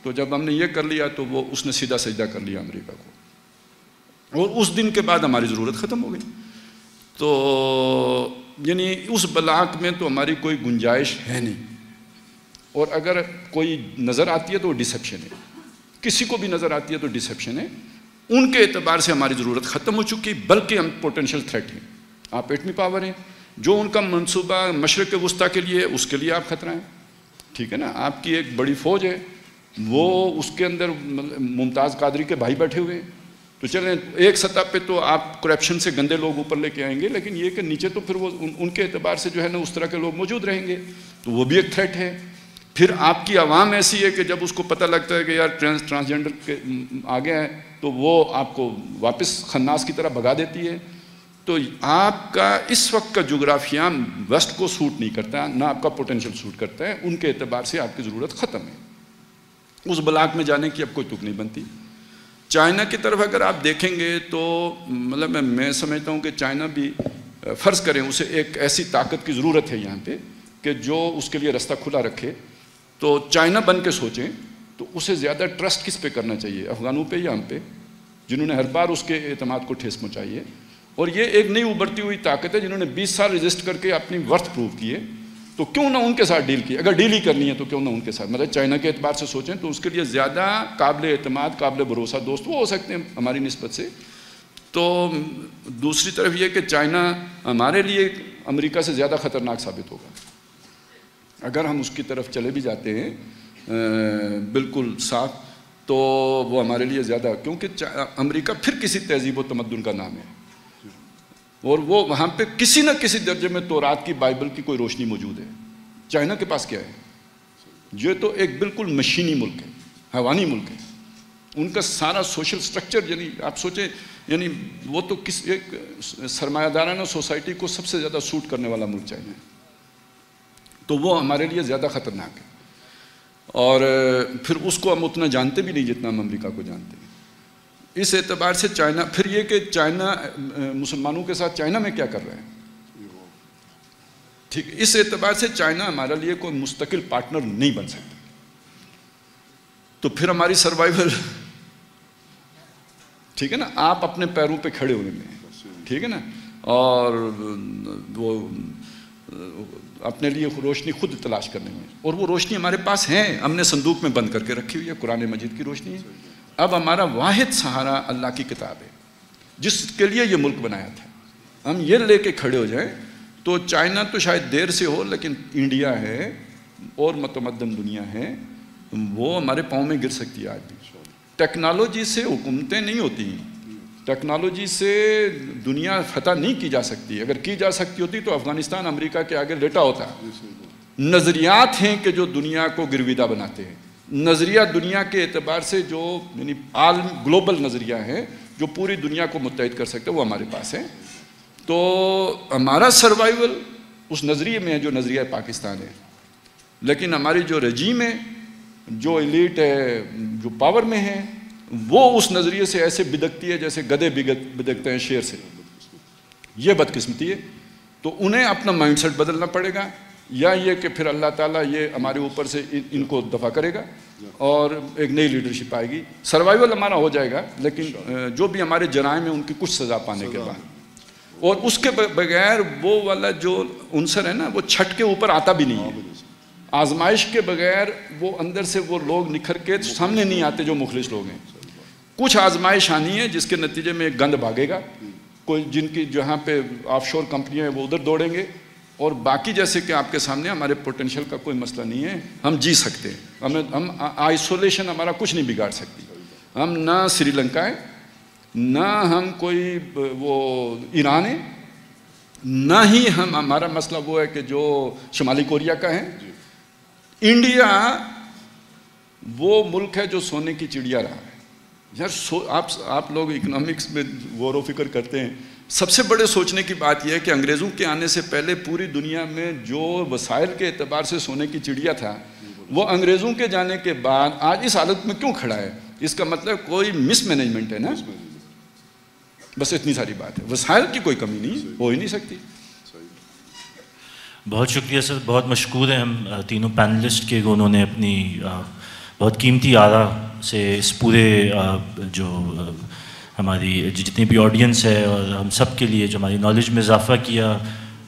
تو جب ہم نے یہ کر لیا تو وہ اس نے سیدھا سجدہ کر لیا امریکہ کو، اور اس دن کے بعد ہماری ضرورت ختم ہو گئی. تو یعنی اس بلاک میں تو ہماری کوئی گنجائش ہے نہیں، اور اگر کوئی نظر آتی ہے تو وہ ڈسیپشن ہے، کسی کو بھی نظر آتی ہے تو ڈسیپشن ہے. ان کے اعتبار سے ہماری ضرورت ختم ہو چکی، بلکہ ہم پوٹینشیل تھریٹ ہیں. آپ ایٹمی پاور ہیں، جو ان کا منصوبہ مشرق وسطیٰ کے لیے، اس کے لیے آپ خطرہ ہیں. ٹھیک ہے نا، آپ کی ایک بڑی فوج ہے، وہ اس کے اندر ممتاز قادری کے بھائی بیٹھے ہوئے ہیں. تو چلیں ایک سطح پہ تو آپ کرپشن سے گندے لوگ اوپر لے کے آئیں گے، لیکن یہ کہ نیچے تو پھر وہ ان کے اعتبار سے جو ہے نا اس طرح کے لوگ موجود رہیں گے، تو وہ بھی ایک تھریٹ ہے. پھر آپ کی عوام ایسی ہے کہ جب اس کو پتہ لگتا ہے کہ یار ٹرانسجنڈر کے آگے ہیں تو وہ آپ کو واپس خناس کی طرح بھگا دیتی ہے. تو آپ کا اس وقت کا جغرافیہ ویسٹ کو سوٹ نہیں کرتا، نہ آپ کا پوٹینشیل سوٹ کرتا ہے. ان کے اعتبار سے آپ کی ضرورت ختم ہے. اس بلاک میں جانے کی اب کوئی تک نہیں بنتی. چائنا کی طرف اگر آپ دیکھیں گے تو مطلب میں سمجھتا ہوں کہ چائنا بھی فرض کریں اسے ایک ایسی طاقت کی ضرورت ہے یہاں پہ کہ جو اس کے لیے راستہ کھلا رکھے. تو چائنا بن کے سوچیں تو اسے زیادہ ٹرسٹ کس پہ کرنا چاہیے، افغانوں پہ یا ہم پہ، جنہوں نے ہر بار اس کے اعتماد کو ٹھیس پہنچائی ہے. اور یہ ایک نئی ابھرتی ہوئی طاقت ہے جنہوں نے 20 سال رجسٹ کر کے اپنی ورتھ پروو کی ہے. تو کیوں نہ ان کے ساتھ ڈیل کی، اگر ڈیل ہی کرنی ہے تو کیوں نہ ان کے ساتھ، مطلب چائنا کے اعتبار سے سوچیں تو اس کے لیے زیادہ قابل اعتماد، قابل بھروسہ دوست وہ ہو سکتے ہیں ہماری نسبت سے. تو دوسری طرف یہ کہ چائنا ہمارے لیے امریکہ سے زیادہ خطرناک ثابت ہوگا اگر ہم اس کی طرف چلے بھی جاتے ہیں بالکل صاف. تو وہ ہمارے لیے زیادہ، کیونکہ امریکہ پھر کسی تہذیب و تمدن کا نام ہے، اور وہ وہاں پہ کسی نہ کسی درجے میں تورات کی، بائبل کی کوئی روشنی موجود ہے. چائنا کے پاس کیا ہے؟ یہ تو ایک بالکل مشینی ملک ہے، حیوانی ملک ہے. ان کا سارا سوشل سٹرکچر، یعنی آپ سوچیں، یعنی وہ تو ایک سرمایہ دارانہ سوسائٹی کو سب سے زیادہ سوٹ کرنے والا ملک چائنا ہے. تو وہ ہمارے لیے زیادہ خطرناک ہے، اور پھر اس کو ہم اتنا جانتے بھی نہیں جتنا ہم امریکہ کو جانتے ہیں. اس اعتبار سے چائنا، پھر یہ کہ چائنا مسلمانوں کے ساتھ چائنا میں کیا کر رہا ہے، ٹھیک ہے، اس اعتبار سے چائنا ہمارے لیے کوئی مستقل پارٹنر نہیں بن سکتا. تو پھر ہماری سروائیول، ٹھیک ہے نا، آپ اپنے پیروں پہ کھڑے ہونے میں، ٹھیک ہے نا، اور وہ اپنے لیے روشنی خود تلاش کرنے میں، اور وہ روشنی ہمارے پاس ہے، ہم نے صندوق میں بند کر کے رکھی ہوئی ہے، قرآن مجید کی روشنی ہے. اب ہمارا واحد سہارا اللہ کی کتاب ہے جس کے لیے یہ ملک بنایا تھا. ہم یہ لے کے کھڑے ہو جائیں تو چائنا تو شاید دیر سے ہو، لیکن انڈیا ہے اور متمدن دنیا ہے، وہ ہمارے پاؤں میں گر سکتی ہے آج بھی. ٹیکنالوجی سے حکومتیں نہیں ہوتی ہیں، ٹیکنالوجی سے دنیا فتح نہیں کی جا سکتی. اگر کی جا سکتی ہوتی تو افغانستان امریکہ کے آگے لیٹا ہوتا. نظریات ہیں کہ جو دنیا کو گرویدہ بناتے ہیں. نظریہ دنیا کے اعتبار سے جو یعنی عالم گلوبل نظریہ ہے جو پوری دنیا کو متحد کر سکتا ہے، وہ ہمارے پاس ہے. تو ہمارا سروائیول اس نظریے میں ہے جو نظریہ پاکستان ہے. لیکن ہماری جو رجیم ہے، جو ایلیٹ ہے، جو پاور میں ہے، وہ اس نظریے سے ایسے بدکتی ہے جیسے گدھے بدکتے ہیں شیر سے. یہ بدقسمتی ہے. تو انہیں اپنا مائنڈ سیٹ بدلنا پڑے گا، یا یہ کہ پھر اللہ تعالیٰ یہ ہمارے اوپر سے ان کو دفع کرے گا اور ایک نئی لیڈرشپ آئے گی. سروائیول ہمارا ہو جائے گا، لیکن جو بھی ہمارے جرائم ہیں ان کی کچھ سزا پانے کے بعد. اور اس کے بغیر وہ والا جو عنصر ہے نا، وہ چھٹ کے اوپر آتا بھی نہیں ہے. آزمائش کے بغیر وہ اندر سے وہ لوگ نکھر کے سامنے نہیں آتے جو مخلص لوگ ہیں. کچھ آزمائش آنی ہے جس کے نتیجے میں ایک گند بھاگے گا، کوئی جن کی جہاں پہ آف شور کمپنیاں ہیں وہ ادھر دوڑیں گے، اور باقی جیسے کہ آپ کے سامنے ہمارے پوٹینشیل کا کوئی مسئلہ نہیں ہے. ہم جی سکتے ہیں، ہم آئسولیشن ہمارا کچھ نہیں بگاڑ سکتی. ہم نہ سری لنکا ہے، نہ ہم کوئی وہ ایران ہے، نہ ہی ہمارا مسئلہ وہ ہے کہ جو شمالی کوریا کا ہے. انڈیا وہ ملک ہے جو سونے کی چڑیا رہا ہے. یار آپ لوگ اکنامکس میں غور و فکر کرتے ہیں، سب سے بڑے سوچنے کی بات یہ ہے کہ انگریزوں کے آنے سے پہلے پوری دنیا میں جو وسائل کے اعتبار سے سونے کی چڑیا تھا، وہ انگریزوں کے جانے کے بعد آج اس حالت میں کیوں کھڑا ہے. اس کا مطلب کوئی مس مینجمنٹ ہے نا. بس اتنی ساری بات ہے. وسائل کی کوئی کمی نہیں ہو ہی نہیں سکتی. بہت شکریہ سر، بہت مشکور ہیں ہم تینوں پینلسٹ کے، انہوں نے اپنی بہت قیمتی آراء سے اس پورے جو ہماری جتنی بھی آڈینس ہے اور ہم سب کے لیے جو ہماری نالج میں اضافہ کیا،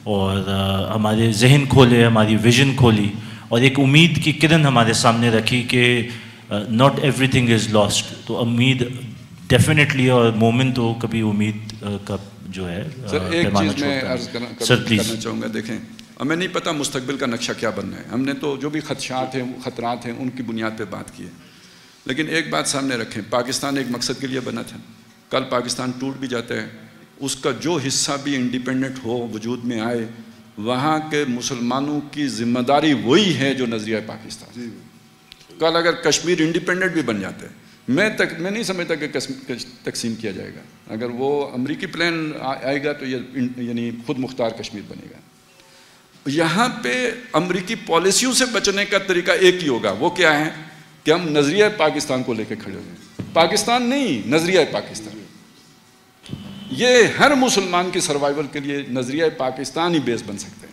اور ہمارے ذہن کھولے، ہماری ویژن کھولی، اور ایک امید کی کرن ہمارے سامنے رکھی کہ not every thing is last. تو امید ڈیفینیٹلی، اور مومن تو کبھی امید کا جو ہے سر ایک چیز میں عرض کرنا چاہوں گا. دیکھیں، ہمیں نہیں پتہ مستقبل کا نقشہ کیا بننا ہے. ہم نے تو جو بھی خدشات ہیں، خطرات ہیں، ان کی بنیاد پہ بات کی ہے. لیکن ایک بات سامنے رکھیں، پاکستان ایک مقصد کے لیے بنا تھا. کل پاکستان ٹوٹ بھی جاتا ہے، اس کا جو حصہ بھی انڈیپینڈنٹ ہو، وجود میں آئے، وہاں کے مسلمانوں کی ذمہ داری وہی ہے جو نظریہ پاکستان. کل اگر کشمیر انڈیپینڈنٹ بھی بن جاتا ہے، میں نہیں سمجھتا کہ تقسیم کیا جائے گا. اگر وہ امریکی پلان آئے گا تو یہ یعنی خود مختار کشمیر بنے گا. یہاں پہ امریکی پالیسیوں سے بچنے کا طریقہ ایک ہی ہوگا. وہ کیا ہے کہ ہم نظریہ پاکستان کو لے کے کھڑے ہوئے ہیں. پاکستان نہیں، نظریہ پاکستان. یہ ہر مسلمان کی سروائیول کے لیے نظریہ پاکستان ہی بیس بن سکتا ہے.